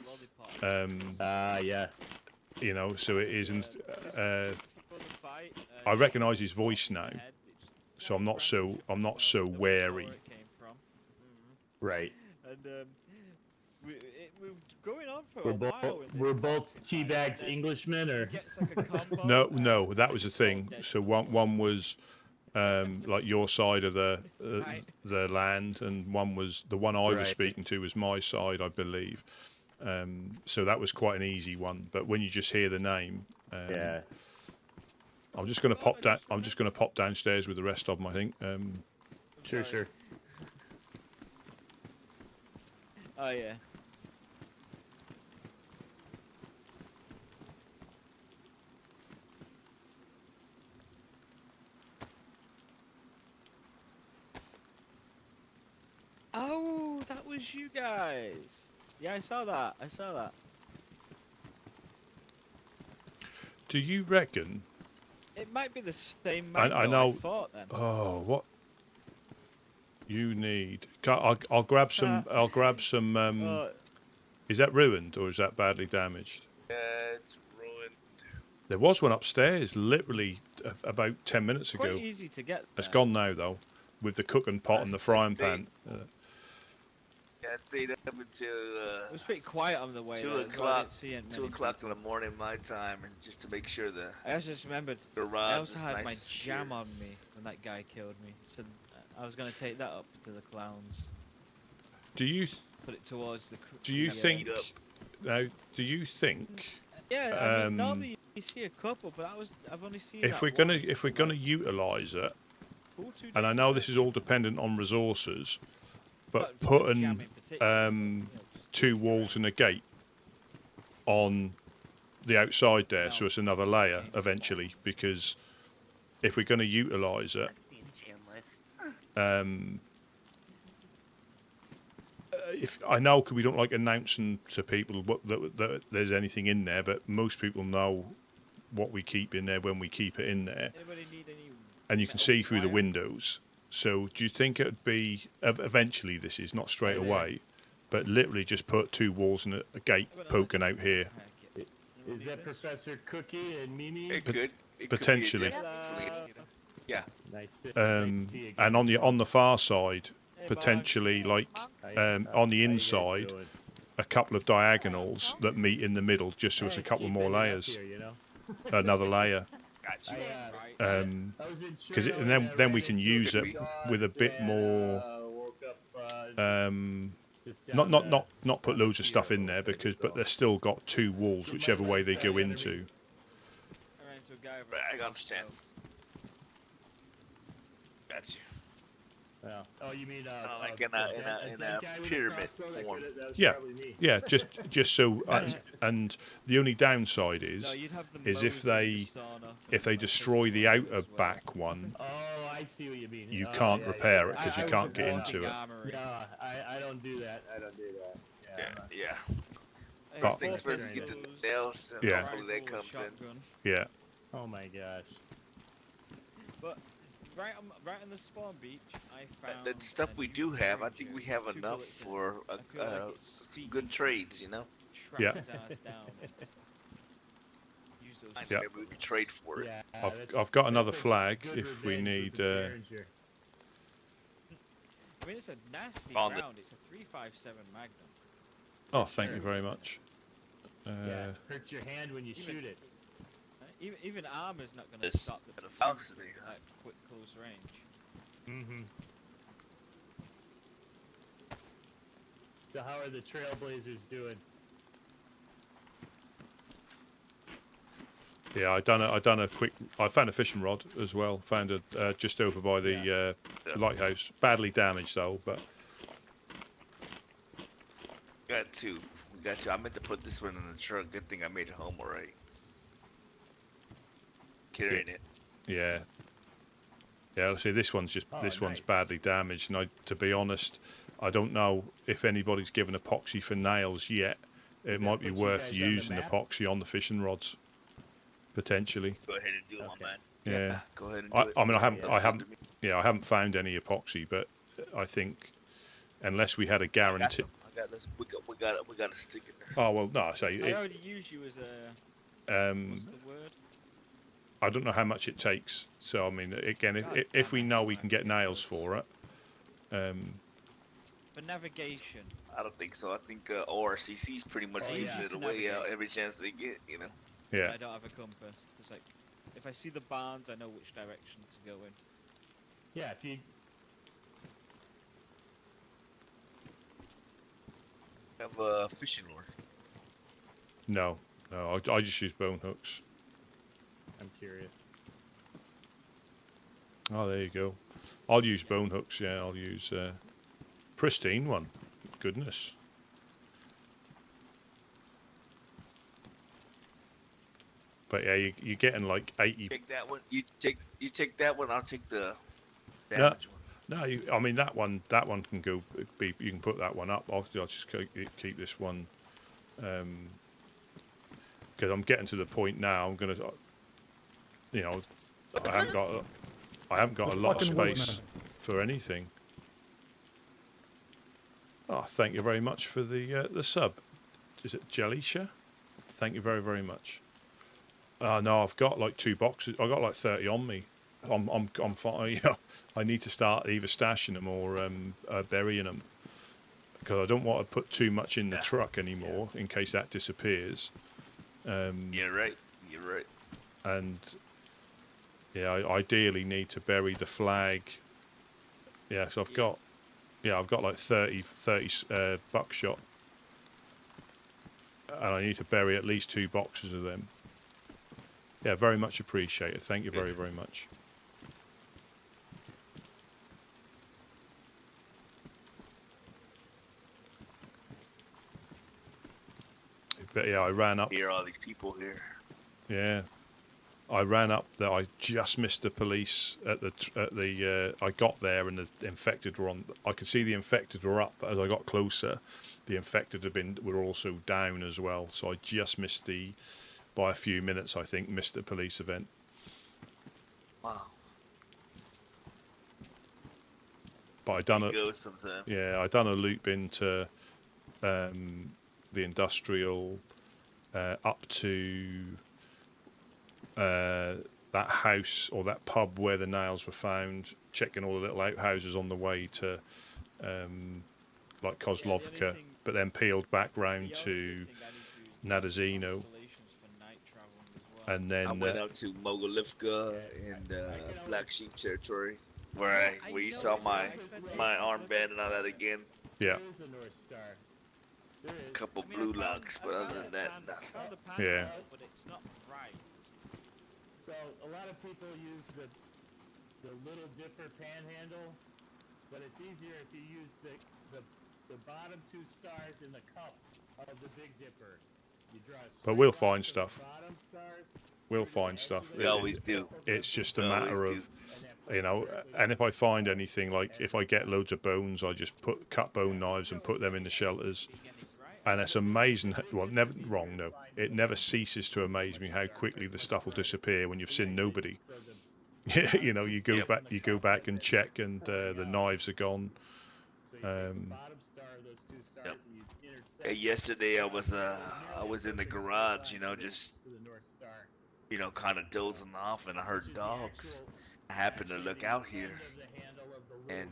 Yeah. you know. So it isn't. I recognise his voice now, so I'm not so wary. Right. And we're going on for We're a while. both Teabag's Englishmen, or Gets like a combo, No, that was the thing. So one was like your side of the land, and one was the one I was Right. speaking to was my side, I believe. So that was quite an easy one. But when you just hear the name, yeah. I'm just going to pop down. I'm just going to pop downstairs with the rest of them. I think. Sure. Oh yeah. Oh, that was you guys. Yeah, I saw that. Do you reckon? It might be the same I mango know. I thought then. Oh, what you need? I'll grab some. I'll grab some. Is that ruined or is that badly damaged? It's ruined. There was one upstairs, literally about 10 minutes Quite ago. easy to get. It's there. gone now though, with the cooking pot and the frying pan. Yeah, I stayed up until It was pretty quiet on the way. 2 there, so I o'clock. didn't see it 2 many o'clock in people. the morning my time, and just to make sure the I also just remembered. I garage also was had nice my and secure. jam on me when that guy killed me. So I was gonna take that up to the clowns. Do you Put it towards the. do you yeah. think Eat up. now? Do you think Yeah, I mean, normally you see a couple, but I've only seen. if that we're one. gonna utilise it, Cool, 2 and I days know to this is all dependent on resources, but But putting jam in particular, just 2 walls and a gate on the outside there, so it's another layer eventually. Because if we're going to utilise it, if I know, because we don't like announcing to people that there's anything in there, but most people know what we keep in there when we keep it in there, Anybody need any? and you can metal see through the wire? windows. So do you think it would be eventually? This is not straight away, but literally just put 2 walls and a gate poking out here. Is that Professor Cookie and Mimi? It could. It could be a Potentially. gem. Yeah. Nice. And on the far side, potentially like on the inside, a couple of diagonals that meet in the middle, just so it's a couple more layers, another layer. Gotcha. Because and then we can use it with a bit more Just Not put down loads the of stuff pier a in there little bit, because, but so- they're still got two walls, See, whichever my way legs they back go under me. into. Alright, so guy over Right, I at understand. Got you. Yeah. Oh, you mean like in a dead guy with pyramid crossbow? form. That was Yeah. probably me. Yeah, just so. And the only downside No, is you'd have the is if Mosin, the they sauna, if they and, like, destroy the pistol outer as well. back one, Oh, I see what you mean. you Oh, can't yeah, repair yeah, it because I you was can't a get walking into it. armory. No, I don't do that. I don't do that. Yeah. I'm not- Yeah. Hey, But- Things four first, get the pistols, nails, and Yeah. hopefully that rifle, comes in. shotgun. Yeah, Oh my gosh. But right on the spawn beach, I found That stuff a we new do have, I ranger, think we have 2 enough bullets in it. for I feel like it's some speaking good to trades, me you know? Track Yeah. his ass down. Use those. I Yeah. maybe we could trade for it. Yeah. I've got another that's a flag good if we revenge need. with the Derringer. I mean, it's a nasty On the- round. It's a 357 Magnum. Oh, thank you very much. Yeah. Hurts your hand when you Even- shoot it. Even armor's not gonna This stop the bit of two falsity. at quick close range. Mm-hmm. So how are the Trailblazers doing? Yeah, I done a quick. I found a fishing rod as well. Found it just over by the Yeah. lighthouse. Badly damaged though, but Got two. We got two. I meant to put this one in the truck. Good thing I made it home alright. Carrying it. yeah. Yeah, see, this one's Oh, this one's nice. badly damaged, and to be honest, I don't know if anybody's given epoxy for nails yet. It Does that might be put you worth guys on the using map? epoxy on the fishing rods, potentially. Go ahead and do it, Okay. my man. Yeah. Go ahead and do I it. mean, I That's haven't, good to me. yeah, I haven't found any epoxy, but I think unless we had a I got guarantee. some. I got this. We got to stick in there. Oh well, no, I I say already use you as a it, what's the word? I don't know how much it takes. So I mean, again, God if we damn it, know we man. can get nails for it, For navigation. I don't think so. I think ORCC's pretty much Oh, giving yeah. it To away navigate. every chance they get. You know. yeah, I don't have a compass. It's like if I see the barns, I know which direction to go in. Yeah, if you Have a fishing lure. no, I just use bone hooks. I'm curious. Oh, there you go. I'll use bone hooks. Yeah, I'll use pristine one. Goodness. But yeah, you're getting like 80. Take that one. You take that one. I'll take the Yeah. damage one. No, I mean that one can go. You can put that one up. I'll just keep this one, because I'm getting to the point now. I'm gonna, you know, I haven't got a lot of space for anything. Oh, thank you very much for the sub. Is it Jellisha? Thank you very, very much. No, I've got like 2 boxes. I've got like 30 on me. I'm fine. You know, I need to start either stashing them or burying them, because I don't want to put too much in the truck anymore in case that disappears. You're right. You're right. And yeah, I ideally need to bury the flag. Yeah, so I've got like 30 buckshot, and I need to bury at least 2 boxes of them. Yeah, very much appreciated. Thank you very, very much. But yeah, I ran up. Hear all these people here. Yeah, I ran up there. I just missed the police at the. I got there and the infected were on. I could see the infected were up, but as I got closer, the infected were also down as well. So I just missed by a few minutes. I think missed the police event. Wow. But I done It it. goes sometime. Yeah, I done a loop into the industrial up to that house or that pub where the nails were found, checking all the little outhouses on the way to like Kozlovka, but then peeled back round to Nadazino, and I then went out to Mogilivka and Black Sheep territory, where you saw my armband and all that again. Yeah. There is a North Star. There is. Couple I mean, blue I found- logs, I but found other than the that, pan- no. I found the pan Yeah. out, but it's not right. So a lot of people use the Little Dipper panhandle, but it's easier if you use the bottom 2 stars in the cup of the Big Dipper. You draw a But straight we'll line find from stuff. The bottom stars. We'll find stuff. We always do. It's just a We always matter do. of, you know, and if I find anything, like if I get loads of bones, I just cut bone knives and put them in the shelters. And it's amazing. Well, never wrong. No, it never ceases to amaze me how quickly the stuff will disappear when you've seen nobody. You know, you go back and check, and the knives are gone. Yep. Yesterday I was in the garage, you know, just kind of dozing off, and I heard dogs. I happened to look out here, and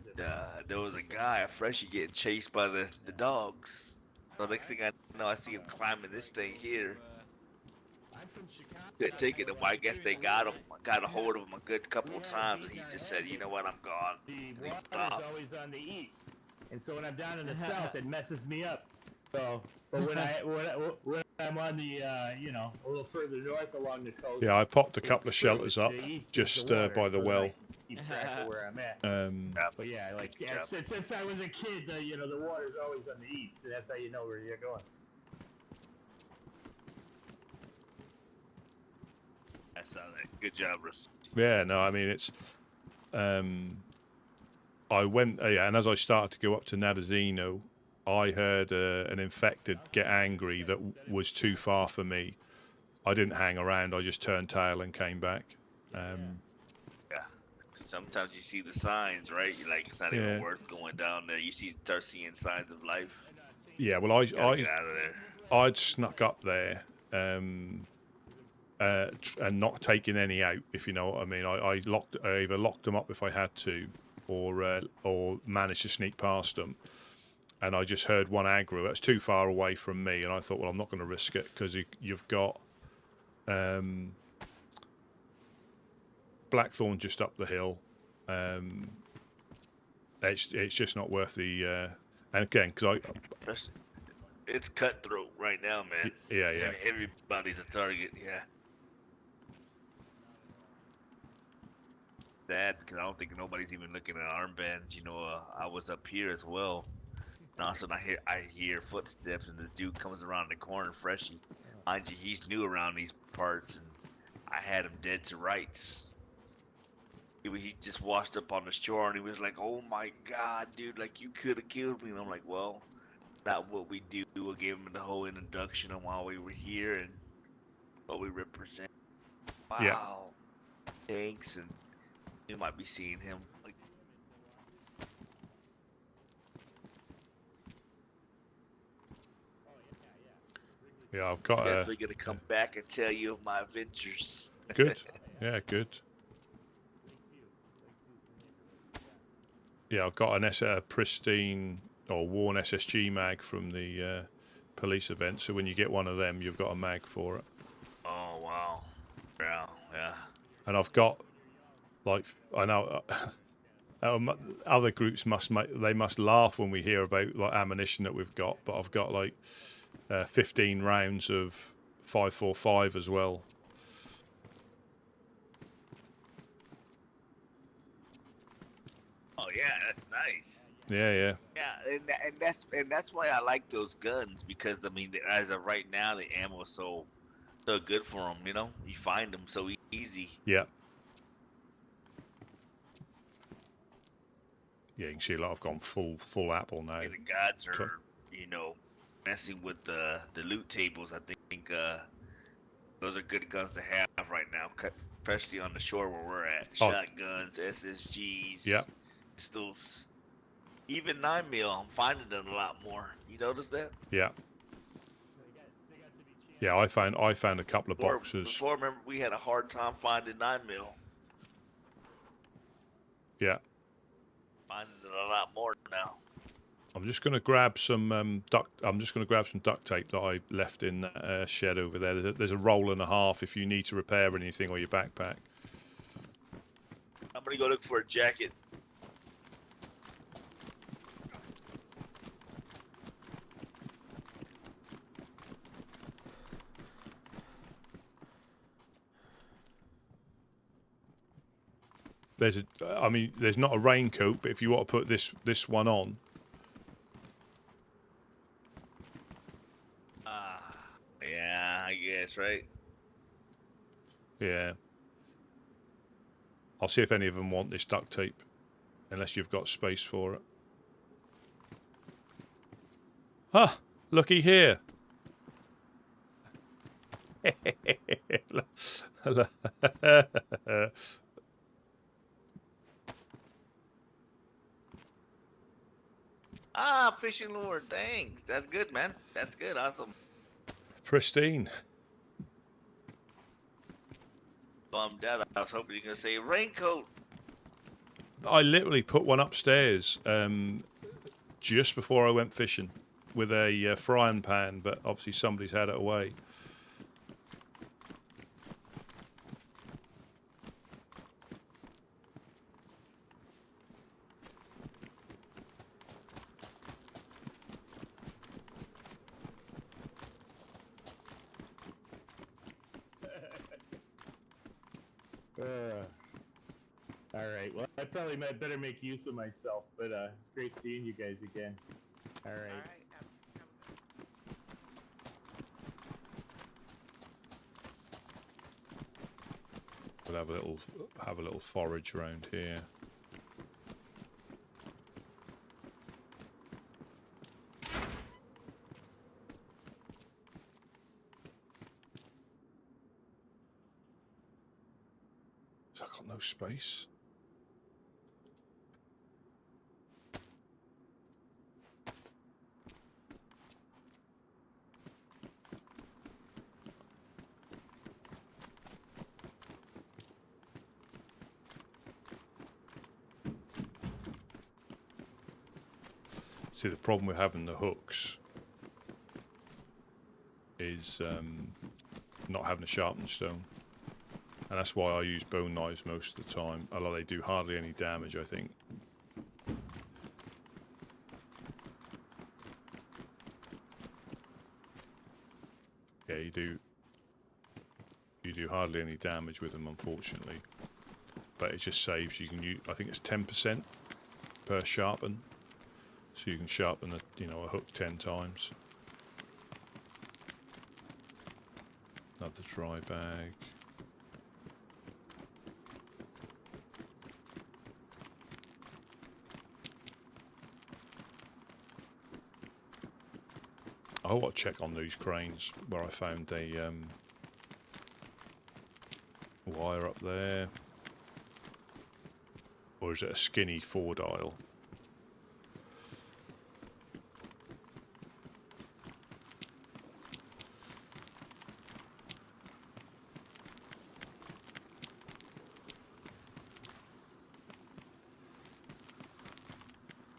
there was a guy, a freshie, getting chased by the dogs. So next thing I know, I see him climbing this thing here. Couldn't take it. I guess they got a hold of him a good couple of times, and he just said, "You know what? I'm gone." The And he water's stopped. always on the east, and so when I'm down in the south, it messes me up. So, but when I'm on the a little further north along the coast, Yeah, I popped a it's couple of shelters further up to the east is just the water, by the so then well. I keep track of where I'm at. But yeah, like Good job. since I was a kid, the water's always on the east, and that's how you know where you're going. I saw that. Good job, Russ. Yeah, no, I mean it's. I went, and as I started to go up to Nadazino, I heard an infected get angry that was too far for me. I didn't hang around. I just turned tail and came back. Yeah. Sometimes you see the signs, right? You're like, it's not Yeah. even worth going down there. You start seeing signs of life. Yeah, well, You gotta get out of there. I'd snuck up there, and not taking any out, if you know what I mean. I either locked them up if I had to, or managed to sneak past them. And I just heard one aggro. That's too far away from me, and I thought, well, I'm not going to risk it because you've got Blackthorn just up the hill. It's just not worth the. And again, because It's cutthroat right now, man. yeah. Everybody's a target. Yeah. That, because I don't think nobody's even looking at armbands. You know, I was up here as well. And all of a sudden I hear footsteps, and this dude comes around the corner, freshie. Mind you, he's new around these parts, and I had him dead to rights. He just washed up on the shore, and he was like, "Oh my God, dude! Like, you could have killed me." And I'm like, "Well, not what we do." I gave him the whole introduction on why we were here and what we represent. Wow. Yeah. Thanks, and you might be seeing him. Like, Yeah, I've got definitely gonna come back and tell you of my adventures. good. Yeah, good. Yeah, I've got a pristine or worn SSG mag from the police event. So when you get one of them, you've got a mag for it. Oh wow. Yeah. And I've got, like, I know other groups must laugh when we hear about like ammunition that we've got, but I've got like 15 rounds of 5.45 as well. Oh yeah, that's nice. Yeah. Yeah, and that's why I like those guns, because I mean, as of right now, the ammo is so good for them. You know, you find them so easy. Yeah. Yeah, you can see a lot. I've gone full apple now. And the gods are, Cool. messing with the loot tables. I think those are good guns to have right now, especially on the shore where we're at. Oh. Shotguns, SSGs, Yeah. pistols, even 9mm. I'm finding them a lot more. You notice that? Yeah. Yeah, I found a couple of boxes. Before, remember, we had a hard time finding 9mm. Yeah. Finding it a lot more now. I'm just going to grab some duct tape that I left in that shed over there. There's a roll and a half if you need to repair anything or your backpack. I'm gonna go look for a jacket. I mean, there's not a raincoat, but if you want to put this one on, Yeah, I guess, right? yeah. I'll see if any of them want this duct tape, unless you've got space for it. Ah, looky here. Ah, fishing lure. Thanks. That's good, man. That's good. Awesome. Pristine. Bummed out. I was hoping you were gonna say raincoat. I literally put one upstairs just before I went fishing with a frying pan, but obviously somebody's had it away. All right. Well, I probably better make use of myself, but it's great seeing you guys again. All right. We'll have a little forage around here. Has that got no space? See, the problem with having the hooks is not having a sharpened stone. And that's why I use bone knives most of the time, although they do hardly any damage, I think. Yeah, you do hardly any damage with them, unfortunately. But it just saves, you can use, I think it's 10% per sharpen. So you can sharpen a hook 10 times. Another dry bag. I want to check on these cranes where I found a wire up there. Or is it a skinny 4-dial?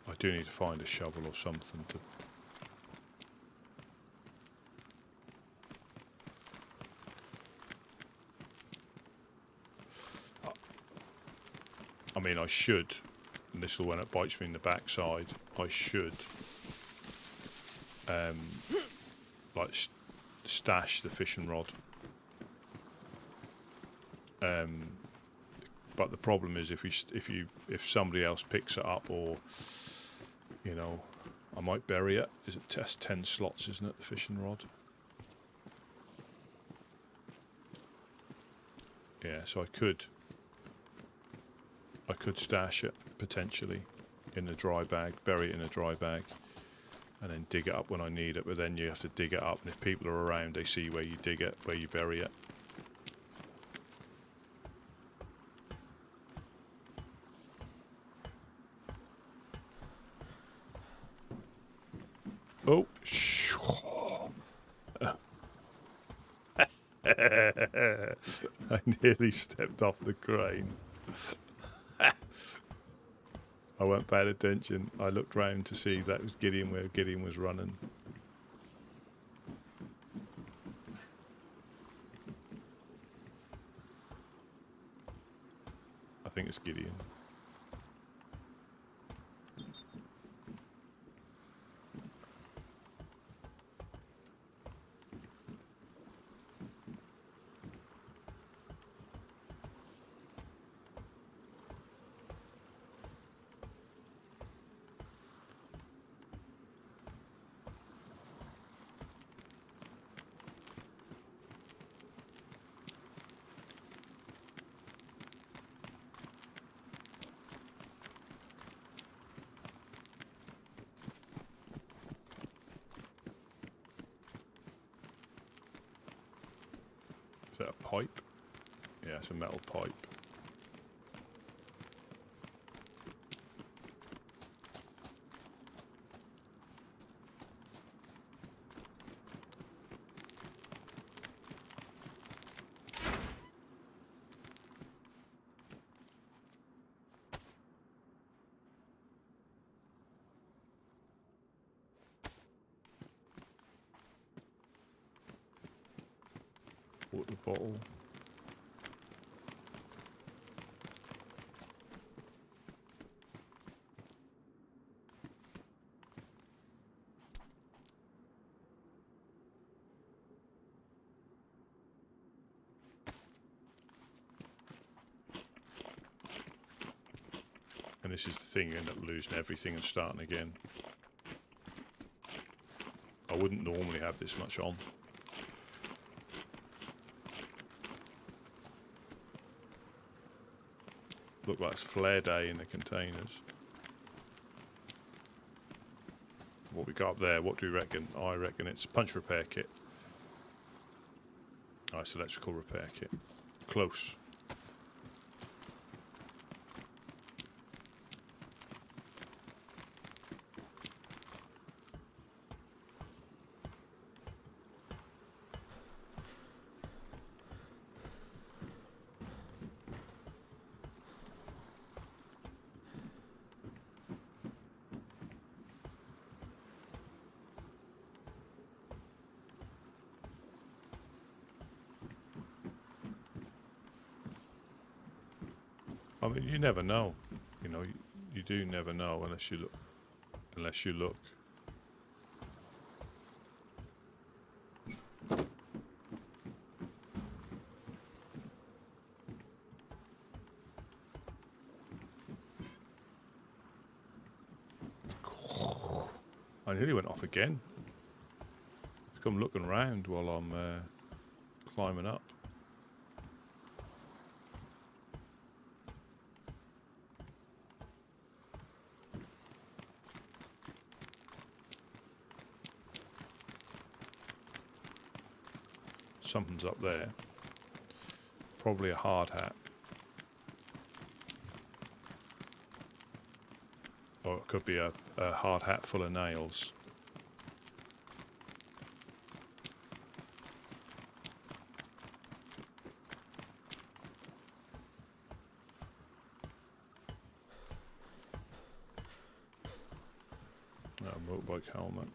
I do need to find a shovel or something to... I mean, I should, and this will when it bites me in the backside, I should like stash the fishing rod. But the problem is if somebody else picks it up, or I might bury it. Is it test 10 slots, isn't it, the fishing rod? Yeah, so I could stash it potentially in a dry bag, bury it in a dry bag, and then dig it up when I need it. But then you have to dig it up, and if people are around, they see where you dig it, where you bury it. Oh, I nearly stepped off the crane. I weren't paying attention. I looked round to see that was Gideon, where Gideon was running. I think it's Gideon. pipe? Yeah, it's a metal pipe. Water bottle. And this is the thing, you end up losing everything and starting again. I wouldn't normally have this much on. Look like it's flare day in the containers. What we got up there, what do we reckon? I reckon it's punch repair kit. Oh, it's electrical repair kit. Close. I mean, you never know. You know, you do never know unless you look. Unless you look. I nearly went off again. Come looking around while I'm climbing up. Something's up there. Probably a hard hat. Or it could be a hard hat full of nails. A motorbike helmet.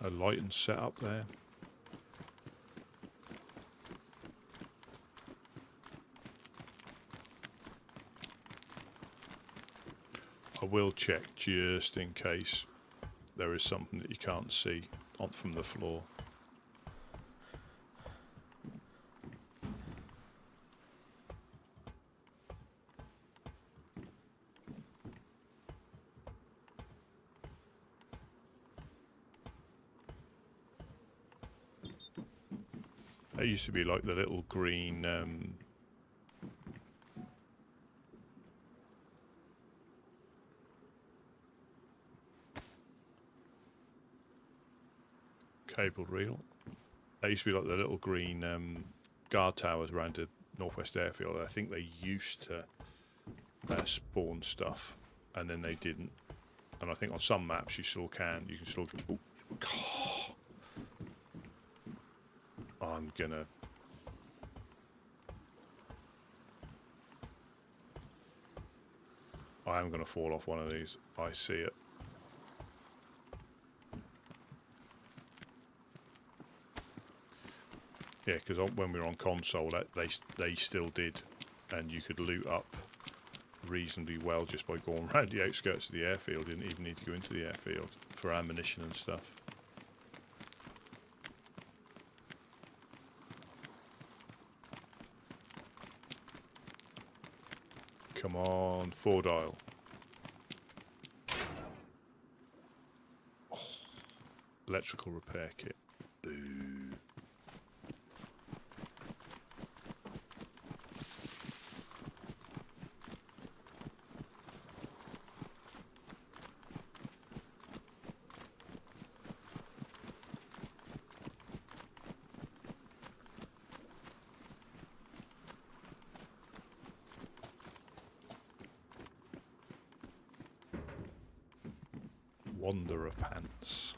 A lighting set up there. I will check just in case there is something that you can't see on from the floor. It used to be like the little green cable reel. That used to be like the little green guard towers around the Northwest Airfield. I think they used to spawn stuff, and then they didn't. And I think on some maps you still can. You can still. Oh, I'm gonna. I am gonna fall off one of these. I see it. Yeah, because when we were on console, they still did, and you could loot up reasonably well just by going around the outskirts of the airfield. You didn't even need to go into the airfield for ammunition and stuff. Come on, 4-dial. Oh, electrical repair kit. Boo. Wanderer pants.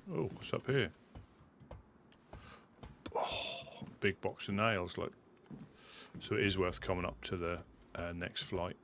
Oh, what's up here? Oh, big box of nails. Like, so it is worth coming up to the next flight.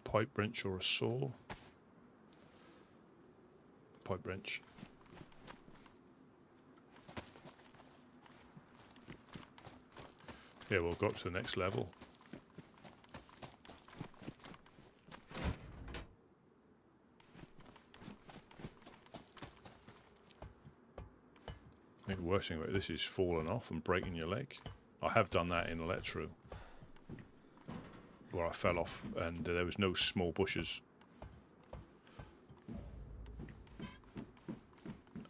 Pipe wrench or a saw? Pipe wrench. Yeah, we'll go up to the next level. I think the worst thing about this is falling off and breaking your leg. I have done that in Electro, where I fell off and there was no small bushes.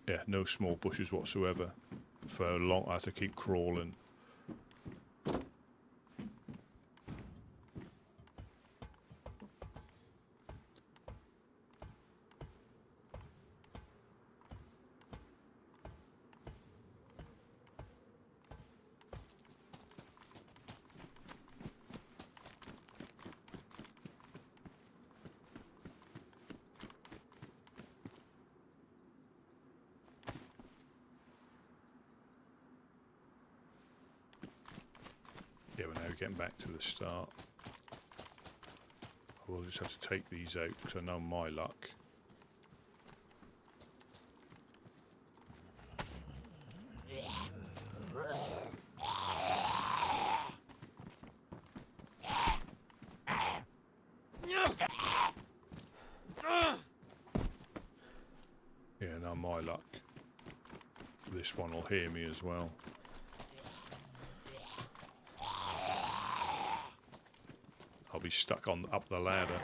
Yeah, no small bushes whatsoever. For a long, I had to keep crawling. Yeah, we're now getting back to the start. I will just have to take these out because I know my luck. Yeah, now my luck. This one will hear me as well. be stuck on up the ladder.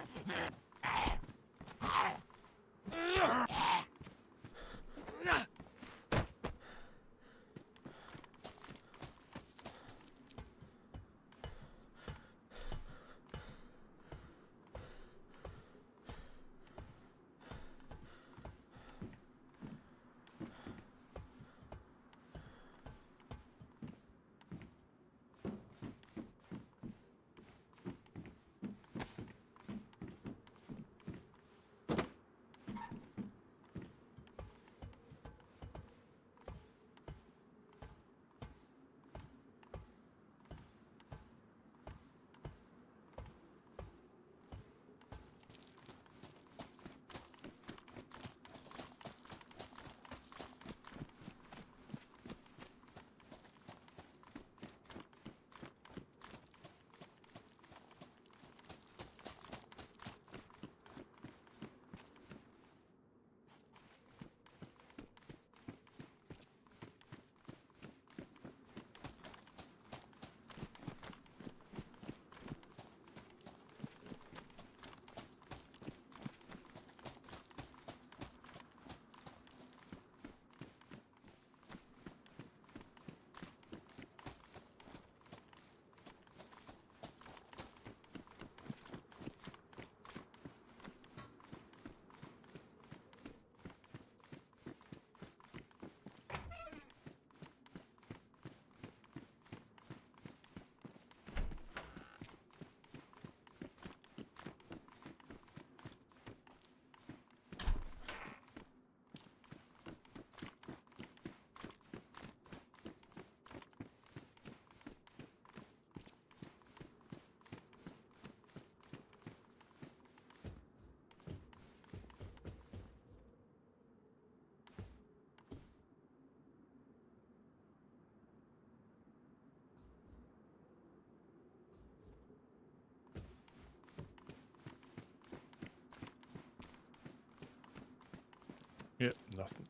Yep, nothing.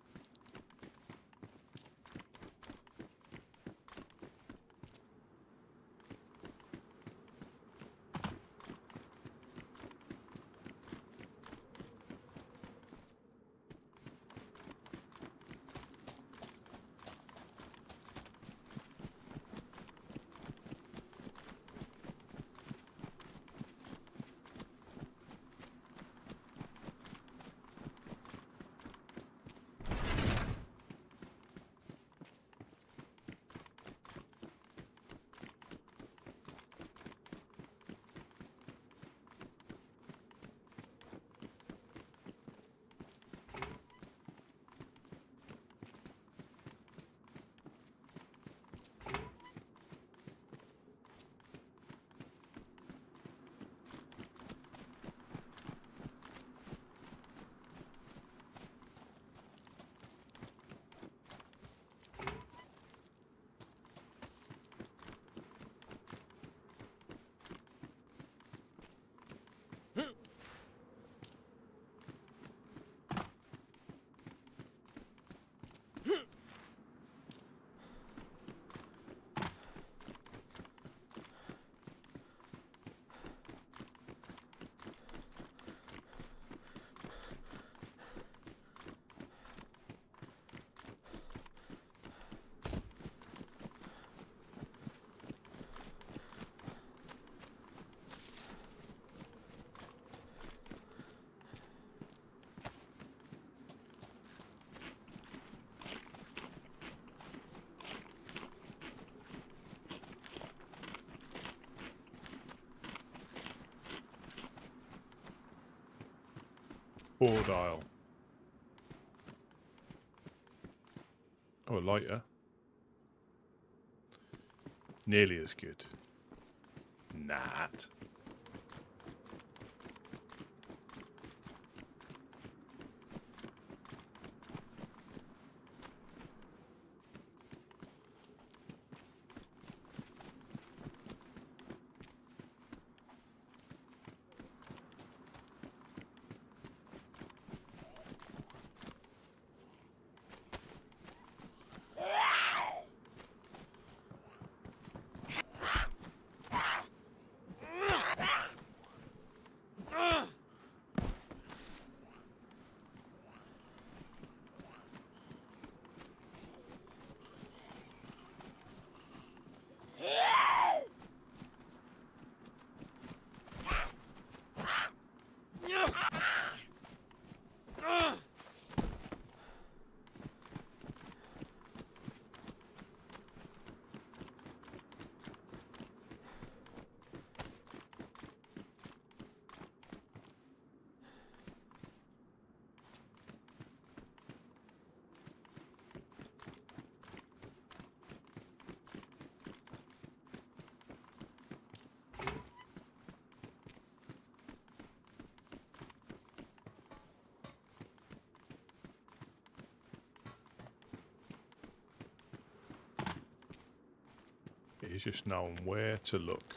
Four dial. Oh, a lighter. Nearly as good. Not. It's just knowing where to look.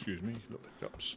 Excuse me, little hiccups.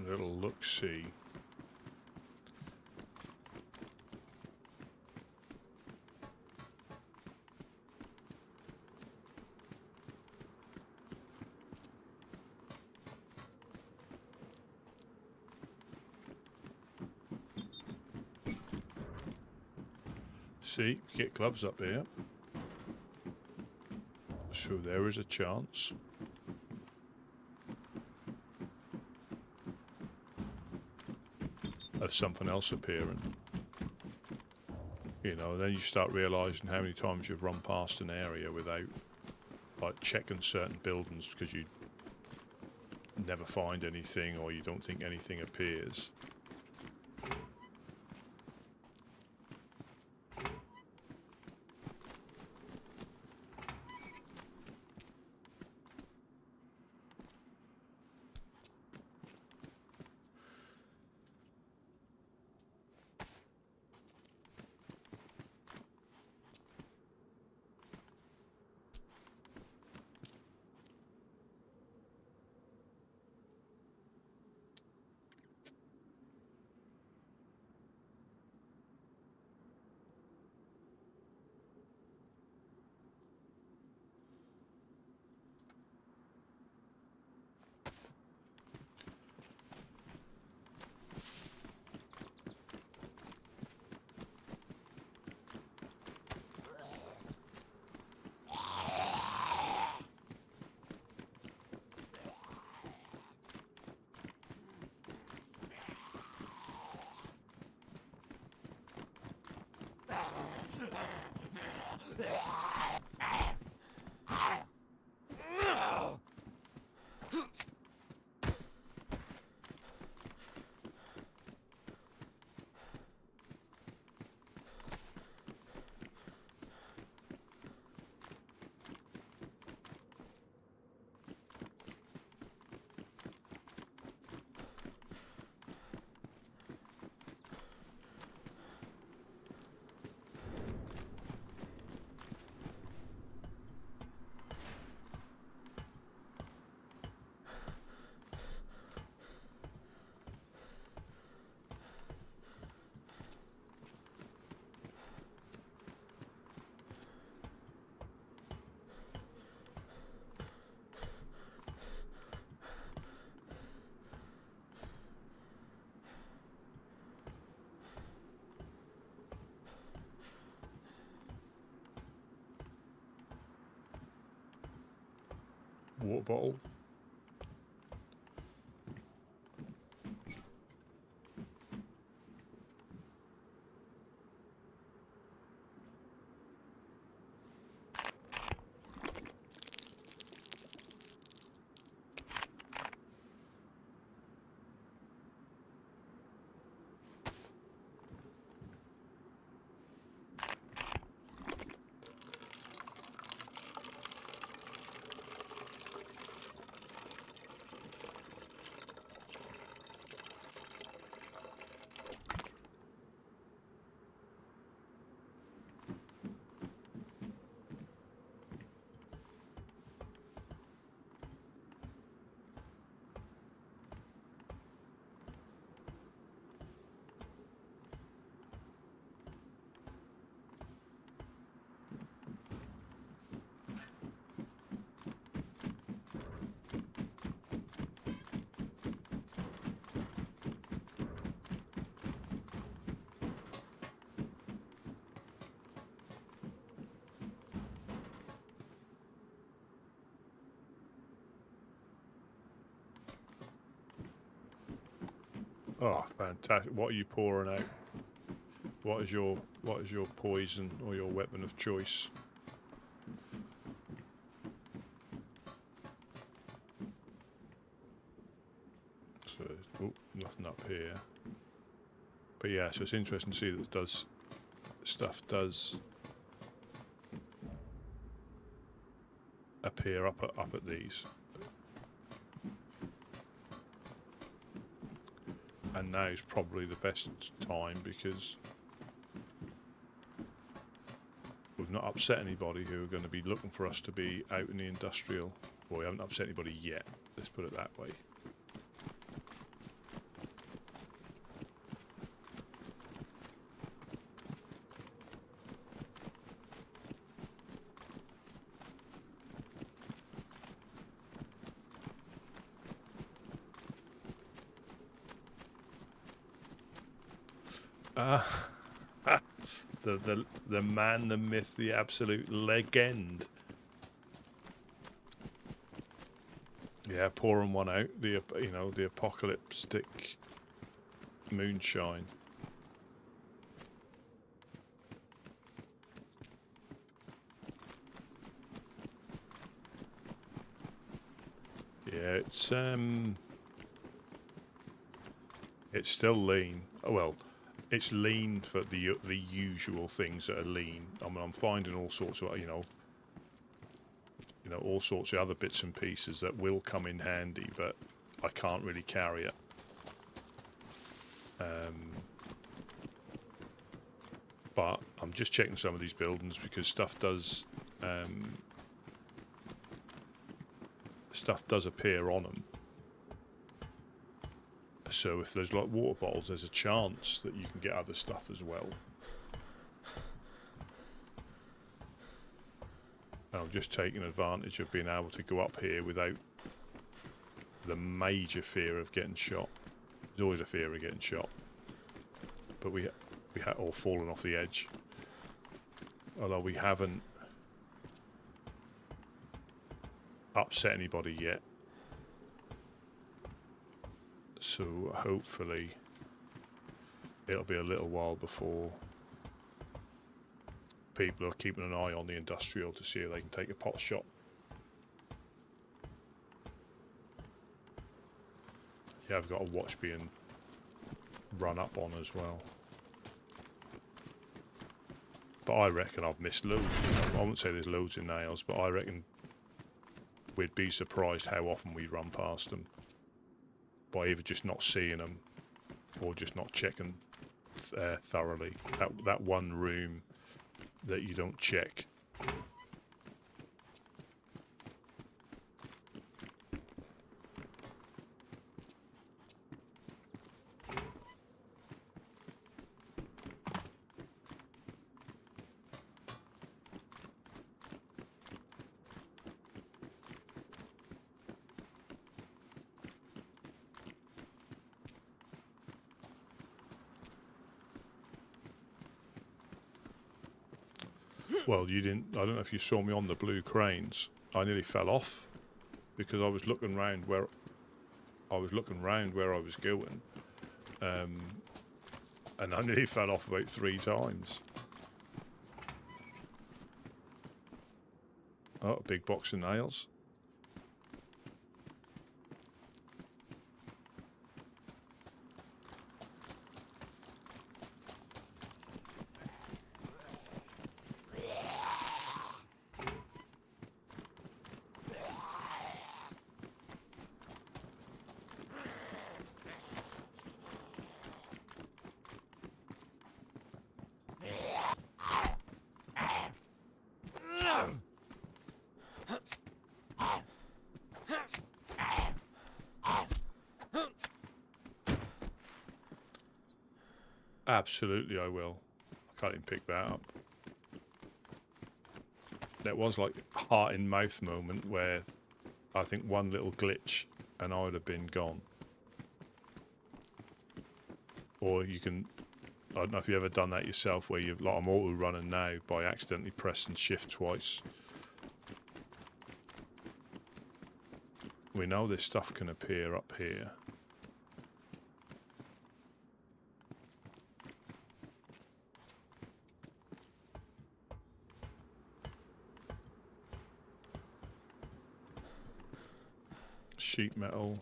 Little look-see. See, get gloves up here. So there is a chance. Of something else appearing. You know, then you start realising how many times you've run past an area without like checking certain buildings because you never find anything or you don't think anything appears. water bottle. Oh, fantastic! What are you pouring out? What is your poison or your weapon of choice? So, oh, nothing up here. But yeah, so it's interesting to see that stuff does appear up at these. And now is probably the best time because we've not upset anybody who are going to be looking for us to be out in the industrial. Well, we haven't upset anybody yet, let's put it that way. The man, the myth, the absolute legend. Yeah, pouring one out. The apocalyptic moonshine. Yeah, it's still lean. Oh, well. It's lean for the usual things that are lean. I mean, I'm finding all sorts of all sorts of other bits and pieces that will come in handy, but I can't really carry it. But I'm just checking some of these buildings because stuff does appear on them. So if there's like water bottles, there's a chance that you can get other stuff as well. And I'm just taking advantage of being able to go up here without the major fear of getting shot. There's always a fear of getting shot, but we had all fallen off the edge. Although we haven't upset anybody yet. So hopefully it'll be a little while before people are keeping an eye on the industrial to see if they can take a pot shot. Yeah, I've got a watch being run up on as well. But I reckon I've missed loads. I wouldn't say there's loads of nails, but I reckon we'd be surprised how often we run past them. By either just not seeing them or just not checking thoroughly. That one room that you don't check. Well, you didn't. I don't know if you saw me on the blue cranes. I nearly fell off because I was looking round where I was going, and I nearly fell off about 3 times. Oh, a big box of nails. Absolutely, I will. I can't even pick that up. That was like a heart in mouth moment where I think one little glitch and I would have been gone. Or you can, I don't know if you've ever done that yourself, where you've like I'm auto running now by accidentally pressing shift twice. We know this stuff can appear up here. Sheet metal.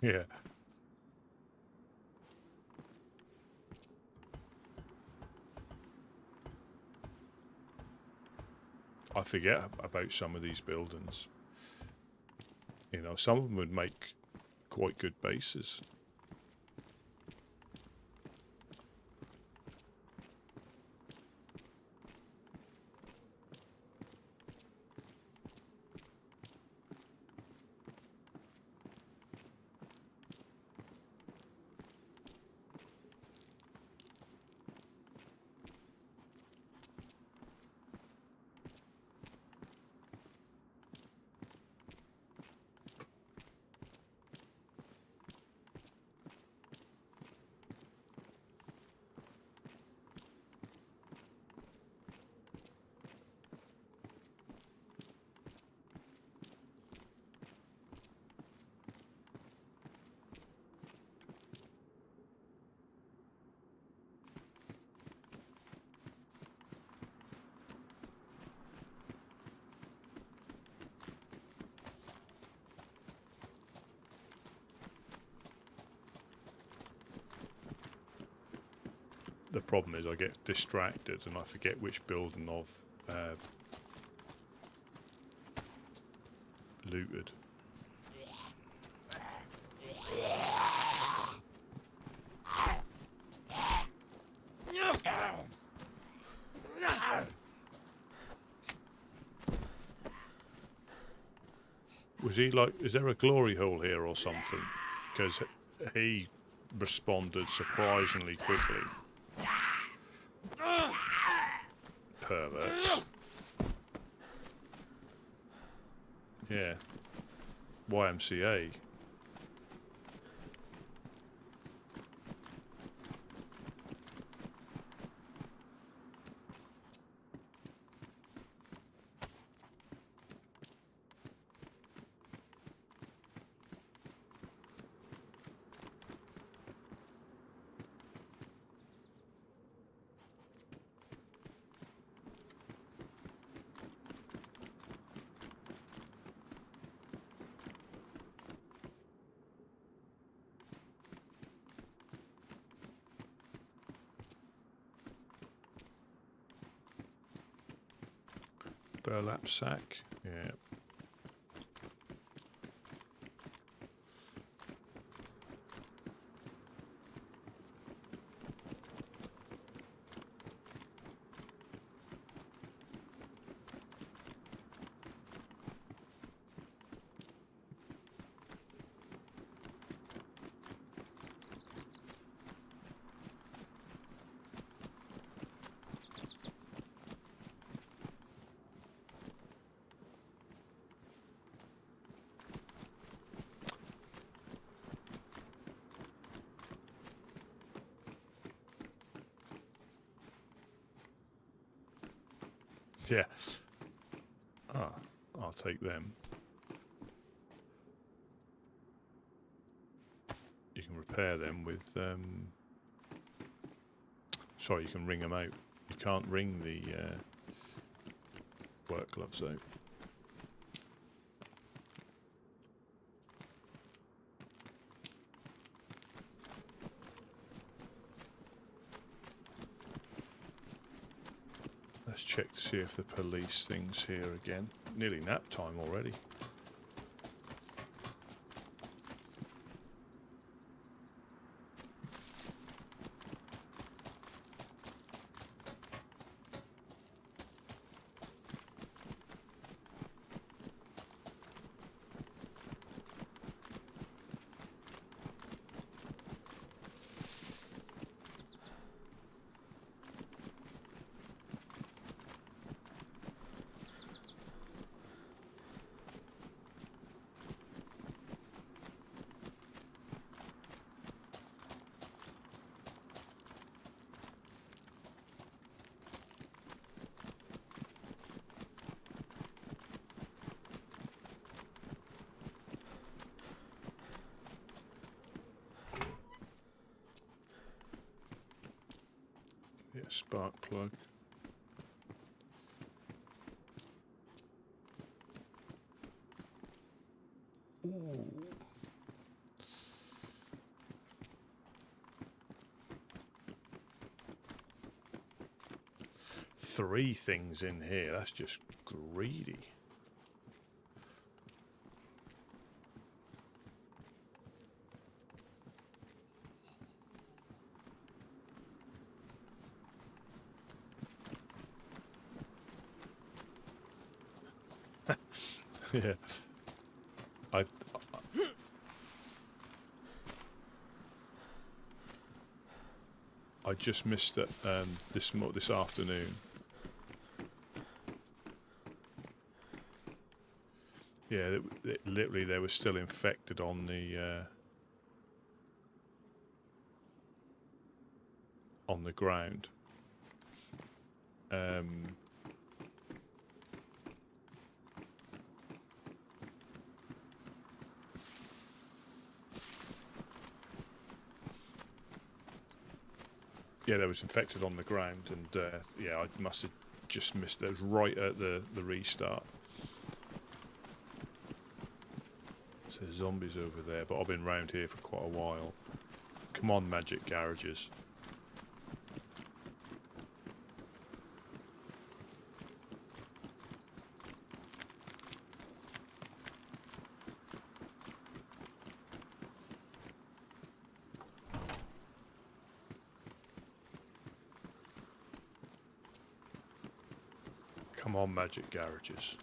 Yeah. I forget about some of these buildings. You know, some of them would make quite good bases. The problem is I get distracted and I forget which building I've looted. Was he like, is there a glory hole here or something? Because he responded surprisingly quickly. Perverts. Yeah. YMCA. Burlap sack, yeah. Yeah. Ah, I'll take them. You can repair them with. Sorry, you can wring them out. You can't wring the work gloves out. Let's check to see if the police thing's here again. Nearly nap time already. Yeah, spark plug. Ooh. Three things in here, that's just greedy. Yeah. I just missed it this afternoon. Yeah, literally they were still infected on the ground. Yeah, they was infected on the ground, and yeah, I must have just missed those right at the restart. So there's zombies over there, but I've been round here for quite a while. Come on, magic garages. Come on, magic garages.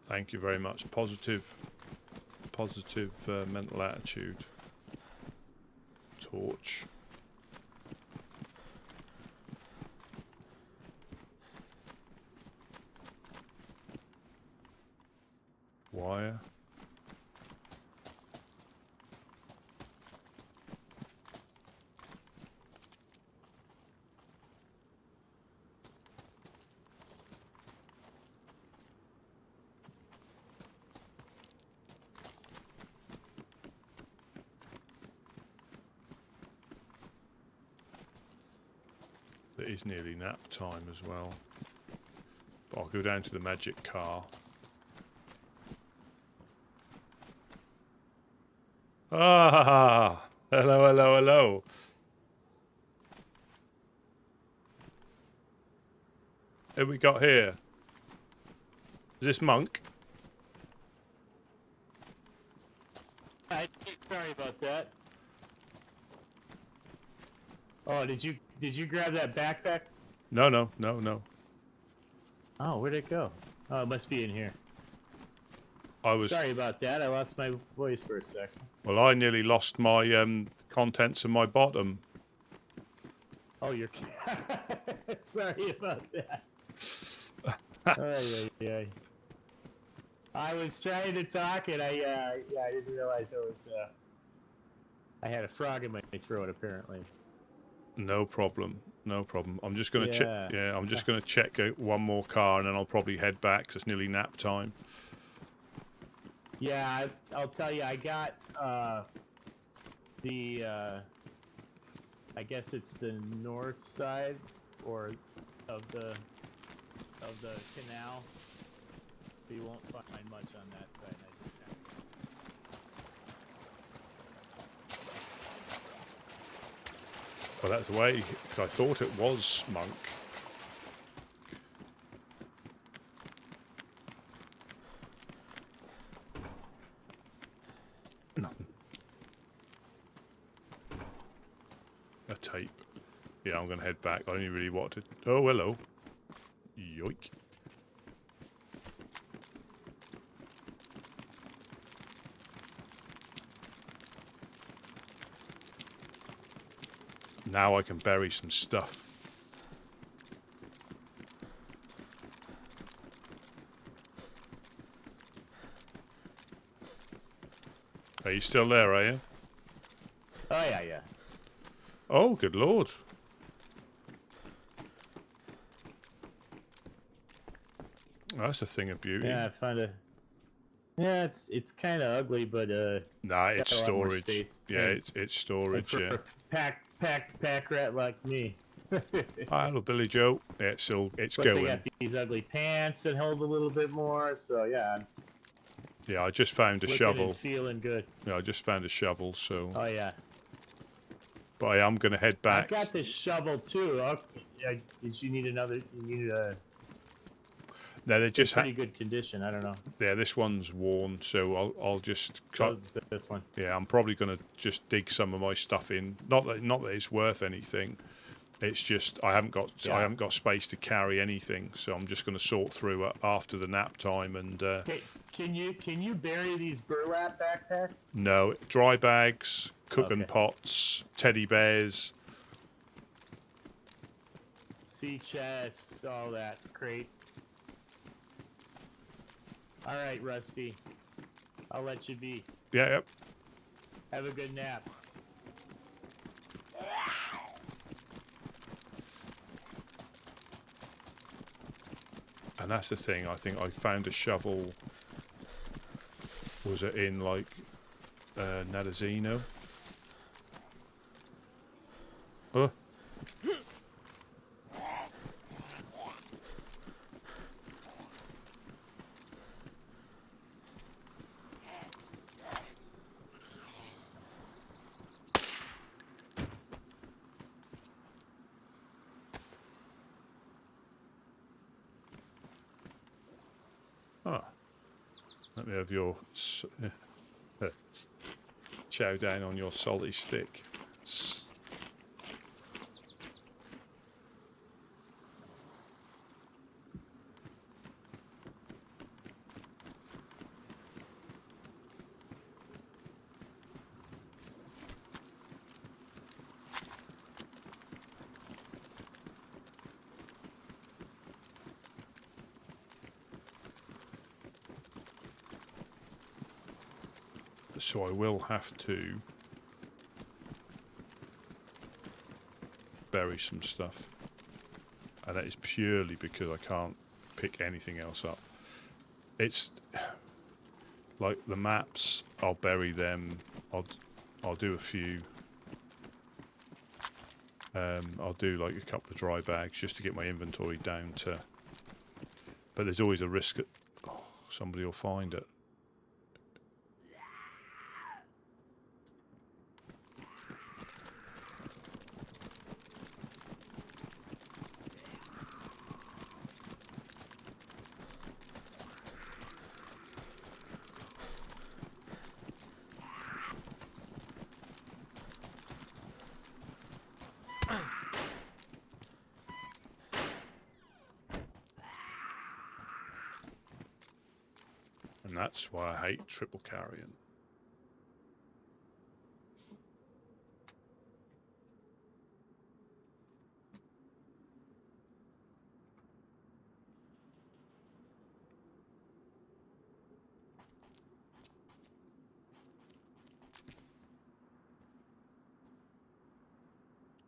Thank you very much. Positive mental attitude. Torch. Wire. It is nearly nap time as well. But I'll go down to the magic car. Ah! Hello, hello, hello. Who have we got here? Is this Monk? Sorry about that. Oh, did you grab that backpack? No, no, no, no. Oh, where'd it go? Oh, it must be in here. I was Sorry about that. I lost my voice for a second. well. I nearly lost my contents of my bottom. Oh, you're. Sorry about that. Ay, ay, ay. I was trying to talk, and I didn't realize I had a frog in my throat apparently. No problem. No problem. I'm just going to check. Yeah. Yeah, I'm just going to check out one more car, and then I'll probably head back 'cause it's nearly nap time. Yeah, I'll tell you, I got the I guess it's the north side or of the canal. So you won't find much on that side. I just Well, that's the way, because I thought it was monk. Nothing. A tape. Yeah, I'm going to head back. I only really wanted... Oh, hello. Yoink. Now I can bury some stuff. Are you still there, are you? Oh yeah. Oh, good lord. That's a thing of beauty. Yeah, I found a. Yeah, it's kind of ugly, but Nah, got it's a lot more storage. space. Yeah, And- it's storage, for yeah. a pack rat like me. Hi, hello, Billy Joe. Yeah, it's Plus, they going. got these ugly pants that hold a little bit more. So yeah, I'm Yeah, I just found a looking shovel. and feeling good. Yeah, I just found a shovel, so... Oh yeah, But I am going to head back. I've got this shovel too. Okay. Did you need another? You needed a No, they just pretty good condition. I don't know. Yeah, this one's worn, so I'll just So cut. is this one. Yeah, I'm probably going to just dig some of my stuff in. Not that it's worth anything. It's just I haven't got space to carry anything, so I'm just going to sort through after the nap time. And Can you bury these burlap backpacks? no, dry bags, cooking Okay. pots, teddy bears. Sea chests, all that, crates. All right, Rusty. I'll let you be. Yeah, yep. Have a good nap. And that's the thing. I think I found a shovel. Was it in like Nadazino? Oh. Ah. Let me have your chow down on your salty stick. So I will have to bury some stuff, and that is purely because I can't pick anything else up. It's like the maps, I'll bury them. I'll do a few. I'll do like a couple of dry bags just to get my inventory down to. But there's always a risk that somebody will find it. And that's why I hate triple carrying.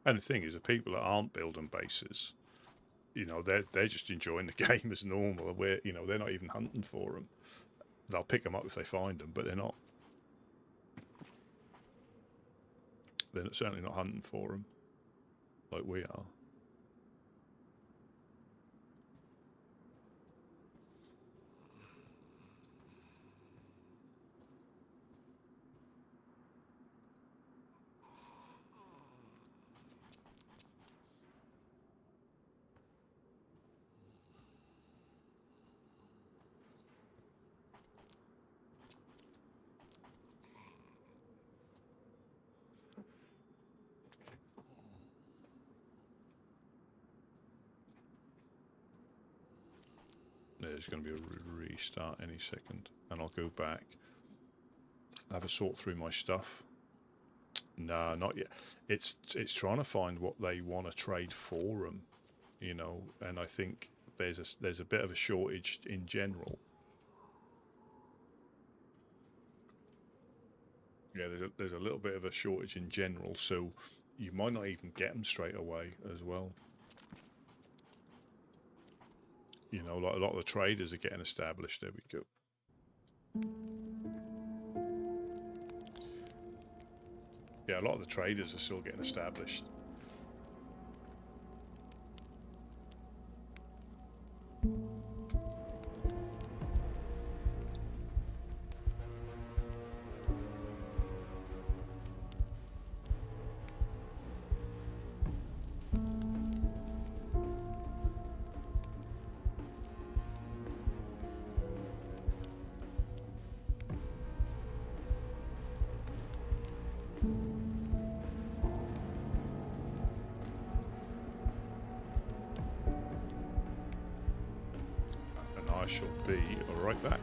And the thing is, the people that aren't building bases, you know, they're just enjoying the game as normal. Where, you know, they're not even hunting for them. They'll pick them up if they find them, but they're not. They're certainly not hunting for them like we are. There's going to be a restart any second, and I'll go back, have a sort through my stuff. No, not yet. It's trying to find what they want to trade for them, you know. And I think there's a bit of a shortage in general. Yeah, there's a little bit of a shortage in general, so you might not even get them straight away as well. You know, like a lot of the traders are getting established. There we go. Yeah, a lot of the traders are still getting established. I shall be right back.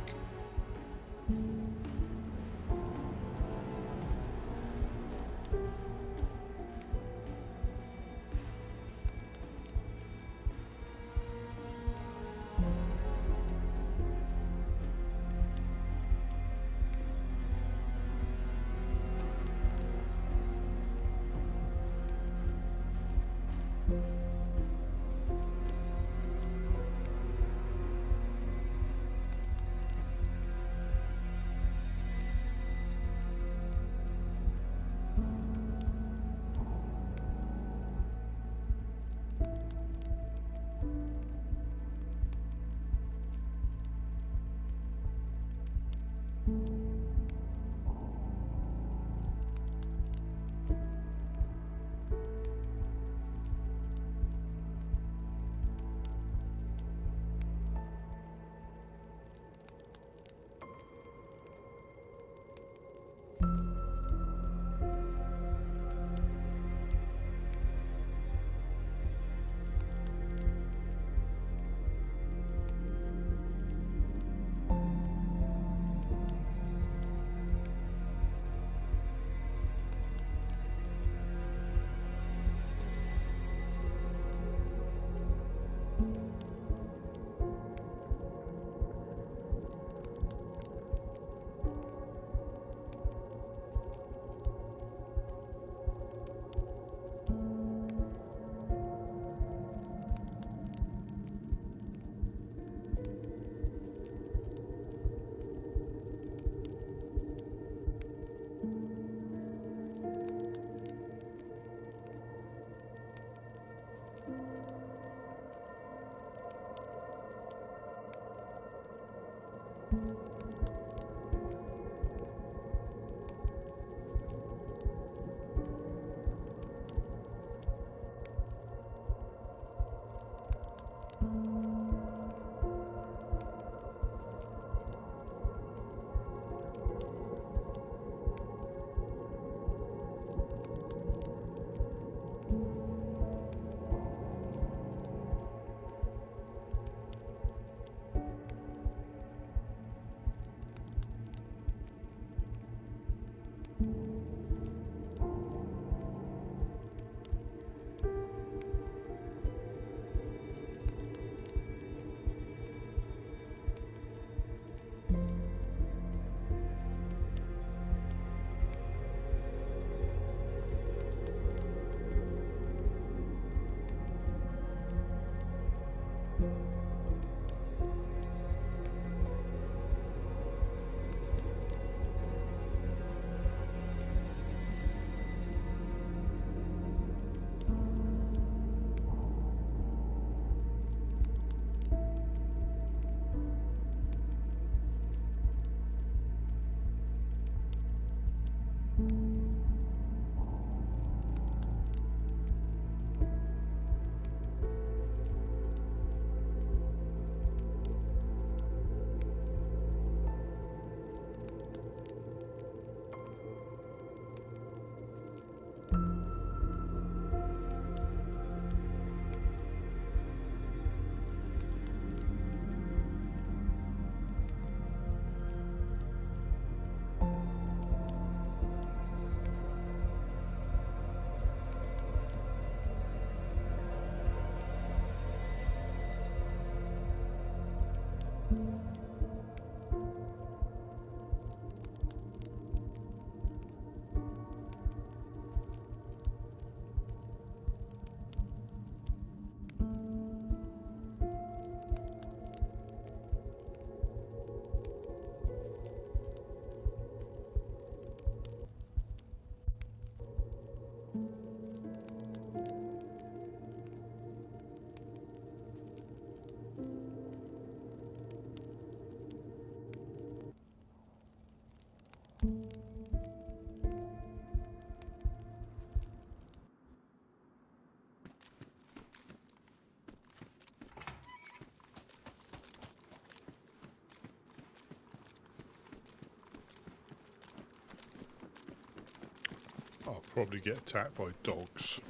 I'll probably get attacked by dogs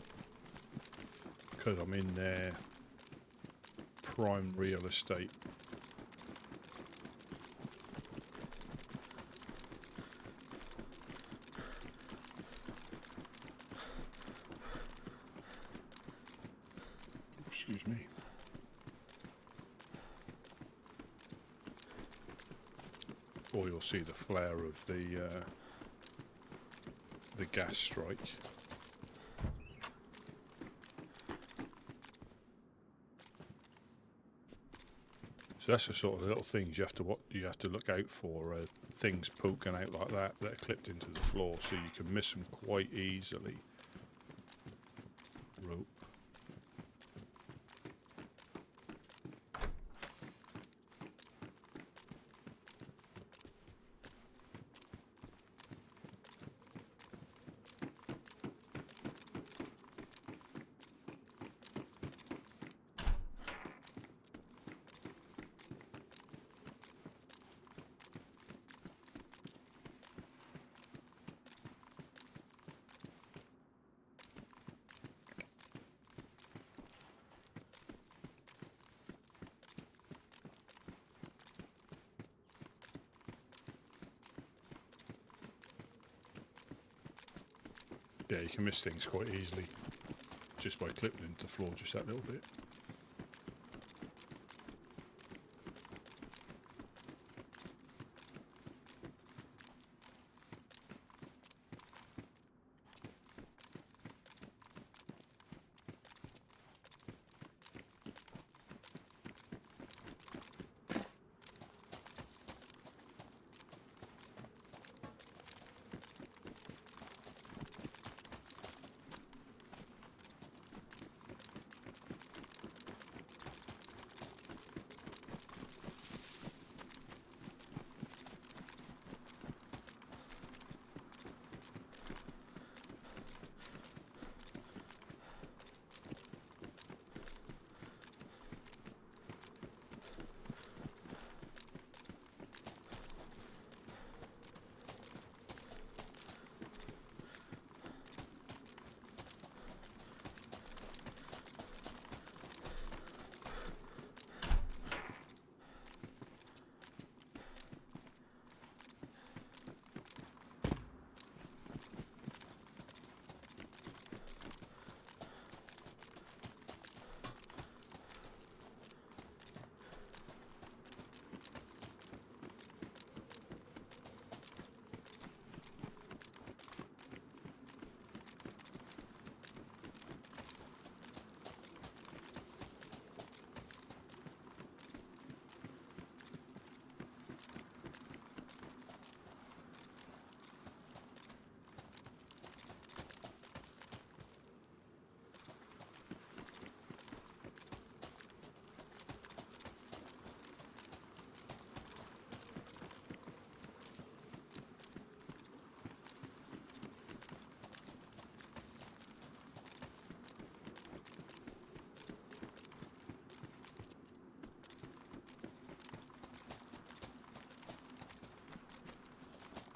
because I'm in their prime real estate. Excuse me. Or you'll see the flare of the gas strike. So that's the sort of little things you have to look out for. Things poking out like that are clipped into the floor, so you can miss them quite easily. Rope. Yeah, you can miss things quite easily just by clipping into the floor just that little bit.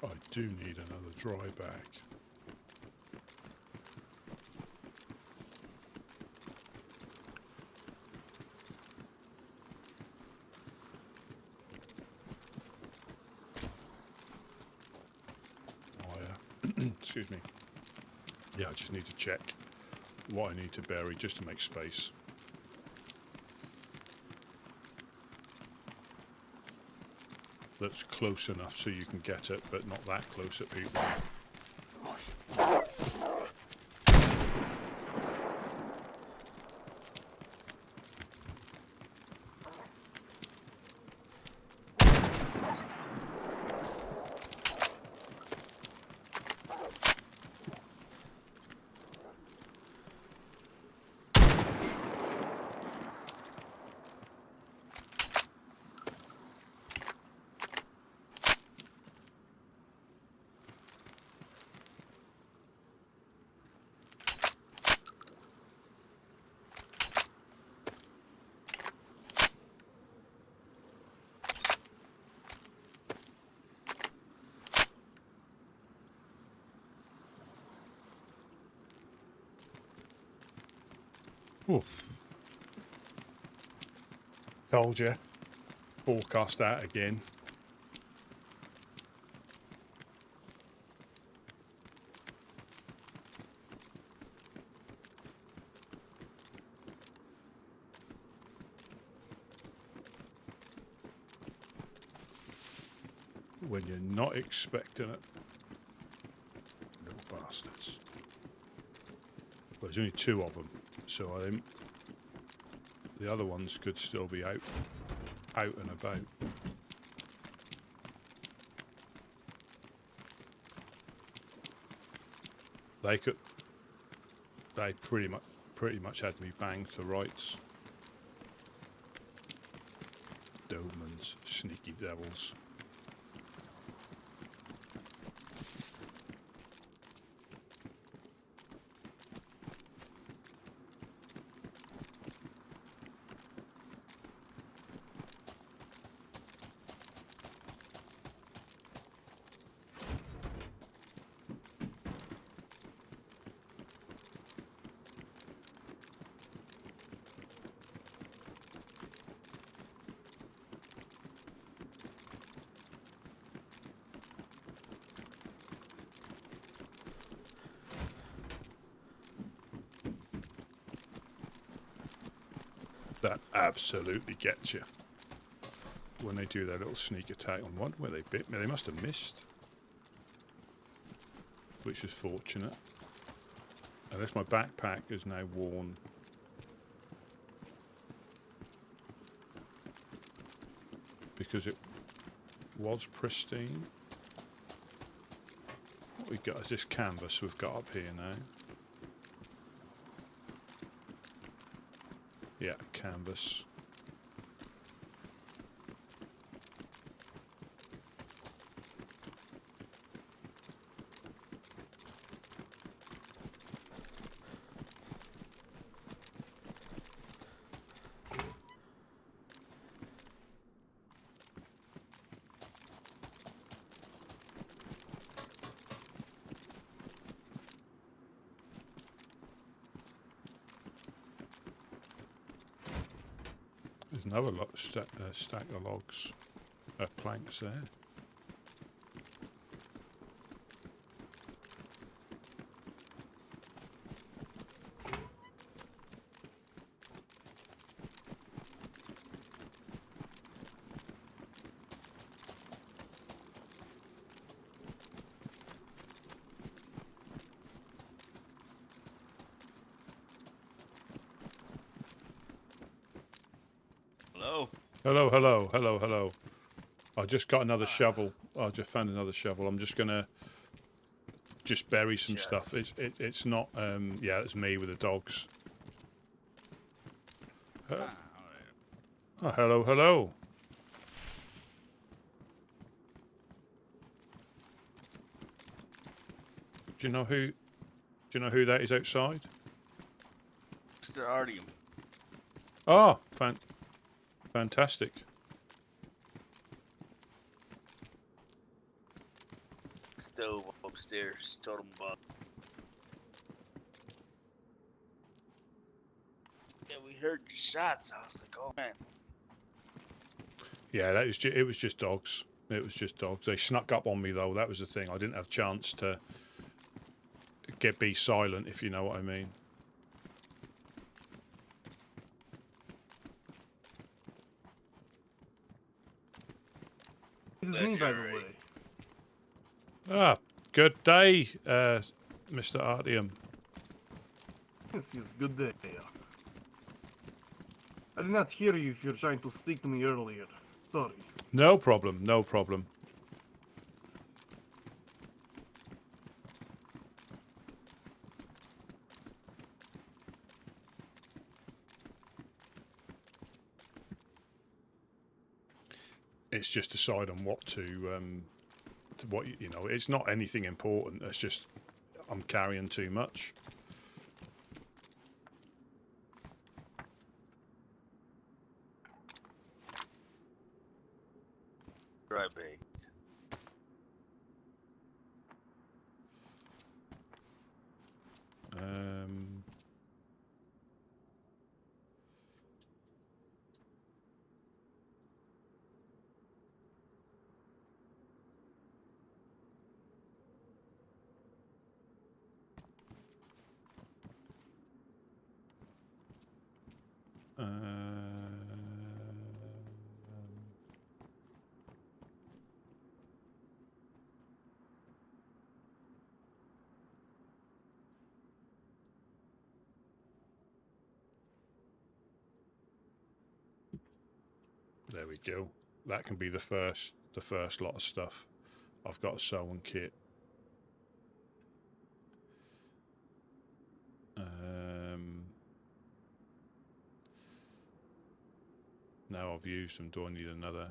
I do need another dry bag. Excuse me. Yeah, I just need to check what I need to bury just to make space. that's close enough so you can get it, but not that close at people. Oof. Told you. Forecast out again. When you're not expecting it. Little bastards. Well, there's only 2 of them, so I think the other ones could still be out and about. They pretty much had me banged to rights. Domans, sneaky devils. That absolutely gets you when they do their little sneak attack on one where they bit me. They must have missed, which is fortunate. Unless my backpack is now worn. Because it was pristine. What we've got is this canvas we've got up here now. Yeah, canvas. There's another stack of logs, planks there. Hello. Hello. I just got another shovel. I just found another shovel. I'm just gonna bury some stuff. It's not. Yeah, it's me with the dogs. Oh, hello. Do you know who that is outside? Mr. Artyom. Oh, fantastic. Stove upstairs, totem bug. Yeah, we heard the shots. I was like, oh man. Yeah, it was just dogs. It was just dogs. They snuck up on me though. That was the thing. I didn't have a chance to be silent, if you know what I mean. is me, by the way. Ah, good day, Mr. Artyom. Yes, yes, good day. I did not hear you if you're trying to speak to me earlier. Sorry. No problem, no problem. It's just decide on what to what you know. It's not anything important. It's just I'm carrying too much. Dry bait. Um, there we go. That can be the first lot of stuff. I've got a sewing kit. Now I've used them, do I need another?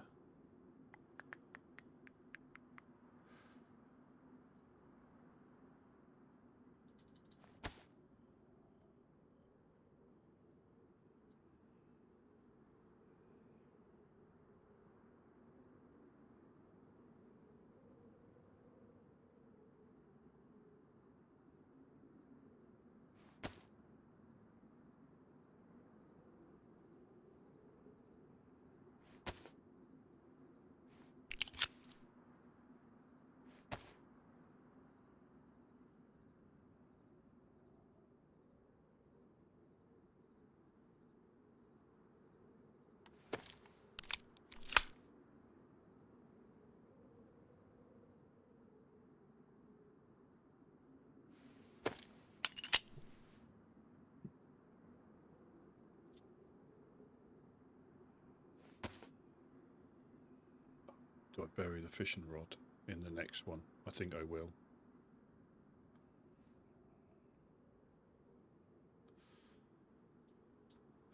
Do I bury the fishing rod in the next one? I think I will.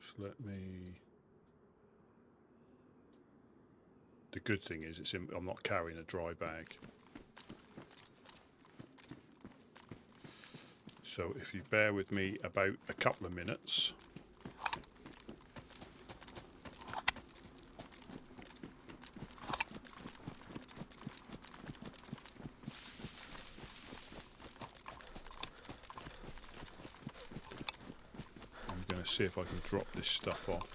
So let me... The good thing is I'm not carrying a dry bag. So if you bear with me about a couple of minutes... see if I can drop this stuff off.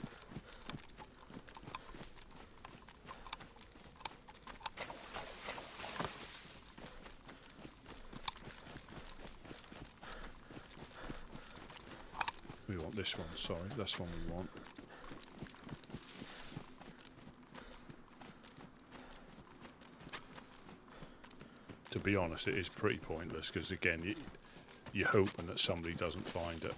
We want this one, sorry, that's one we want. To be honest, it is pretty pointless because again, you're hoping that somebody doesn't find it.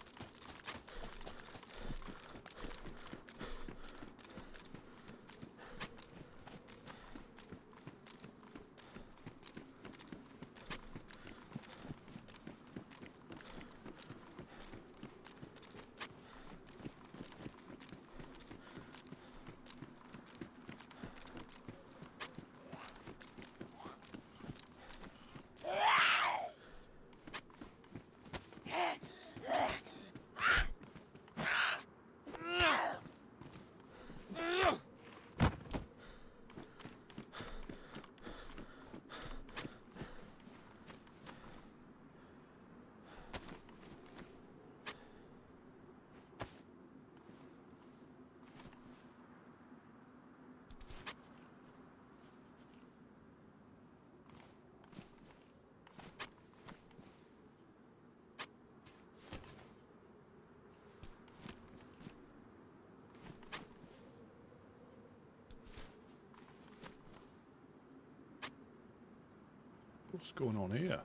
What's going on here?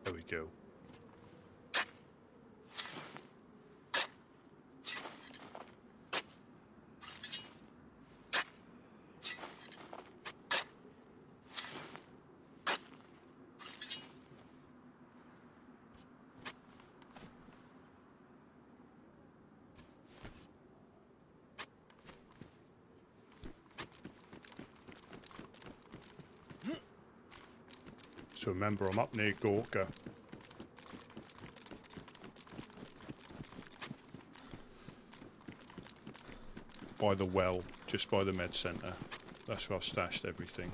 There we go. So remember, I'm up near Gorka. By the well, just by the med centre. That's where I've stashed everything.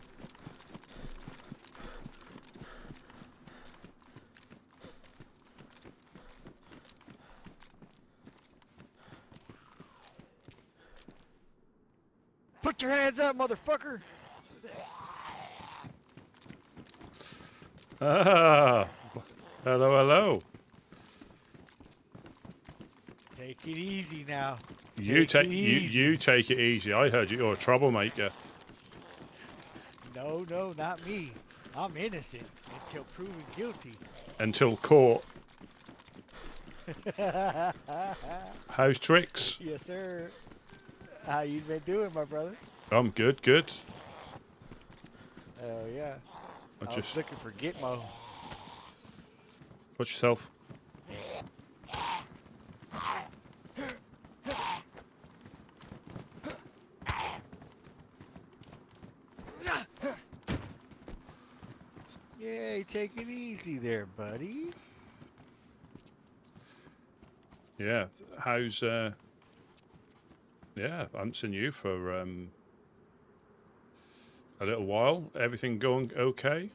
Put your hands up, motherfucker! Ah, hello, hello. Take it easy now. You Take take it you easy. you take it easy. I heard you're a troublemaker. No, not me. I'm innocent until proven guilty. Until caught. How's tricks? Yes, sir. How you been doing, my brother? I'm good, good. Hell yeah. I I just was looking for Gitmo. watch yourself. Yay, take it easy there, buddy. Yeah. How's yeah, I haven't seen you for a little while. Everything going okay?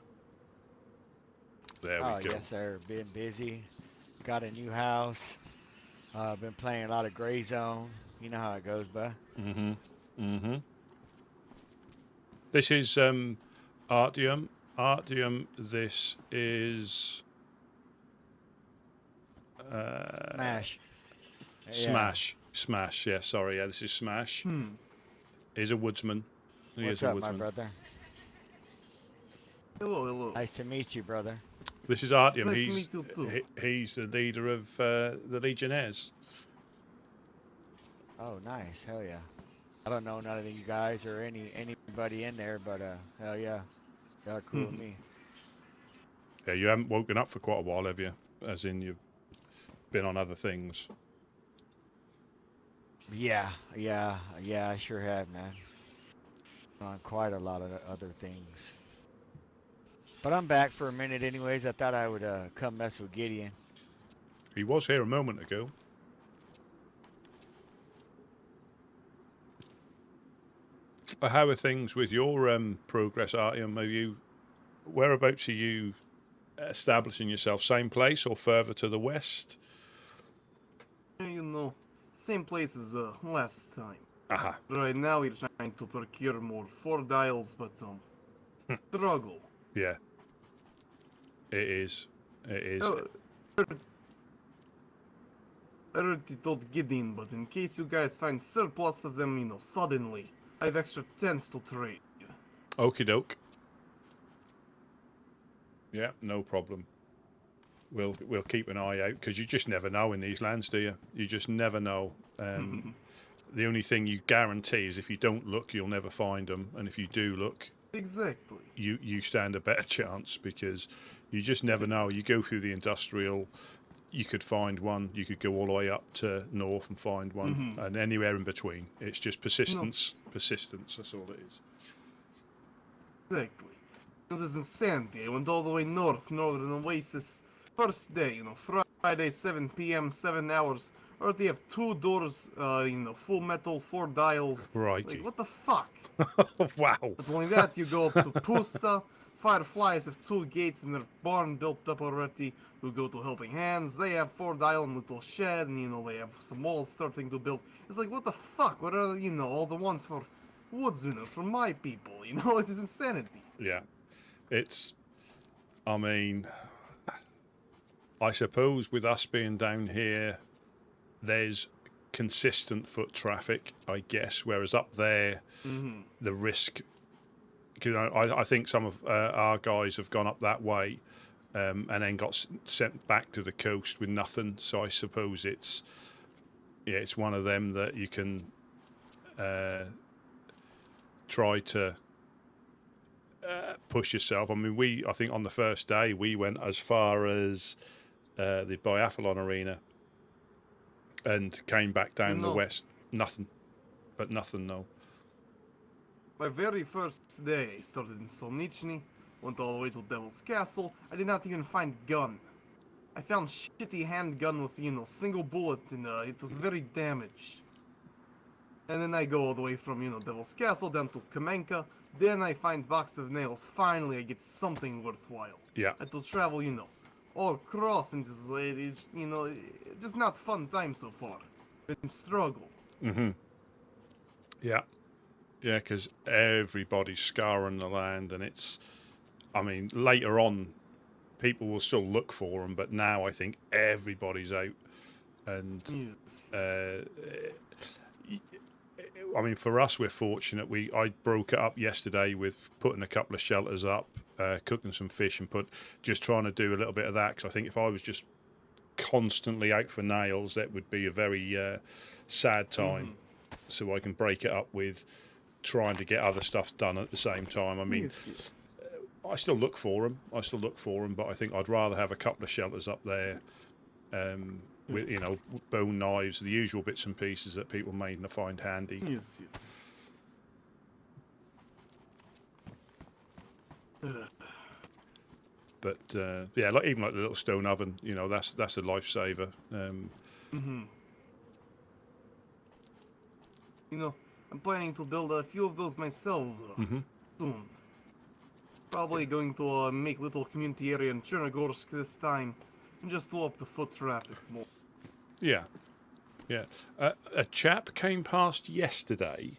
There Oh, we go. yes, sir. Been busy. Got a new house. Been playing a lot of Gray Zone. You know how it goes, bud. Mm-hmm. Mm-hmm. This is Artyom. Artyom, this is Smash. Yeah. Smash. Smash, yeah, sorry, yeah, this is Smash. He's a woodsman. He What's is a up, my woodsman. brother? Hello, hello. Nice to meet you, brother. This is Artyom. Nice to He's meet you too. he's the leader of the Legionnaires. Oh, nice. Hell yeah. I don't know none of you guys or anybody in there, but hell yeah. Y'all cool with me. Yeah, you haven't woken up for quite a while, have you? As in, you've been on other things. Yeah, I sure have, man. On quite a lot of other things. But I'm back for a minute anyways. I thought I would come mess with Gideon. He was here a moment ago. How are things with your progress, Artyom? Whereabouts are you establishing yourself? Same place or further to the west? You know, same place as last time. Aha. Right now we're trying to procure more 4 dials, but struggle. Yeah. It is. It is. Oh, I already told Gideon, but in case you guys find surplus of them, you know, suddenly, I have extra 10s to trade. Okie doke. Yeah, no problem. We'll keep an eye out because you just never know in these lands, do you? You just never know. The only thing you guarantee is if you don't look, you'll never find them, and if you do look, Exactly. you stand a better chance because you just never know. You go through the industrial, you could find one. You could go all the way up to north and find one, and anywhere in between. It's just persistence. Persistence. That's all it is. Exactly. It was insanity. I went all the way north, Northern Oasis. First day, you know, Friday, 7 p.m., 7 hours. Already have 2 doors, you know, full metal, 4 dials. Right. Like, what the fuck? Wow. Not only that, you go up to Pusta, Fireflies have 2 gates in their barn built up already. Who go to Helping Hands. They have Ford Island little shed, and they have some walls starting to build. It's like, what the fuck? What are all the ones for Woodsmen or for my people? It is insanity. Yeah, it's. I mean, I suppose with us being down here, there's consistent foot traffic, I guess. Whereas up there, the risk. Because I think some of our guys have gone up that way. And then got sent back to the coast with nothing. So I suppose it's one of them that you can try to push yourself. I mean, I think on the first day we went as far as the biathlon arena and came back down the west. Nothing, no. My very first day, I started in Solnichny. Went all the way to Devil's Castle. I did not even find gun. I found shitty handgun with, single bullet, and it was very damaged. And then I go all the way from, Devil's Castle down to Kamenka. Then I find box of nails. Finally, I get something worthwhile. Yeah. I had to travel, all across, and just, it is, just not fun time so far. Been struggle. Mm-hmm. Yeah. Yeah, because everybody's scouring the land, and it's... I mean, later on, people will still look for them, but now I think everybody's out. And, I mean, for us, we're fortunate. I broke it up yesterday with putting a couple of shelters up, cooking some fish, and just trying to do a little bit of that. Because I think if I was just constantly out for nails, that would be a very sad time. So I can break it up with trying to get other stuff done at the same time. I mean... I still look for them. But I think I'd rather have a couple of shelters up there, with bone knives, the usual bits and pieces that people may find handy. Yes. But even like the little stone oven, that's a lifesaver. I'm planning to build a few of those myself soon. Probably going to make little community area in Chernarus this time, and just to up the foot traffic more. Yeah. A chap came past yesterday,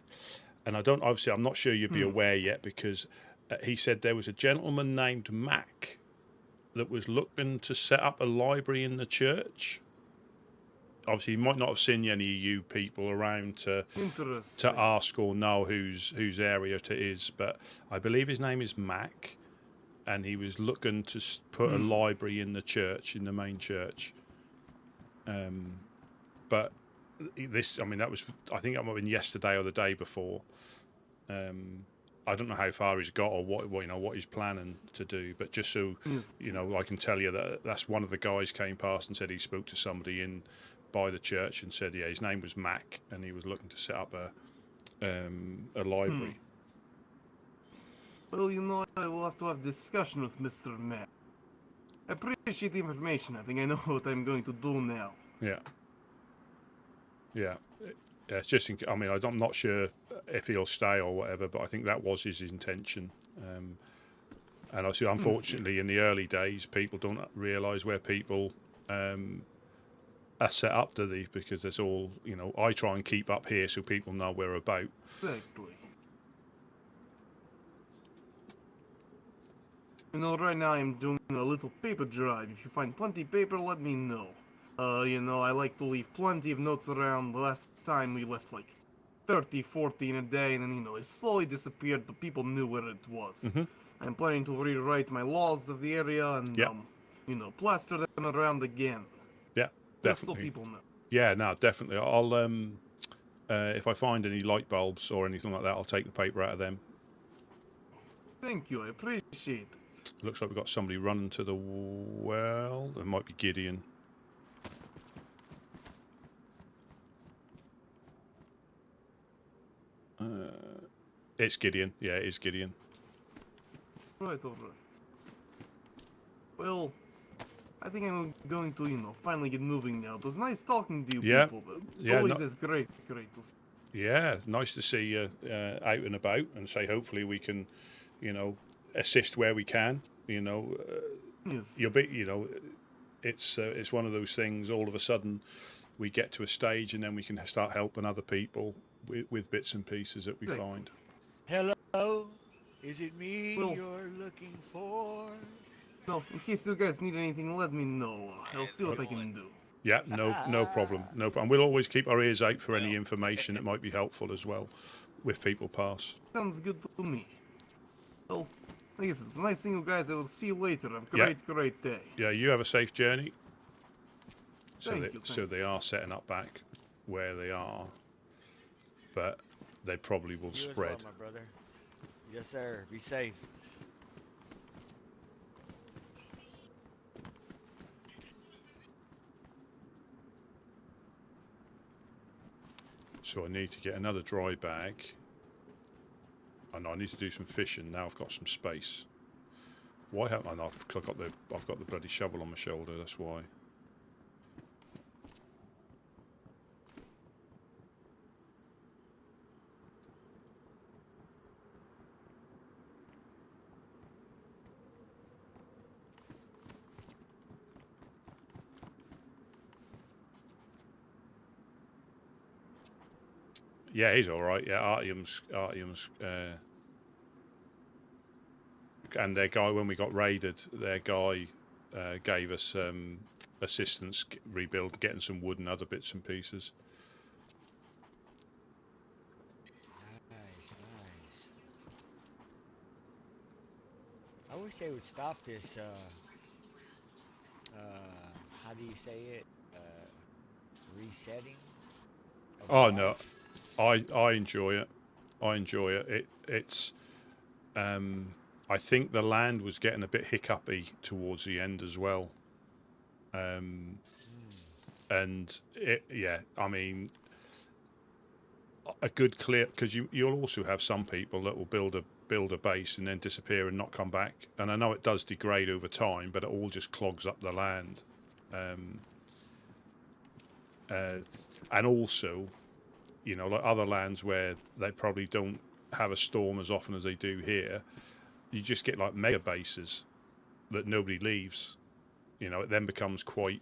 and I'm not sure you'd be aware yet, because he said there was a gentleman named Mac that was looking to set up a library in the church. Obviously, he might not have seen any of you people around to ask or know whose area it is, but I believe his name is Mac, and he was looking to put a library in the church, in the main church. But this, I mean, I think that might have been yesterday or the day before. I don't know how far he's got or what he's planning to do, but just so I can tell you that's one of the guys came past and said he spoke to somebody in by the church and said, his name was Mac, and he was looking to set up a library. Well, I will have to have a discussion with Mr. Mac. I appreciate the information. I think I know what I'm going to do now. Yeah, it's just, I'm not sure if he'll stay or whatever, but I think that was his intention. And I see, unfortunately, in the early days, people don't realise where people are set up, do they? Because there's all, I try and keep up here so people know where about. Exactly. Right now I'm doing a little paper drive. If you find plenty paper, let me know. I like to leave plenty of notes around. The last time we left like 30, 40 in a day, and then, it slowly disappeared, but people knew where it was. I'm planning to rewrite my laws of the area and, plaster them around again. Yeah, definitely. Just so people know. Yeah, no, definitely. I'll, if I find any light bulbs or anything like that, I'll take the paper out of them. Thank you, I appreciate it. Looks like we've got somebody running to the well. It might be Gideon. It's Gideon. Yeah, it is Gideon. Right, alright. Well, I think I'm going to, finally get moving now. It was nice talking to you people, though. Yeah, always is great to see. Yeah, nice to see you out and about, and say hopefully we can, assist where we can. You know, Yes. you'll be. You know, it's one of those things. All of a sudden, we get to a stage, and then we can start helping other people with bits and pieces that we Right. find. Hello? Is it me Well- you're looking for? No, in case you guys need anything, let me know. I'll see what I can do. Yeah, no problem, no problem. We'll always keep our ears out for any information that might be helpful as well, with people pass. Sounds good to me. Well, I guess it's nice seeing you guys. I will see you later. Have a Yeah. great day. Yeah, you have a safe journey. So Thank they, you, so thank they are setting up back where they are, but they probably will You as well, spread. my brother. Yes, sir. Be safe. So I need to get another dry bag. And I need to do some fishing. Now I've got some space. Why haven't I not? Because I've got the bloody shovel on my shoulder. That's why. Yeah, he's all right. Yeah, Artyom's, and their guy, when we got raided, their guy gave us assistance getting some wood and other bits and pieces. Nice, nice. I wish they would stop this, how do you say it? Resetting? of Oh life? no, I enjoy it. I enjoy it. It's I think the land was getting a bit hiccupy towards the end as well. And I mean, a good clear, because you'll also have some people that will build a base and then disappear and not come back. And I know it does degrade over time, but it all just clogs up the land. And also, you know, like other lands where they probably don't have a storm as often as they do here, you just get like mega bases that nobody leaves. You know, it then becomes quite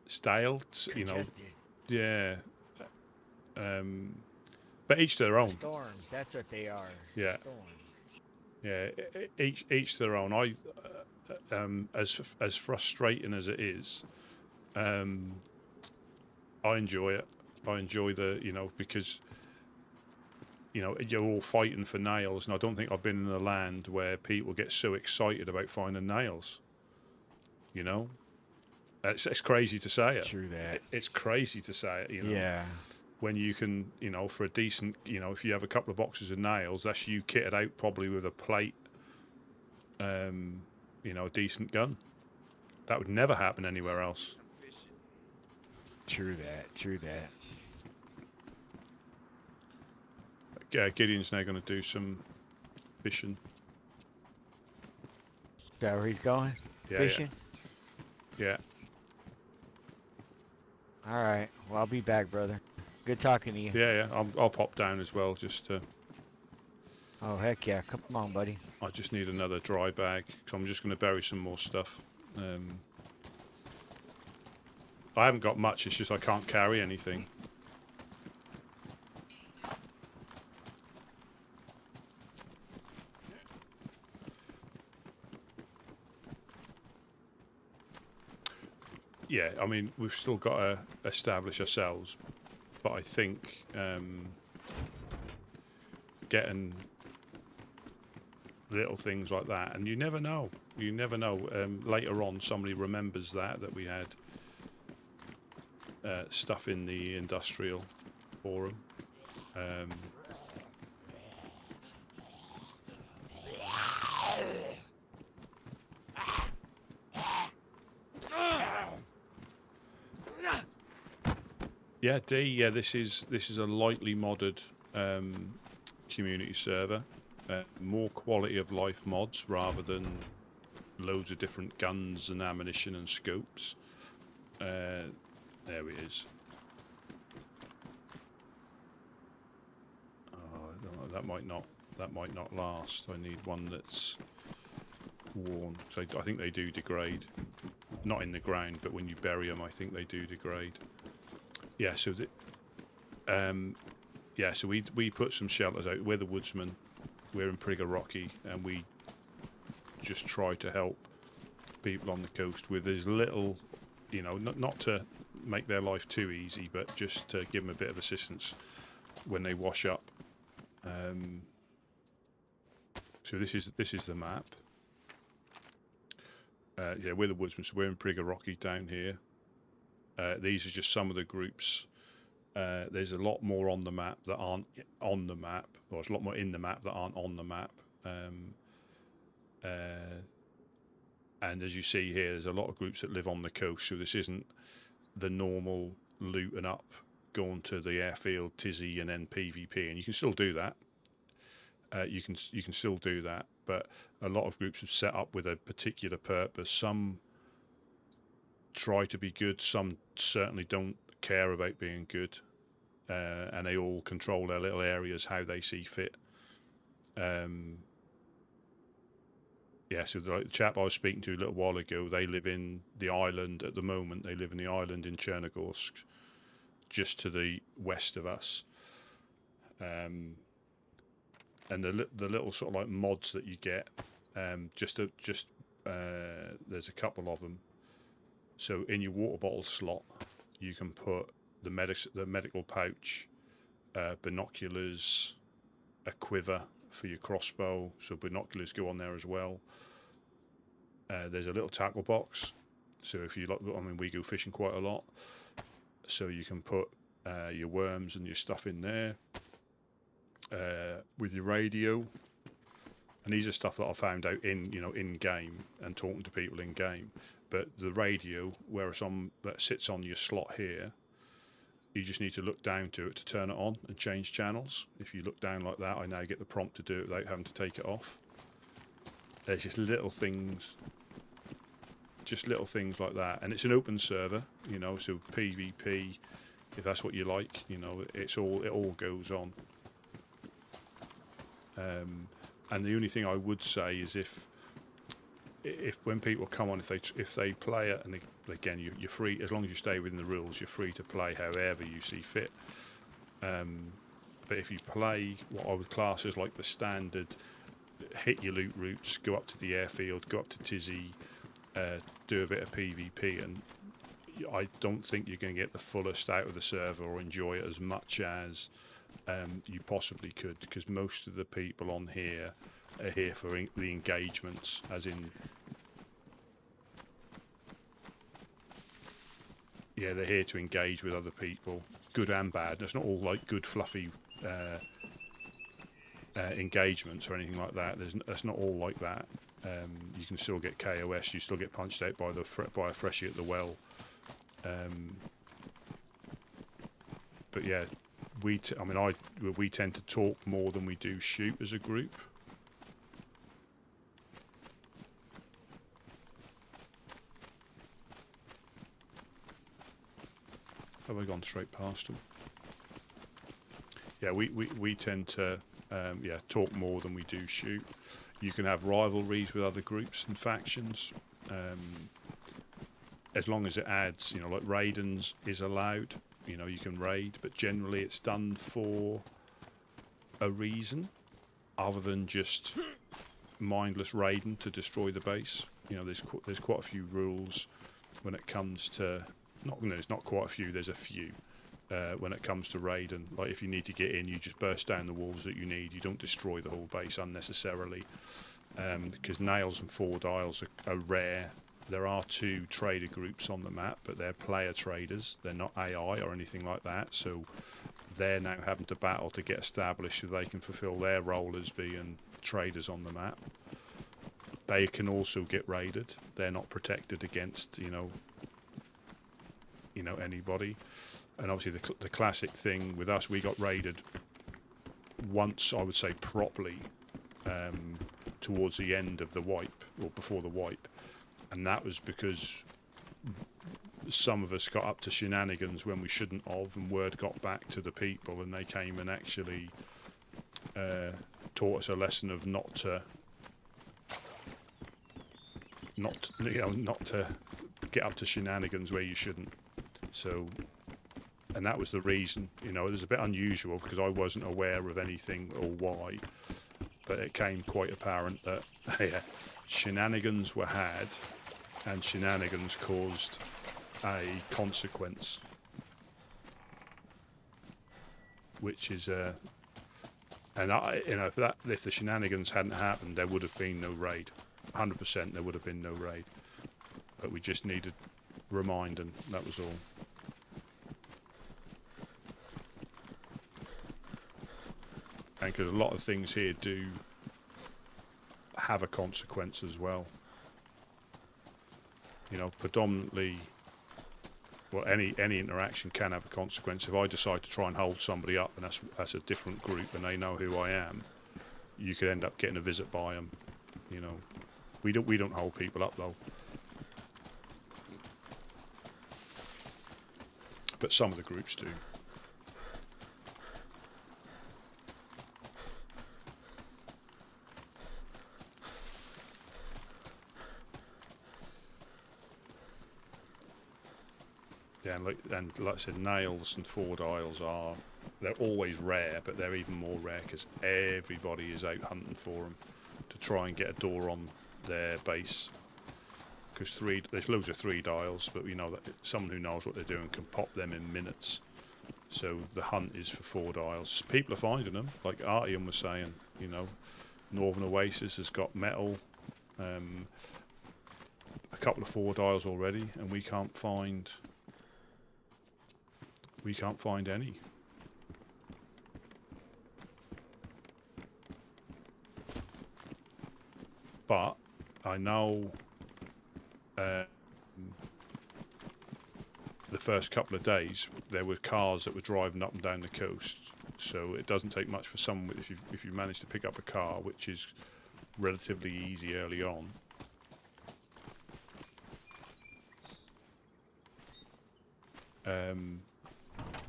stale. You know, Congested. yeah. But each to their own. Storms, that's what they are. Yeah. Storms. Yeah, each to their own. As frustrating as it is, I enjoy it. I enjoy because you're all fighting for nails, and I don't think I've been in a land where people get so excited about finding nails. You know, it's crazy to say it. True that. It's crazy to say it. You know. Yeah. When you can, for a decent, if you have a couple of boxes of nails, that's you kitted out probably with a plate, a decent gun. That would never happen anywhere else. True that. True that. Gideon's now going to do some fishing. Is that where he's going? Yeah, Fishing? Yeah. All right. Well, I'll be back, brother. Good talking to you. Yeah. I'll pop down as well. Just Oh, heck yeah. Come on, buddy. I just need another dry bag, because I'm just going to bury some more stuff. I haven't got much. It's just I can't carry anything. Yeah, I mean, we've still got to establish ourselves, but I think getting little things like that, and you never know. Later on, somebody remembers that we had stuff in the industrial forum. Yeah, D. Yeah, this is a lightly modded community server. More quality of life mods rather than loads of different guns and ammunition and scopes. There it is. Oh, no, that that might not last. I need one that's worn. So I think they do degrade. Not in the ground, but when you bury them, I think they do degrade. Yeah, so so we put some shelters out. We're the Woodsmen. We're in Prigger Rocky, and we just try to help people on the coast with as little, not to make their life too easy, but just to give them a bit of assistance when they wash up. So this is the map. We're the Woodsmen, so we're in Prigger Rocky down here. These are just some of the groups. There's a lot more on the map that aren't on the map, or there's a lot more in the map that aren't on the map. And as you see here, there's a lot of groups that live on the coast, so this isn't the normal looting up, going to the airfield, tizzy, and then PvP. And you can still do that. You can still do that, but a lot of groups have set up with a particular purpose. Some try to be good, some certainly don't care about being good, and they all control their little areas how they see fit. So the chap I was speaking to a little while ago, they live in the island at the moment. They live in the island in Chernarus, just to the west of us. And the little sort of like mods that you get, there's a couple of them. So in your water bottle slot, you can put the medical pouch, binoculars, a quiver for your crossbow, so binoculars go on there as well. There's a little tackle box, so if you we go fishing quite a lot, so you can put your worms and your stuff in there. With your radio, and these are stuff that I found out in game and talking to people in game. But the radio, that sits on your slot here, you just need to look down to it to turn it on and change channels. If you look down like that, I now get the prompt to do it without having to take it off. There's just little things like that, and it's an open server, so PvP, if that's what you like, it all goes on. And the only thing I would say is if when people come on, if they play it, and again you're free, as long as you stay within the rules, you're free to play however you see fit. But if you play what I would class as like the standard, hit your loot routes, go up to the airfield, go up to Tizzy, do a bit of PvP, and I don't think you're going to get the fullest out of the server or enjoy it as much as you possibly could, because most of the people on here are here for the engagements, as in, they're here to engage with other people, good and bad. It's not all like good fluffy engagements or anything like that. That's not all like that. You can still get KOS, you still get punched out by a freshie at the well. But yeah, we tend to talk more than we do shoot as a group. Have I gone straight past them? Yeah, we tend to talk more than we do shoot. You can have rivalries with other groups and factions, as long as it adds, like raidens is allowed. You can raid, but generally it's done for a reason other than just mindless raiding to destroy the base. There's quite a few rules when it comes to, there's not quite a few, there's a few when it comes to raiding. Like if you need to get in, you just burst down the walls that you need. You don't destroy the whole base unnecessarily, because nails and forward aisles are rare. There are 2 trader groups on the map, but they're player traders. They're not AI or anything like that, so they're now having to battle to get established so they can fulfill their role as being traders on the map. They can also get raided. They're not protected against, anybody. And obviously the classic thing with us, we got raided once, I would say properly, towards the end of the wipe, or before the wipe. And that was because some of us got up to shenanigans when we shouldn't have, and word got back to the people, and they came and actually taught us a lesson of not to get up to shenanigans where you shouldn't. So, and that was the reason. You know, it was a bit unusual because I wasn't aware of anything or why, but it came quite apparent that shenanigans were had, and shenanigans caused a consequence, which is and if the shenanigans hadn't happened, there would have been no raid. 100% there would have been no raid, but we just needed reminding, that was all. And because a lot of things here do have a consequence as well. You know, predominantly, well, any interaction can have a consequence. If I decide to try and hold somebody up, and that's a different group, and they know who I am, you could end up getting a visit by them. You know, we don't hold people up though. But some of the groups do. Yeah, and like I said, nails and 4 dials they're always rare, but they're even more rare because everybody is out hunting for them to try and get a door on their base. Because there's loads of 3 dials, but we know that someone who knows what they're doing can pop them in minutes. So the hunt is for 4 dials. People are finding them, like Artyom was saying. You know, Northern Oasis has got metal, a couple of 4 dials already, and we can't find any. But I know the first couple of days there were cars that were driving up and down the coast, so it doesn't take much for someone if you manage to pick up a car, which is relatively easy early on.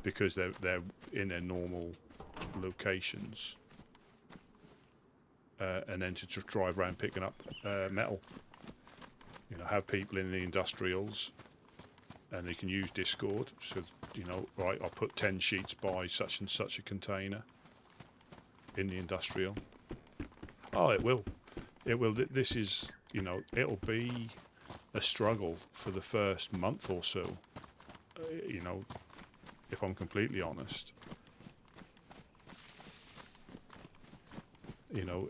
Because they're in their normal locations, and then to just drive around picking up metal. You know, have people in the industrials, and they can use Discord. So, you know, right, I'll put 10 sheets by such and such a container in the industrial. Oh, it will. This is, you know, it'll be a struggle for the first month or so. You know, if I'm completely honest. You know,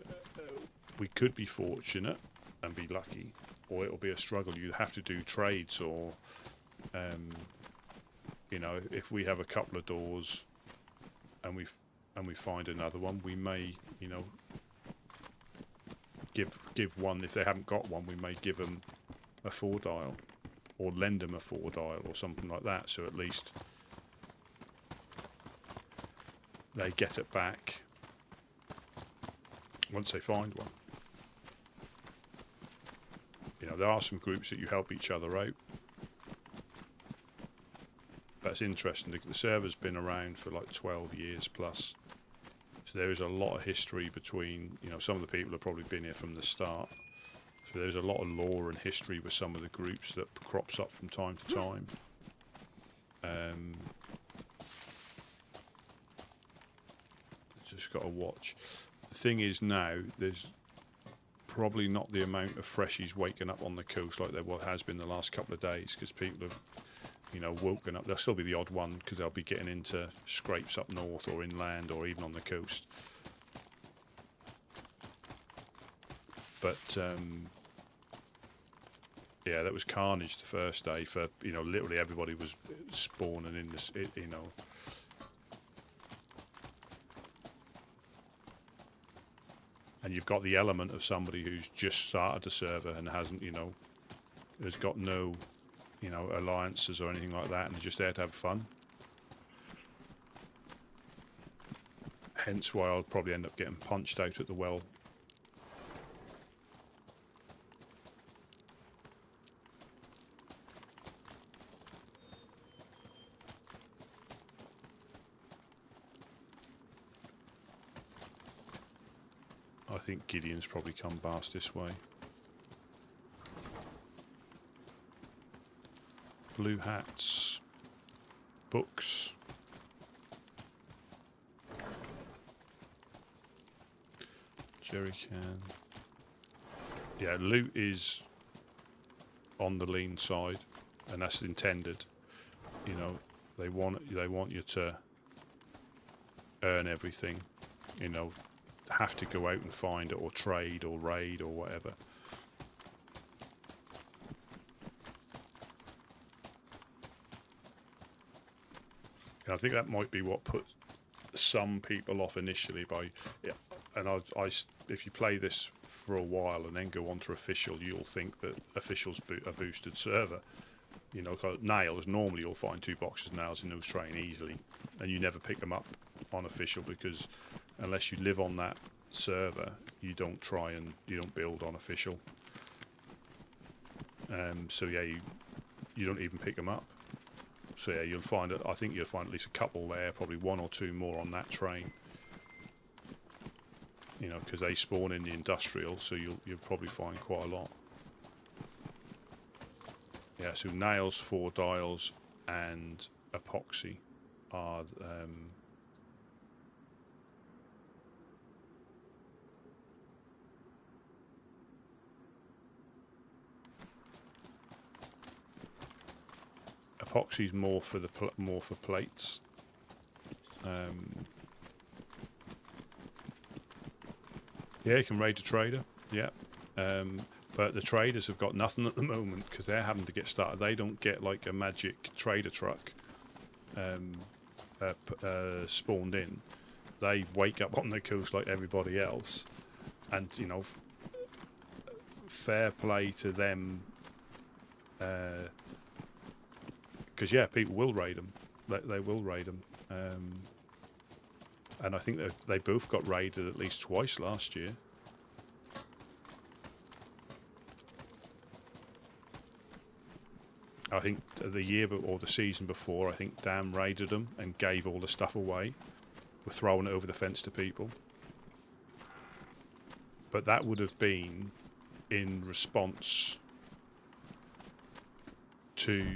we could be fortunate and be lucky, or it'll be a struggle. You have to do trades, or you know, if we have a couple of doors and we find another one, we may, you know, give one. If they haven't got one, we may give them a 4 dial, or lend them a 4 dial, or something like that. So at least they get it back once they find one. You know, there are some groups that you help each other out. That's interesting. The server's been around for like 12 years plus. So there is a lot of history between, you know, some of the people have probably been here from the start. So there's a lot of lore and history with some of the groups that crops up from time to time. Just got to watch. The thing is now, there's probably not the amount of freshies waking up on the coast like there has been the last couple of days, because people have, you know, woken up. There'll still be the odd one because they'll be getting into scrapes up north or inland or even on the coast. But yeah, that was carnage the first day. For, you know, literally everybody was spawning in this, you know. And you've got the element of somebody who's just started the server and hasn't, you know, has got no, you know, alliances or anything like that, and they're just there to have fun. Hence why I'll probably end up getting punched out at the well. think Gideon's probably come past this way. Blue hats. Books. Jerry can. Yeah, loot is on the lean side, and that's intended. You know, they want you to earn everything. You know, have to go out and find it, or trade, or raid, or whatever. And I think that might be what put some people off initially. By and if you play this for a while and then go on to official, you'll think that official's a boosted server. You know, 'cause nails, normally you'll find 2 boxes of nails in those train easily, and you never pick them up on official, because unless you live on that server, you don't build on official. So yeah, you don't even pick them up. So yeah, I think you'll find at least a couple there, probably 1 or 2 more on that train. You know, because they spawn in the industrial, so you'll probably find quite a lot. Yeah, so nails, 4 dials, and epoxy are epoxy's more for plates. Yeah, you can raid a trader. Yeah, but the traders have got nothing at the moment because they're having to get started. They don't get like a magic trader truck spawned in. They wake up on the coast like everybody else, and you know, fair play to them. Because yeah, people will raid them. They will raid them, and I think they both got raided at least twice last year. I think the year or the season before, I think Dan raided them and gave all the stuff away. We're throwing it over the fence to people. But that would have been in response to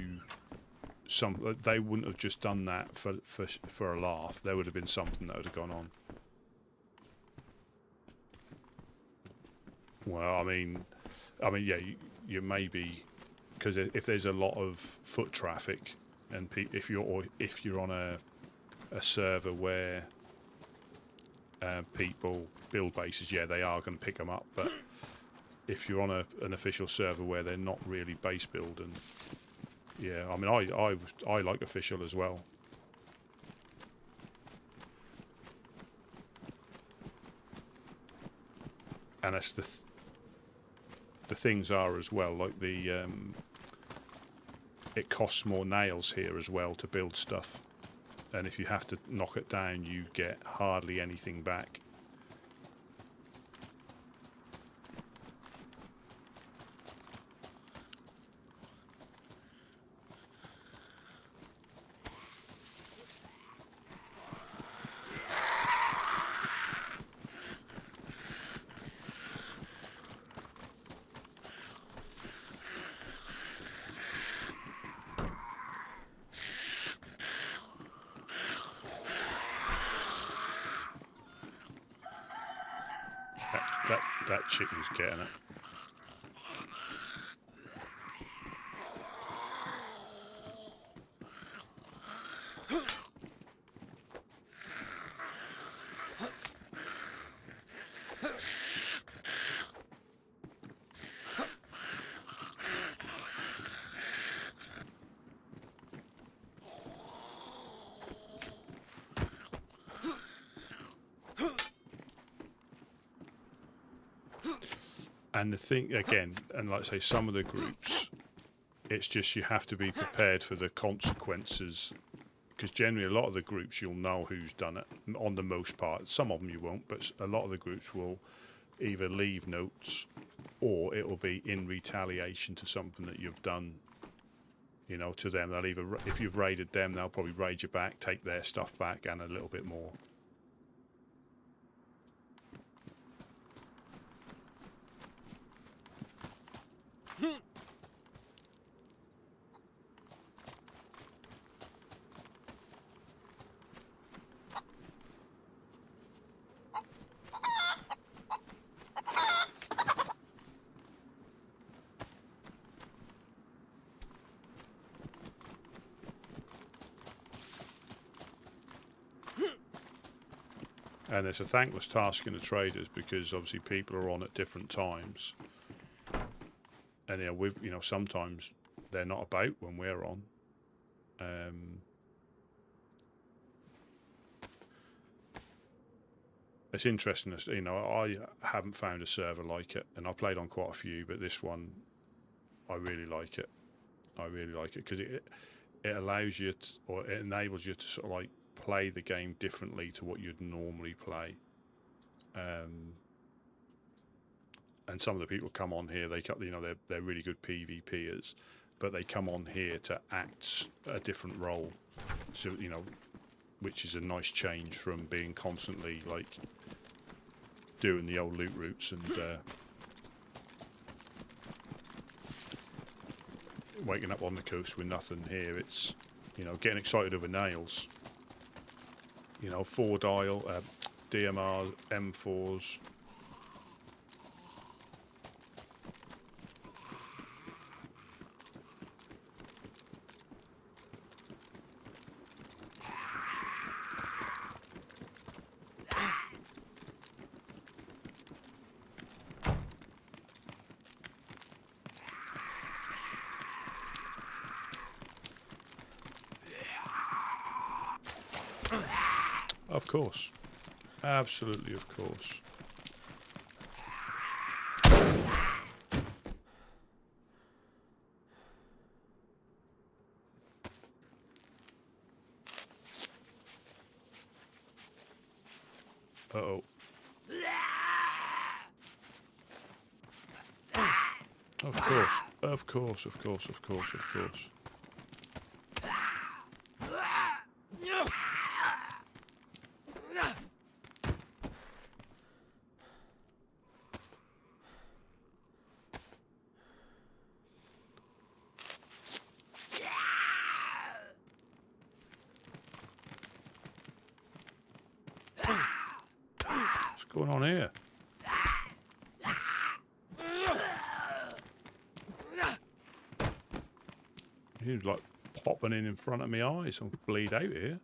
some. They wouldn't have just done that for a laugh. There would have been something that would have gone on. Well, I mean, yeah, you may be, because if there's a lot of foot traffic, and if you're on a server where people build bases, yeah, they are going to pick them up. But if you're on an official server where they're not really base building, yeah, I mean, I like official as well. And that's the things are as well, like it costs more nails here as well to build stuff, and if you have to knock it down, you get hardly anything back. That chicken's getting it. And the thing, again, and like I say, some of the groups, it's just you have to be prepared for the consequences, because generally a lot of the groups you'll know who's done it, on the most part. Some of them you won't, but a lot of the groups will either leave notes or it will be in retaliation to something that you've done, you know, to them. They'll either, if you've raided them, they'll probably raid you back, take their stuff back and a little bit more. And it's a thankless task in the traders because obviously people are on at different times, and sometimes they're not about when we're on. It's interesting, I haven't found a server like it, and I played on quite a few, but this one, I really like it. I really like it because it allows you to, or it enables you to sort of like play the game differently to what you'd normally play. And some of the people come on here, they're really good PvPers, but they come on here to act a different role. So which is a nice change from being constantly like doing the old loot routes and waking up on the coast with nothing. Here it's getting excited over nails, 4-dial DMRs, M4s. Of course. Absolutely, of course. Uh-oh. Of course. Of course, of course, of course, of course. What's going on here? He's like popping in front of my eyes. I'll bleed out here.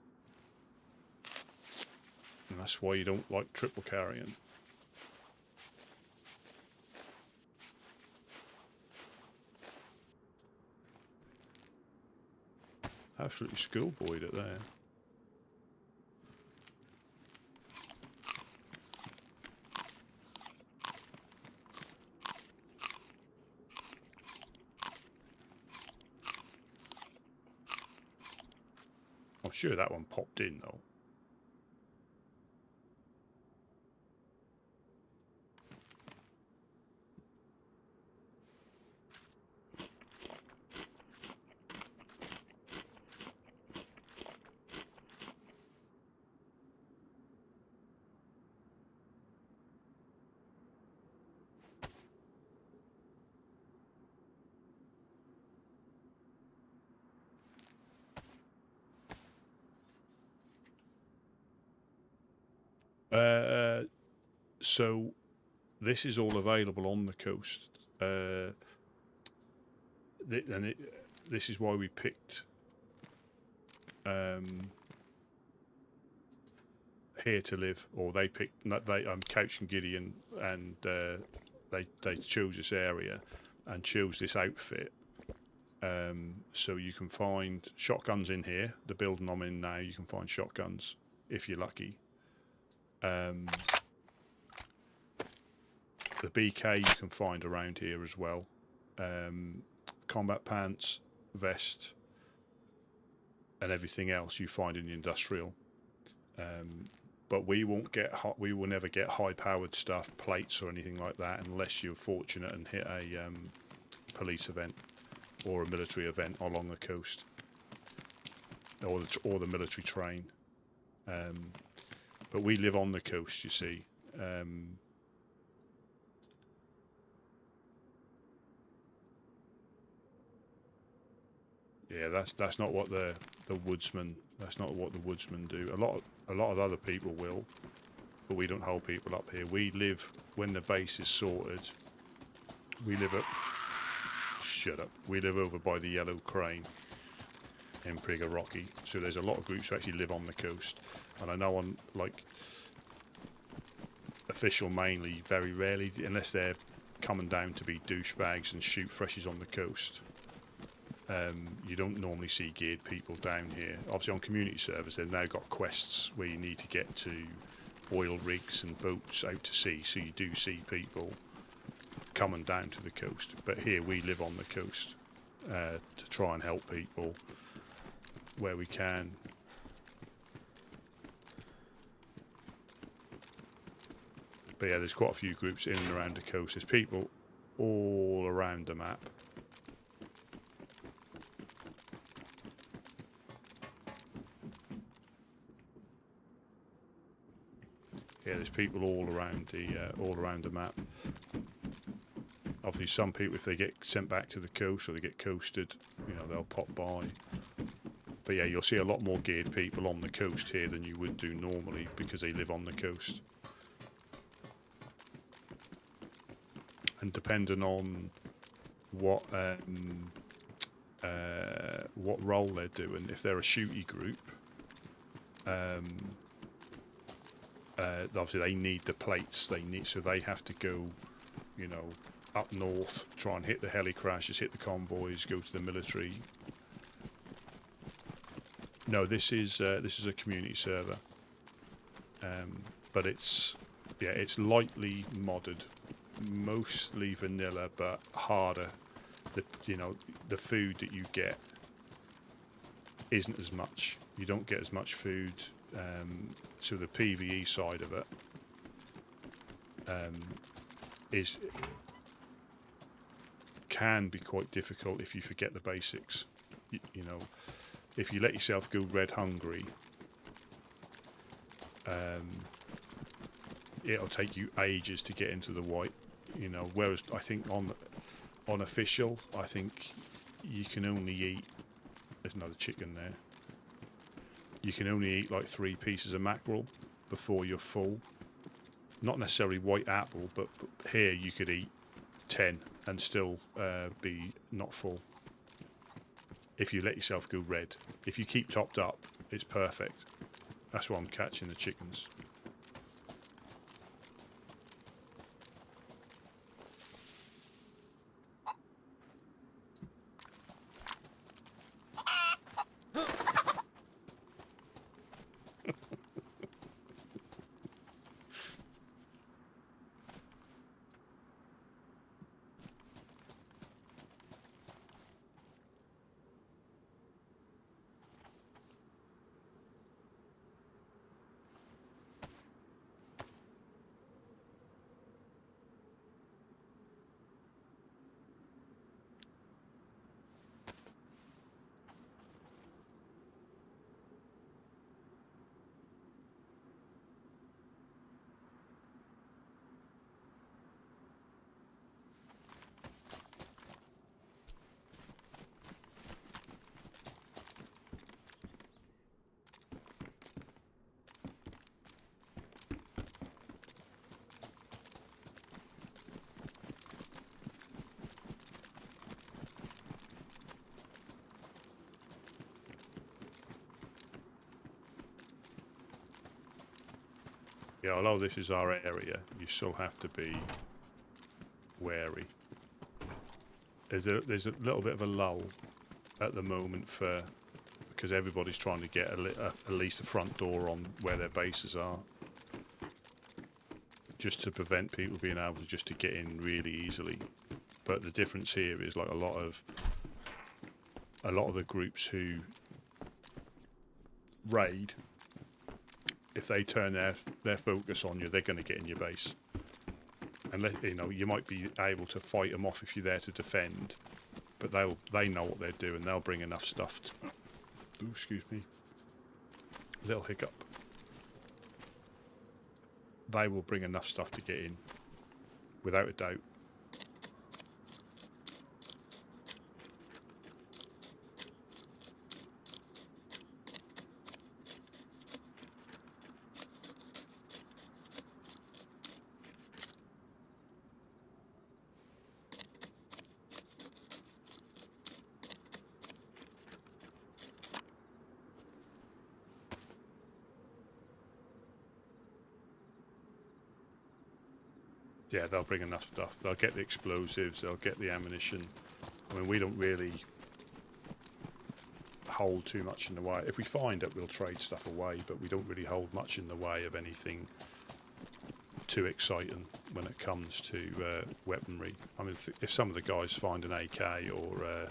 And that's why you don't like triple carrying. Absolutely schoolboyed it there. I'm sure that one popped in though. So this is all available on the coast. This is why we picked here to live, or they picked. Couch and Gideon, and they chose this area and chose this outfit. So you can find shotguns in here. The building I'm in now, you can find shotguns if you're lucky. The BK you can find around here as well. Combat pants, vest, and everything else you find in the industrial. But we won't get we will never get high-powered stuff, plates or anything like that, unless you're fortunate and hit a police event or a military event along the coast, or the military train. But we live on the coast, you see. Yeah, that's not what the Woodsmen. That's not what the Woodsmen do. A lot of other people will, but we don't hold people up here. We live when the base is sorted. We live up. Shut up. We live over by the Yellow Crane in Rocky. So there's a lot of groups who actually live on the coast, and I know on like official mainly, very rarely, unless they're coming down to be douchebags and shoot freshies on the coast. You don't normally see geared people down here. Obviously on community servers they've now got quests where you need to get to oil rigs and boats out to sea, so you do see people coming down to the coast. But here we live on the coast to try and help people where we can. But yeah, there's quite a few groups in and around the coast. There's people all around the map. Yeah, there's people all around the map. Obviously, some people, if they get sent back to the coast or they get coasted, you know, they'll pop by. But yeah, you'll see a lot more geared people on the coast here than you would do normally because they live on the coast. And depending on what role they're doing, if they're a shooty group, obviously they need the plates. So they have to go, you know, up north, try and hit the heli crashes, hit the convoys, go to the military. No, this is a community server, but it's lightly modded, mostly vanilla, but harder. The food that you get isn't as much. You don't get as much food. So the PvE side of it can be quite difficult if you forget the basics. You know, if you let yourself go red hungry, it'll take you ages to get into the white. You know, whereas I think on official, I think you can only eat. There's another chicken there. You can only eat like 3 pieces of mackerel before you're full. Not necessarily white apple, but here you could eat 10 and still be not full. If you let yourself go red. If you keep topped up, it's perfect. That's why I'm catching the chickens. Yeah, although this is our area, you still have to be wary. There's a little bit of a lull at the moment because everybody's trying to get at least a front door on where their bases are, just to prevent people being able to get in really easily. But the difference here is like a lot of the groups who raid, if they turn their focus on you, they're going to get in your base. Unless, you know, you might be able to fight them off if you're there to defend, but they know what they're doing. They'll bring enough stuff to... Ooh, excuse me. Little hiccup. They will bring enough stuff to get in, without a doubt. Yeah, they'll bring enough stuff. They'll get the explosives, they'll get the ammunition. I mean, we don't really hold too much in the way. If we find it, we'll trade stuff away, but we don't really hold much in the way of anything too exciting when it comes to weaponry. I mean, if some of the guys find an AK or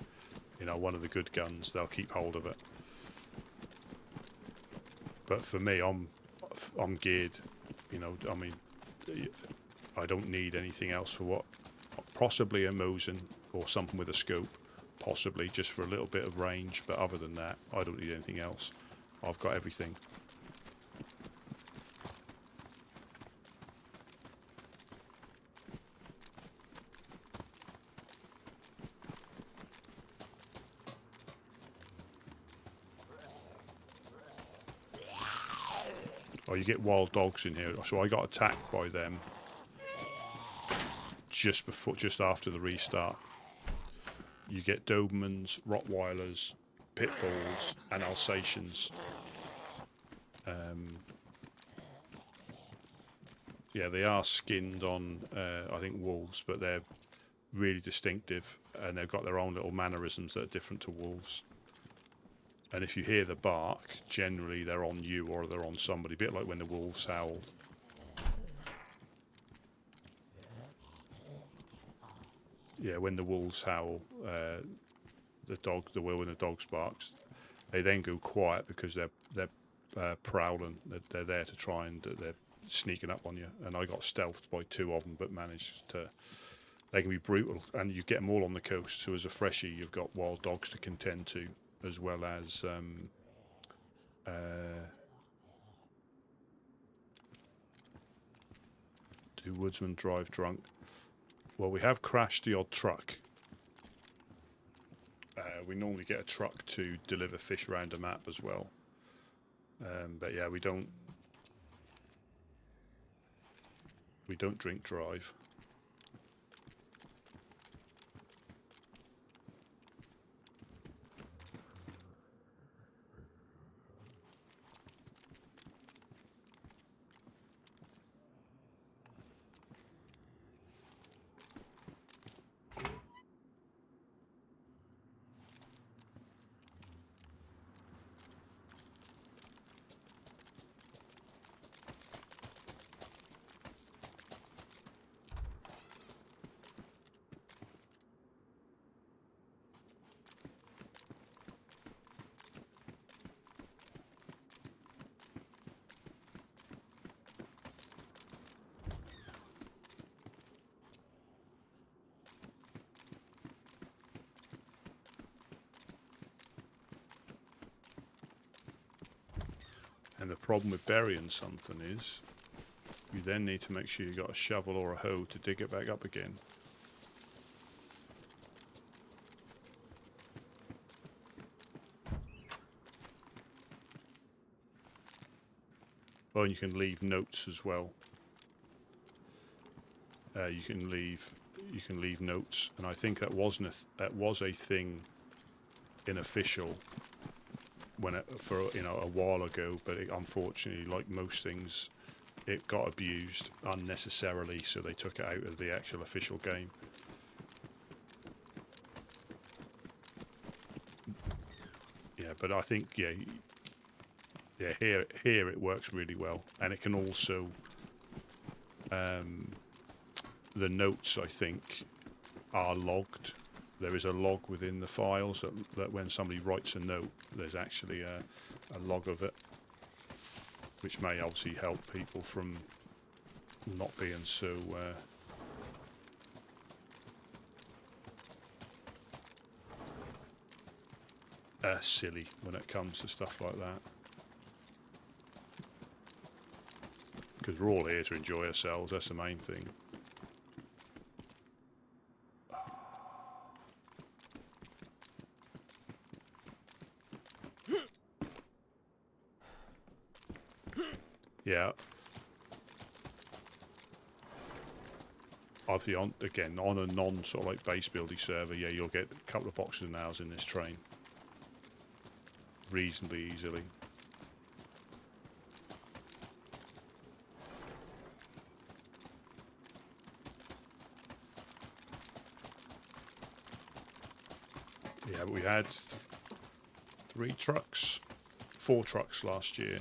you know, one of the good guns, they'll keep hold of it. But for me, I'm geared. You know, I mean, I don't need anything else for what. Possibly a Mosin or something with a scope, possibly just for a little bit of range. But other than that, I don't need anything else. I've got everything. Oh, you get wild dogs in here. So I got attacked by them just after the restart. You get Dobermans, Rottweilers, Pit Bulls, and Alsatians. Yeah, they are skinned on, I think, wolves, but they're really distinctive, and they've got their own little mannerisms that are different to wolves. And if you hear the bark, generally they're on you or they're on somebody, a bit like when the wolves howled. Yeah, when the wolves howl, the when the dog's barks, they then go quiet because they're prowling. They're there to try and they're sneaking up on you. And I got stealthed by 2 of them, but managed to. They can be brutal, and you get them all on the coast. So as a freshie, you've got wild dogs to contend to, as well as do woodsmen drive drunk? Well, we have crashed the odd truck. We normally get a truck to deliver fish around a map as well. But yeah, we don't drink drive. And the problem with burying something is you then need to make sure you've got a shovel or a hoe to dig it back up again. Oh, and you can leave notes as well. You can leave notes, and I think that was a thing in official a while ago, but unfortunately, like most things, it got abused unnecessarily, so they took it out of the actual official game. Yeah, but I think here it works really well, and it can also the notes, I think, are logged. There is a log within the files that when somebody writes a note, there's actually a log of it, which may obviously help people from not being so silly when it comes to stuff like that. Because we're all here to enjoy ourselves, that's the main thing. Yeah. Obviously, on a non sort of like base building server, yeah, you'll get a couple of boxes of nails in this train reasonably easily. Yeah, but we had 4 trucks last year.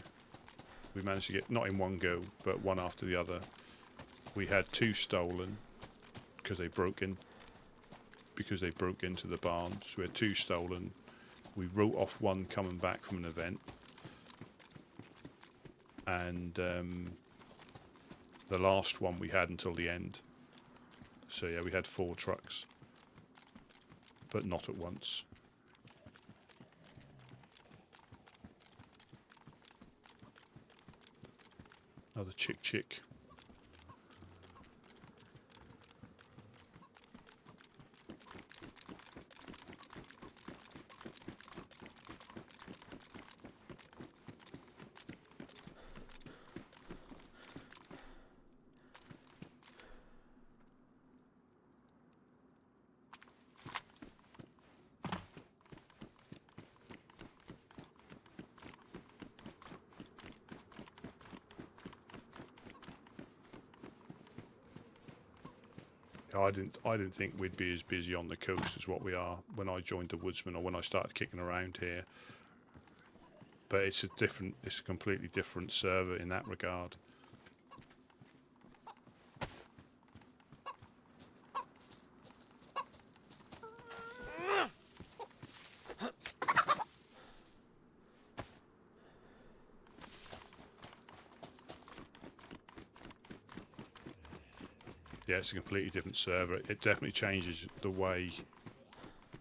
We managed to get, not in one go, but one after the other. We had 2 stolen because they broke into the barn. So we had 2 stolen. We wrote off one coming back from an event, and the last one we had until the end. So yeah, we had 4 trucks, but not at once. Another chick. I didn't think we'd be as busy on the coast as what we are when I joined the Woodsmen or when I started kicking around here. But it's a completely different server in that regard. Yeah, it's a completely different server. It definitely changes the way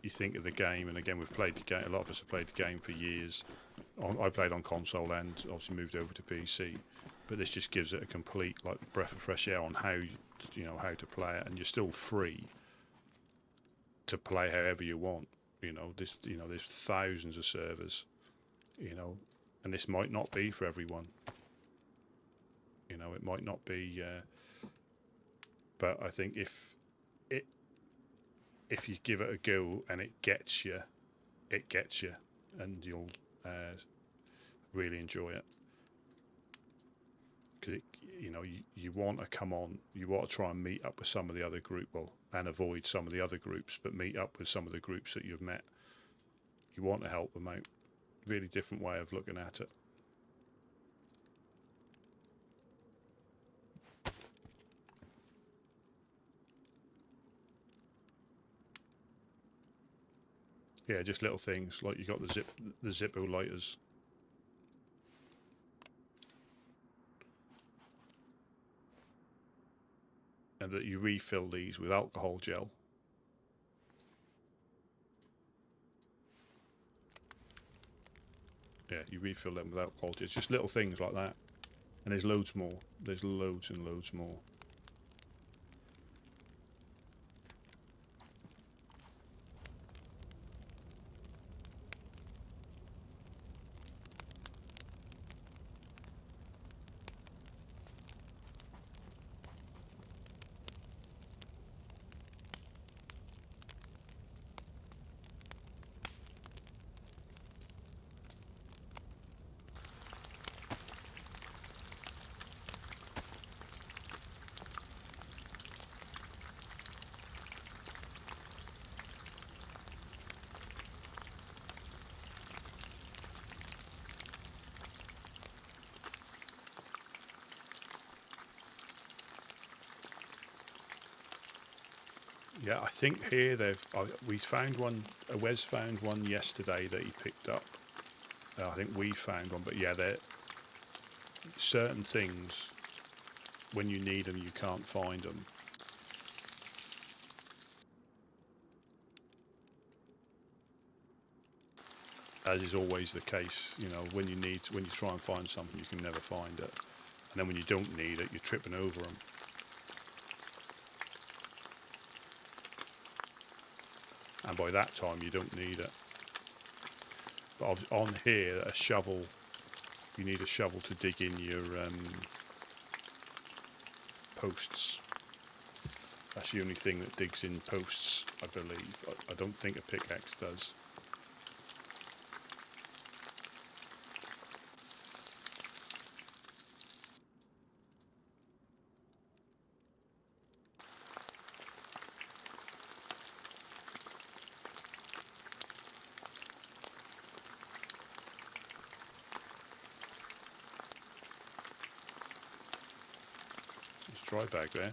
you think of the game. And again, we've played the game. A lot of us have played the game for years. I played on console and obviously moved over to PC. But this just gives it a complete breath of fresh air on how how to play it, and you're still free to play however you want. There's thousands of servers. And this might not be for everyone. It might not be. But I think if you give it a go and it gets you, and you'll really enjoy it. Because you want to come on, you want to try and meet up with some of the other group, and avoid some of the other groups, but meet up with some of the groups that you've met. You want to help them out. Really different way of looking at it. Yeah, just little things like you got the Zippo lighters. And that you refill these with alcohol gel. Yeah, you refill them with alcohol gel. It's just little things like that. And there's loads more. There's loads and loads more. Yeah, I think here we found one. Wes found one yesterday that he picked up. I think we found one, but yeah, there certain things when you need them, you can't find them. As is always the case, when you try and find something, you can never find it, and then when you don't need it, you're tripping over them. And by that time, you don't need it. But on here, a shovel, you need a shovel to dig in your posts. That's the only thing that digs in posts, I believe. I don't think a pickaxe does. dry bag there.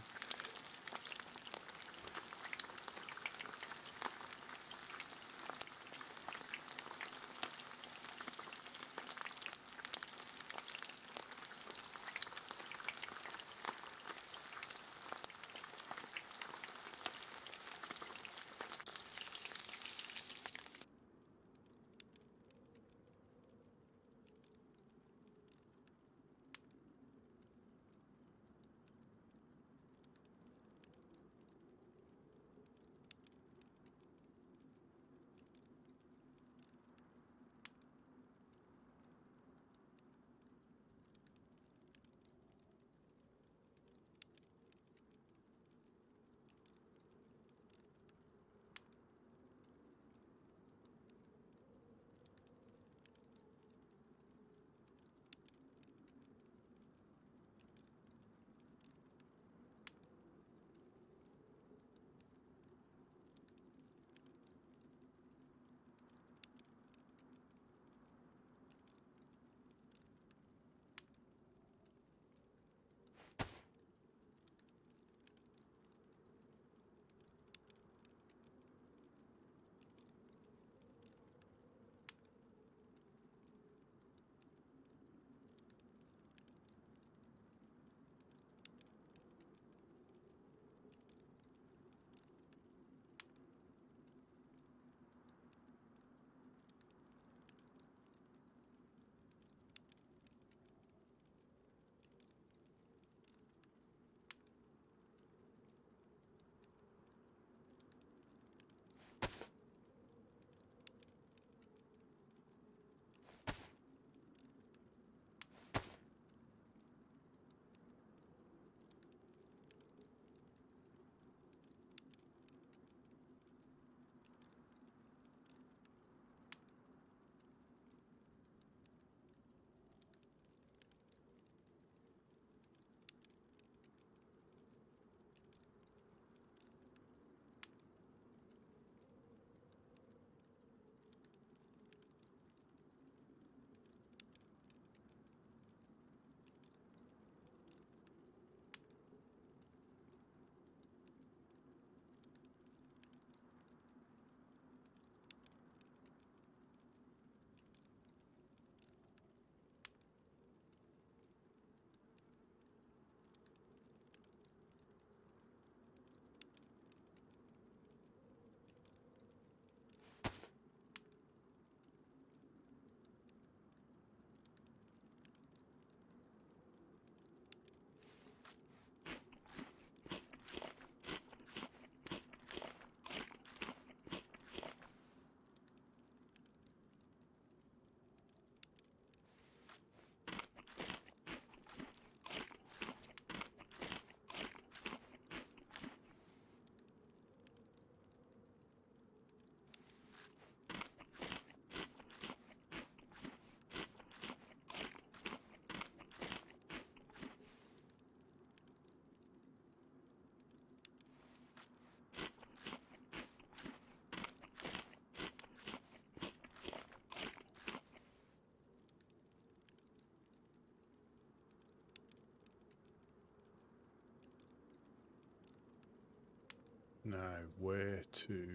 Now, where to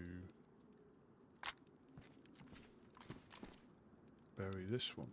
bury this one?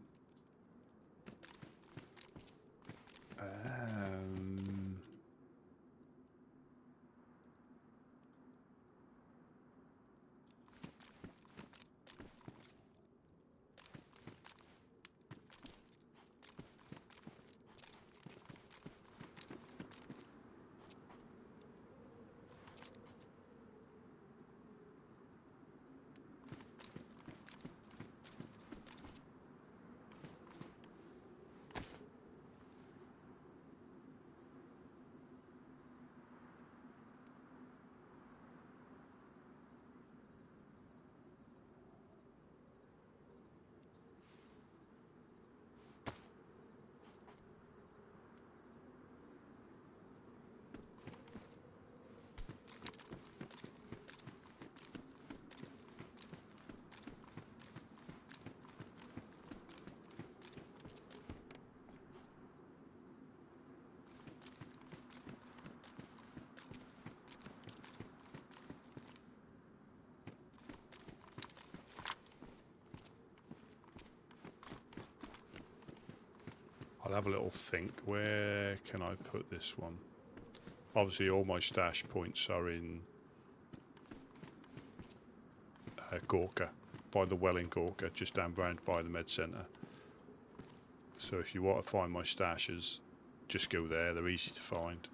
I'll have a little think. Where can I put this one? Obviously, all my stash points are in Gorka, by the well in Gorka, just down round by the med centre. So if you want to find my stashes, just go there. They're easy to find.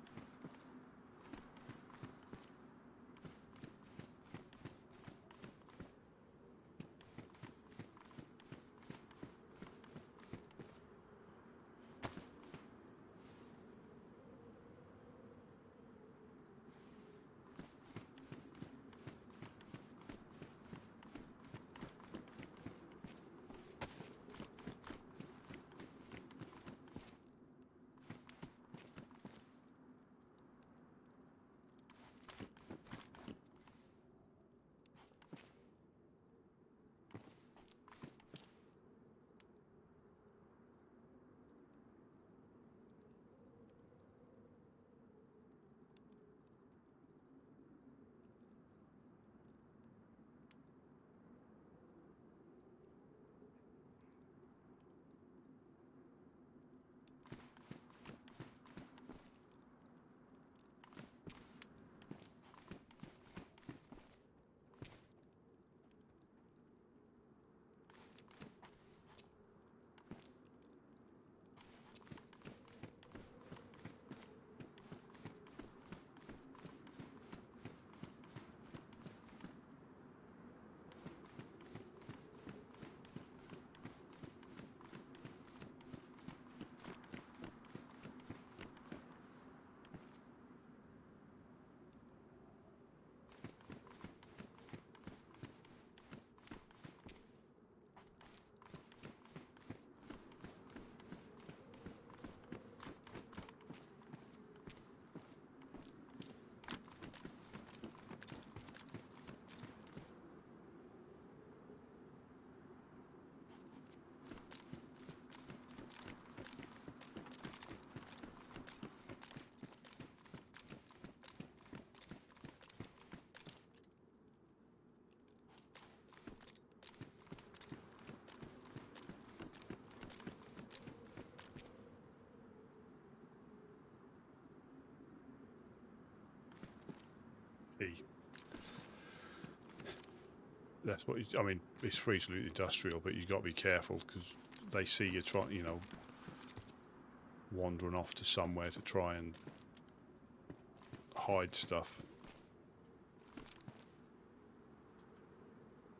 That's what I mean. It's freezing industrial, but you've got to be careful because they see you trying, wandering off to somewhere to try and hide stuff.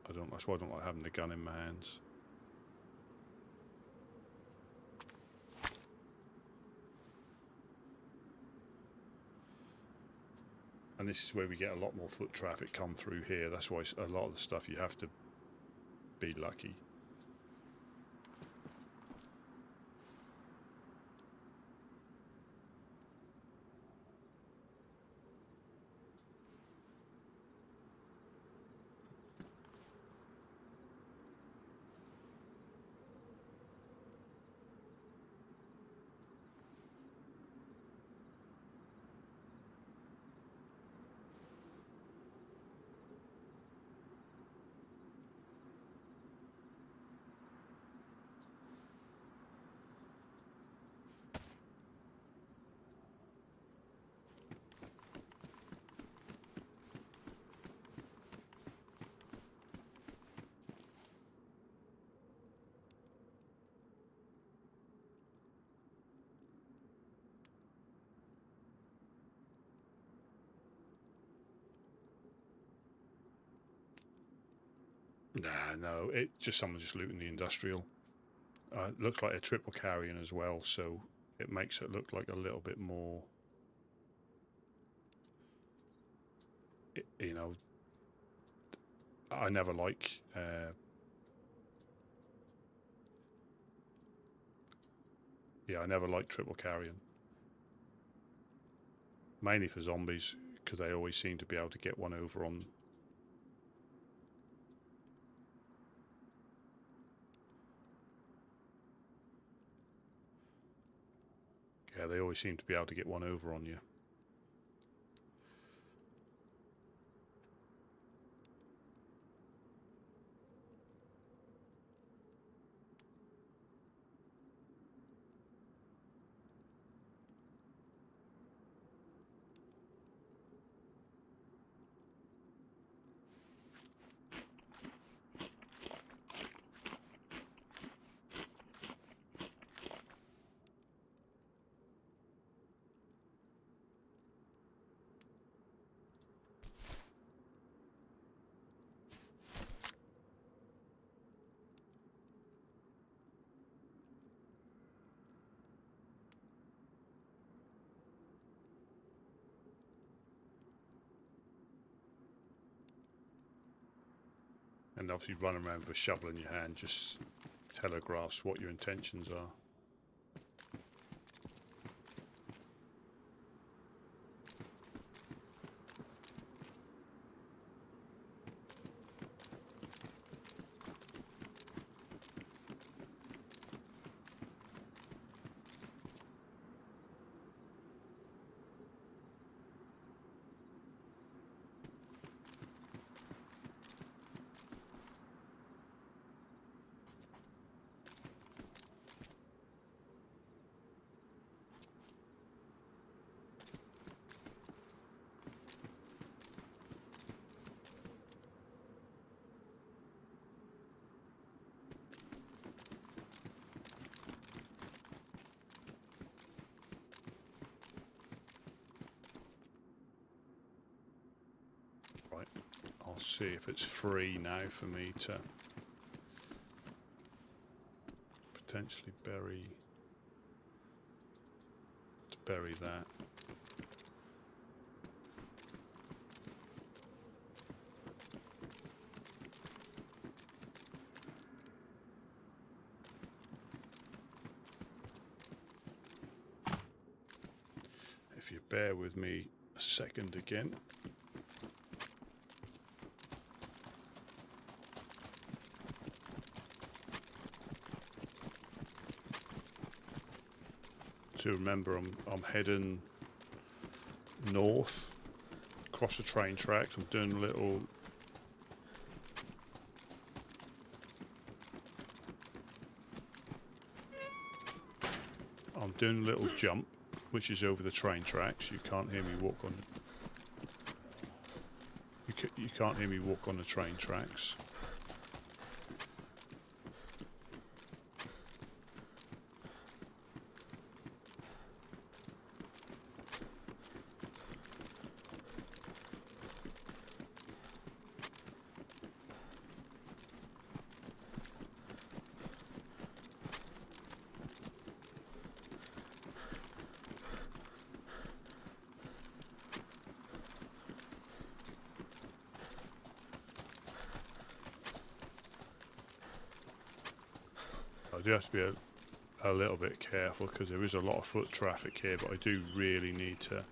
That's why I don't like having the gun in my hands. And this is where we get a lot more foot traffic come through here. That's why a lot of the stuff you have to be lucky. Nah, no, it just someone just looting the industrial. It looks like a triple carrying as well, so it makes it look like a little bit more. I never like. I never like triple carrying. Mainly for zombies, because they always seem to be able to get one over on. Yeah, they always seem to be able to get one over on you. And obviously running around with a shovel in your hand just telegraphs what your intentions are. Right, I'll see if it's free now for me to potentially bury that. If you bear with me a second again. To remember, I'm heading north across the train tracks. I'm doing a little jump, which is over the train tracks. You can't hear me walk on. You can't hear me walk on the train tracks. I do have to be a little bit careful because there is a lot of foot traffic here, but I do really need to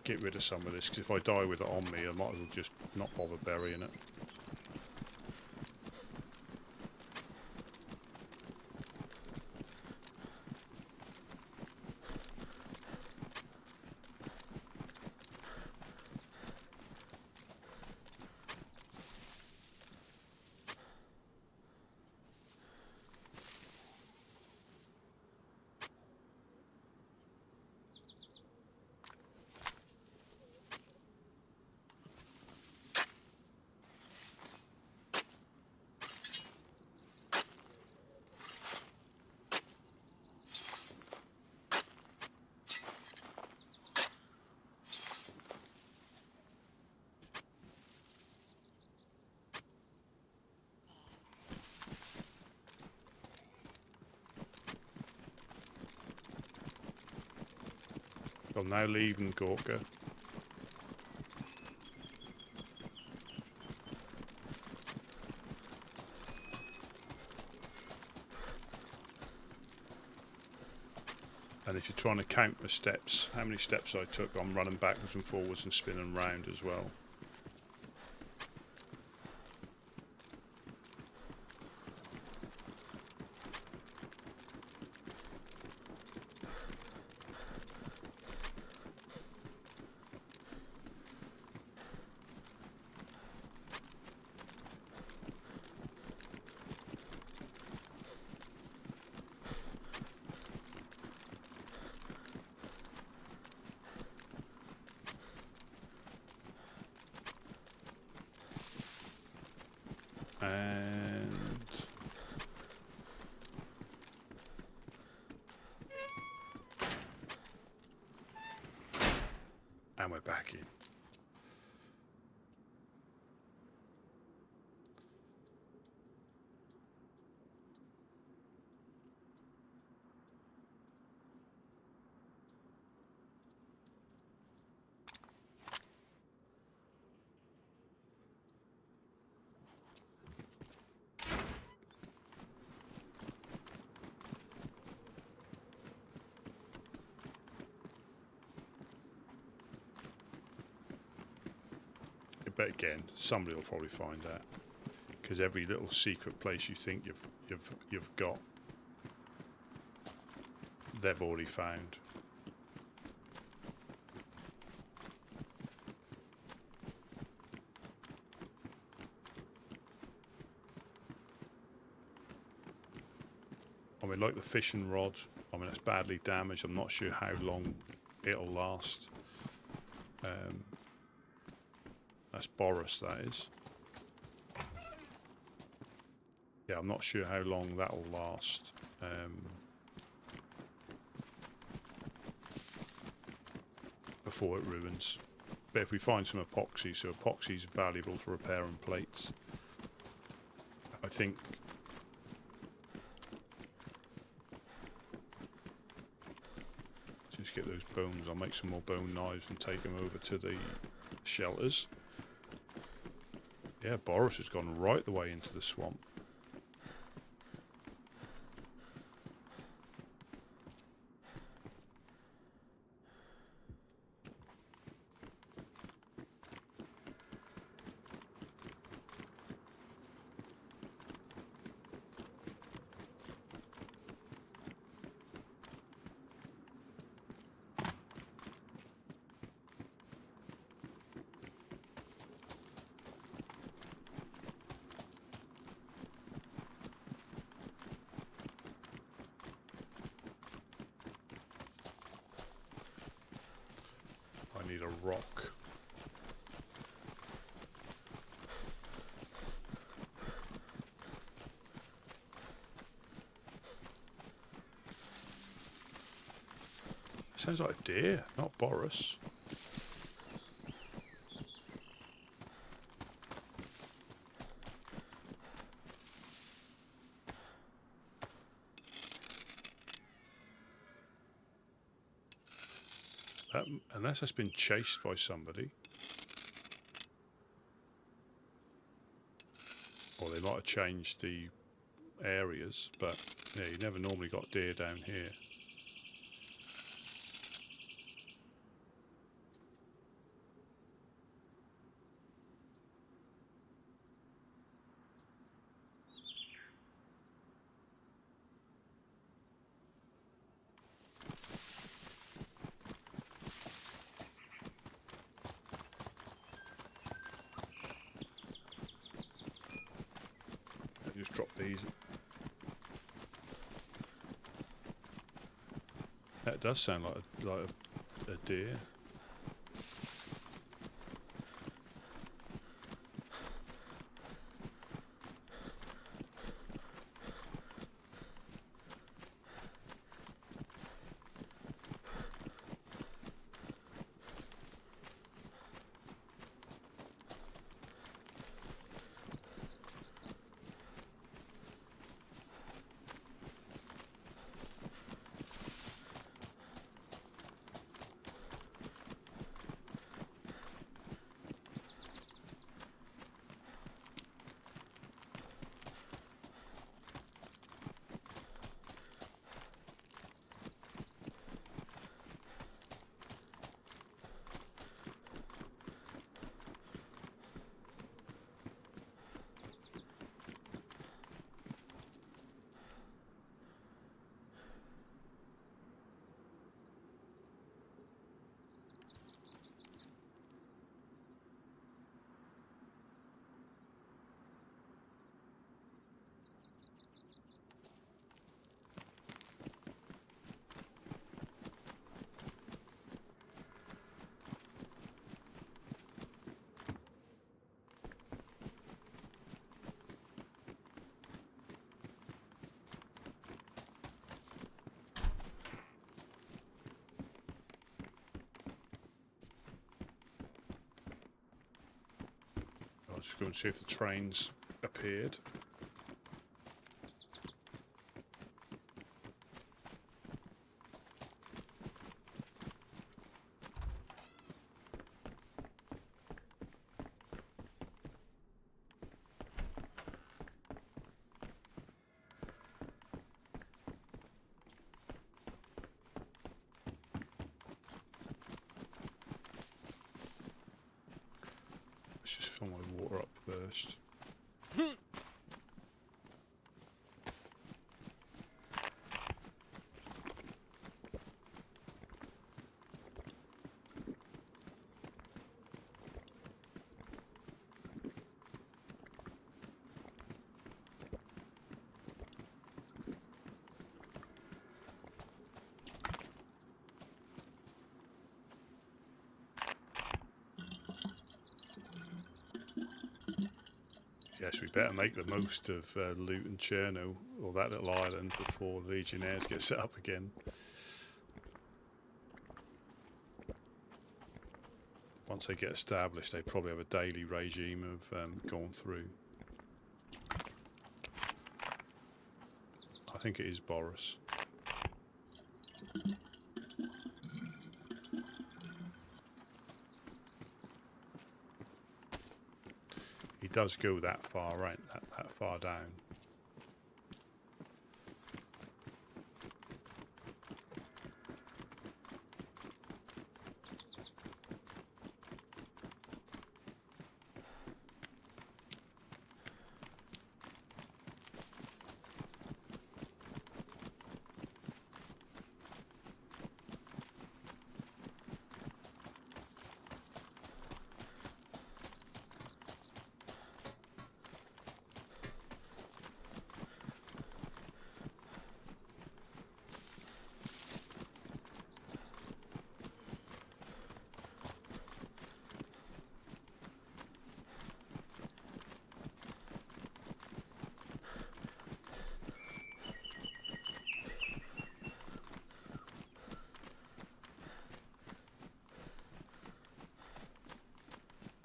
get rid of some of this, because if I die with it on me, I might as well just not bother burying it. I'm now leaving Gorka. And if you're trying to count the steps, how many steps I took, I'm running backwards and forwards and spinning round as well. And we're back in. bet again, somebody will probably find out. Because every little secret place you think you've got, they've already found. I mean, like the fishing rod, I mean, it's badly damaged. I'm not sure how long it'll last. That's Boris, that is. Yeah, I'm not sure how long that'll last. Before it ruins. But if we find some epoxy, so epoxy is valuable for repairing plates. I think... Just get those bones. I'll make some more bone knives and take them over to the shelters. Yeah, Boris has gone right the way into the swamp. I need a rock. Sounds like a deer, not Boris. Unless it's been chased by somebody. Or they might have changed the areas, but yeah, you never normally got deer down here. Just drop these. That does sound like a deer. I'll just go and see if the train's appeared. just fill my water up first. Yes, we better make the most of Loot and Cherno, or that little island, before Legionnaires get set up again. Once they get established, they probably have a daily regime of going through. I think it is Boris. He does go that far, right? That far down.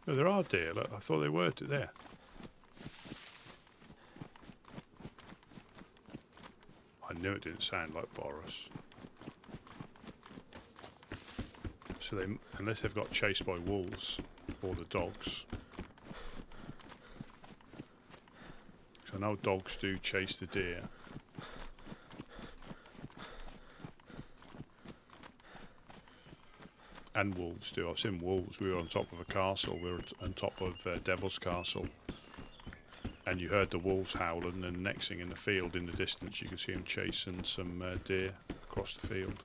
Oh, there are deer. Look, I thought they were there. I knew it didn't sound like Boris. So they, unless they've got chased by wolves or the dogs. So I know dogs do chase the deer. And wolves do. I've seen wolves. We were on top of a castle. We were on top of Devil's Castle. And you heard the wolves howling, and the next thing in the field in the distance you could see them chasing some deer across the field.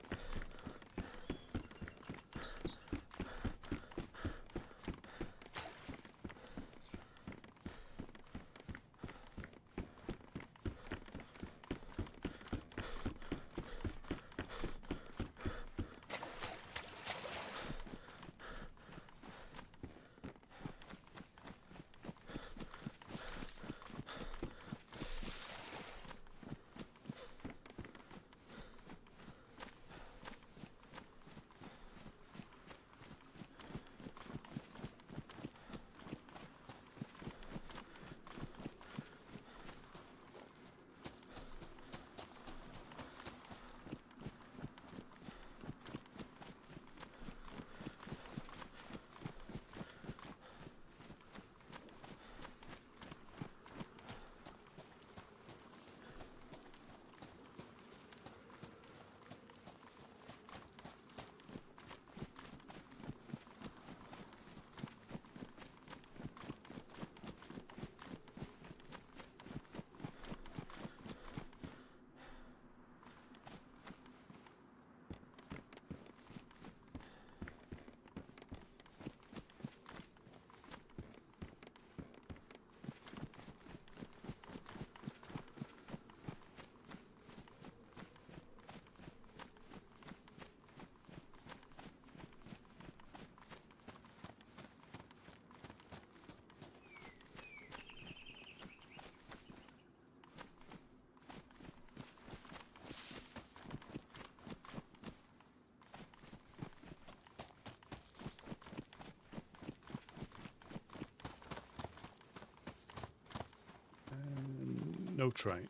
No train.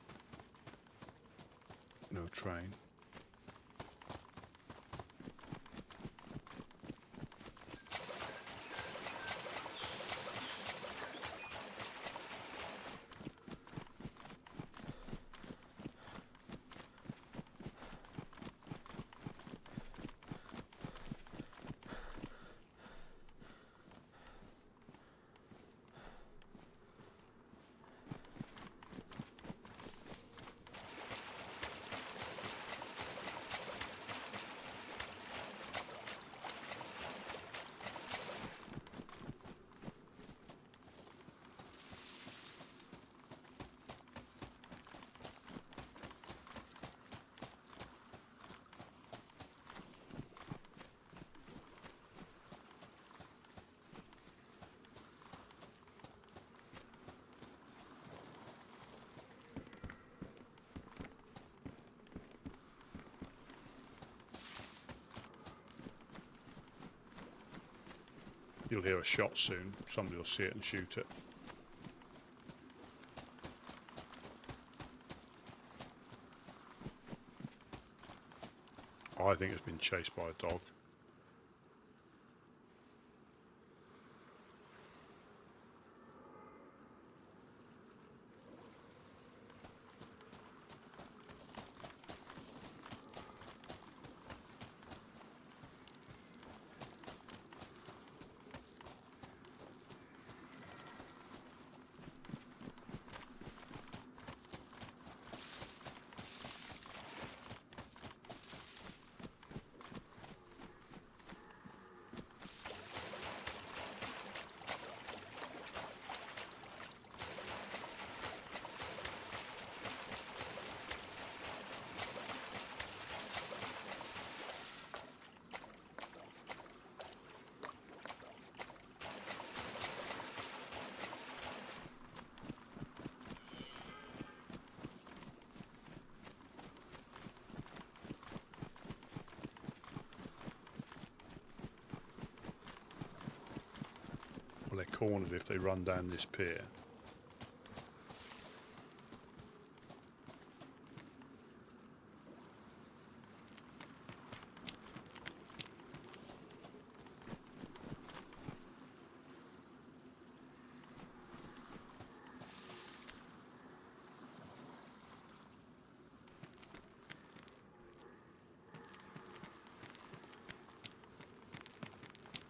No train. You'll hear a shot soon. Somebody will see it and shoot it. I think it's been chased by a dog. Well, they're cornered if they run down this pier.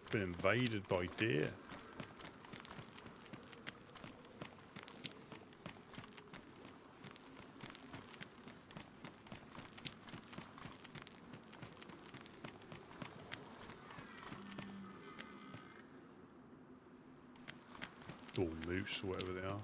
Been invaded by deer. Or moose, or whatever they are.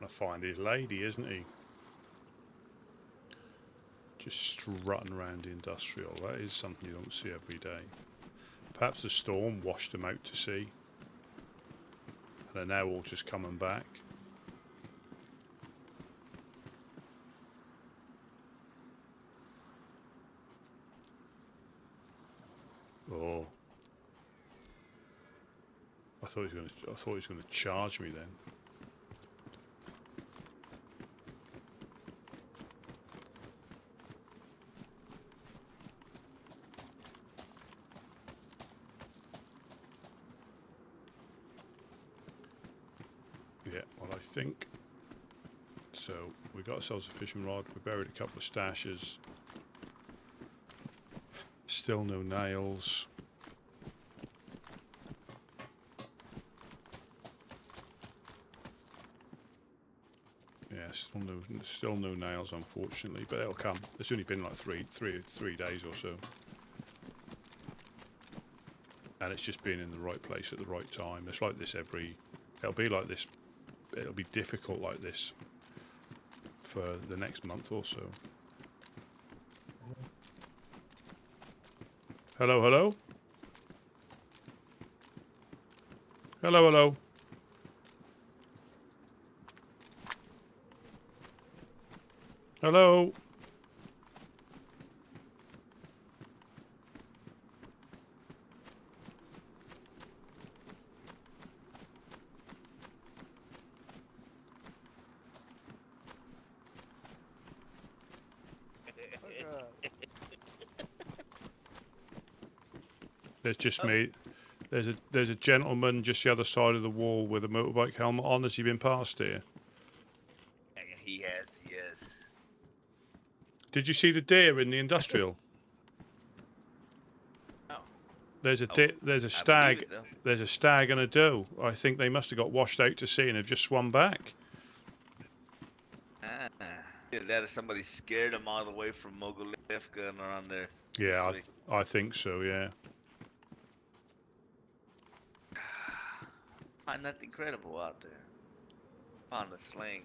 Find his lady, isn't he? Just strutting around the industrial. That is something you don't see every day. Perhaps the storm washed them out to sea, and they're now all just coming back. Oh, I thought he was going to charge me then. Think so. We got ourselves a fishing rod. We buried a couple of stashes. Still no nails. Yeah, still no nails, unfortunately, but it'll come. It's only been like three days or so, and it's just been in the right place at the right time. It's like this it'll be like this. It'll be difficult like this for the next month or so. Hello, hello? Hello, hello? Hello? There's just me. There's a gentleman just the other side of the wall with a motorbike helmet on. Has he been past here? He has, yes. Did you see the deer in the industrial? No. There's a stag. There's a stag and a doe. I think they must have got washed out to sea and have just swum back. Either that or somebody scared them all the way from Mogilevka and around there. Yeah, I think so, yeah. Find nothing credible out there. Found a sling.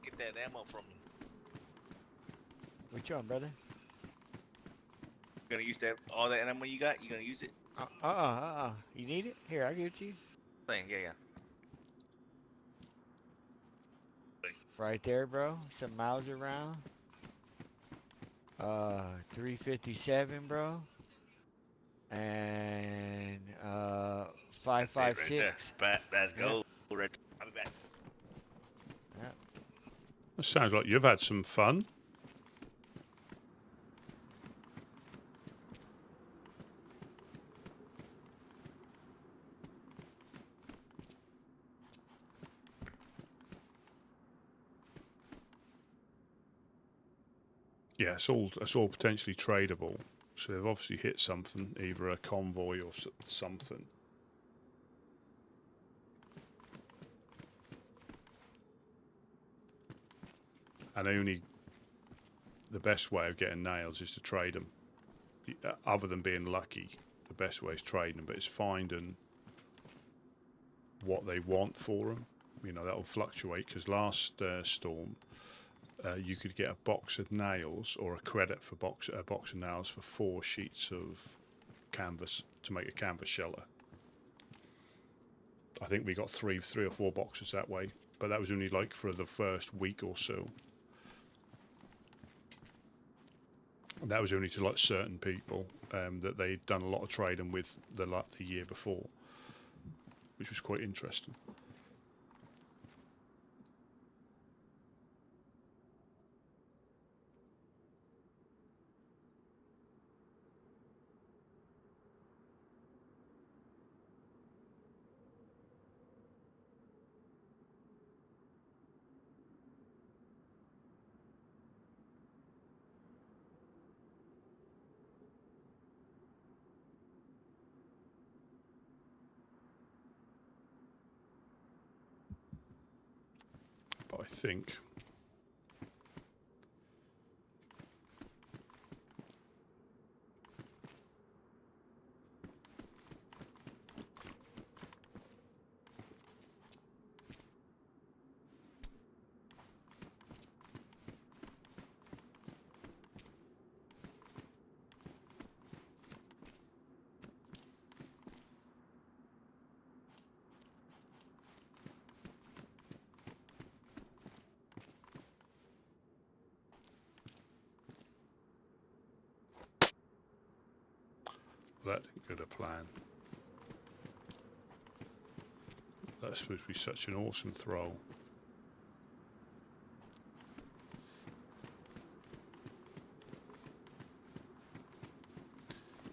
Get that ammo from you. Which one, brother? You gonna use that all that ammo you got? You gonna use it? You need it? Here, I'll give it to you. Thing, yeah. Right there, bro. Some miles around. 357, bro. And That's it 556. right there. That's Yeah. gold. Right. I'll be back. That sounds like you've had some fun. Yeah, it's all potentially tradable. So they've obviously hit something, either a convoy or something. And the best way of getting nails is to trade them. Other than being lucky, the best way is trading them, but it's finding what they want for them. You know, that'll fluctuate, because last storm, you could get a box of nails or a credit for a box of nails for 4 sheets of canvas to make a canvas shelter. I think we got three or four boxes that way, but that was only like for the first week or so. And that was only to like certain people that they'd done a lot of trading with the year before, which was quite interesting. But I think that didn't go to plan. That's supposed to be such an awesome throw.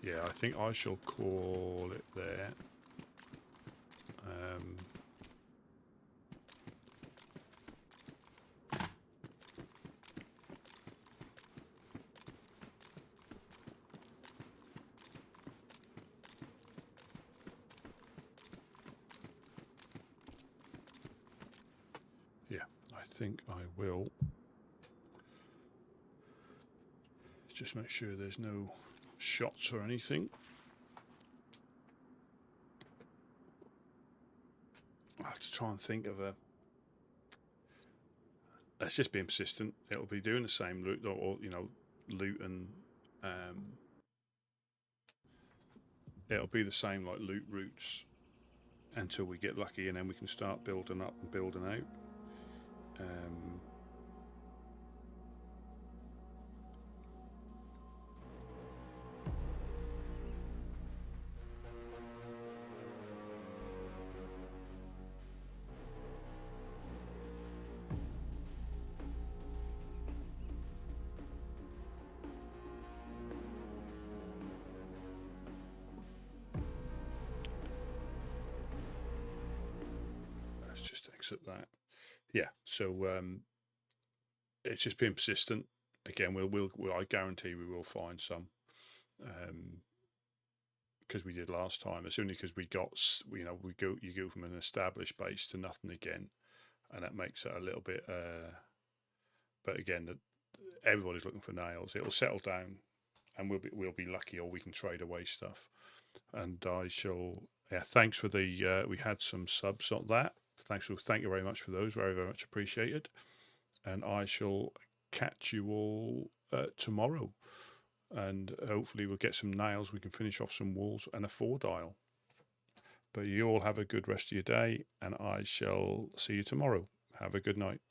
Yeah, I think I shall call it there. Yeah, I think I will. Just make sure there's no shots or anything. I have to try and think of a... Let's just be persistent. It'll be doing the same loot, or you know, loot and it'll be the same like loot routes until we get lucky, and then we can start building up and building out. at that. Yeah, so it's just being persistent. Again, I guarantee we will find some, because we did last time. It's only because we got, you go from an established base to nothing again, and that makes it a little bit. But again, everybody's looking for nails. It'll settle down, and we'll be lucky, or we can trade away stuff. And I shall. Yeah, thanks for the. We had some subs on that. Thank you very much for those. Very, very much appreciated. And I shall catch you all tomorrow. And hopefully we'll get some nails. We can finish off some walls and a 4-dial. But you all have a good rest of your day, and I shall see you tomorrow. Have a good night.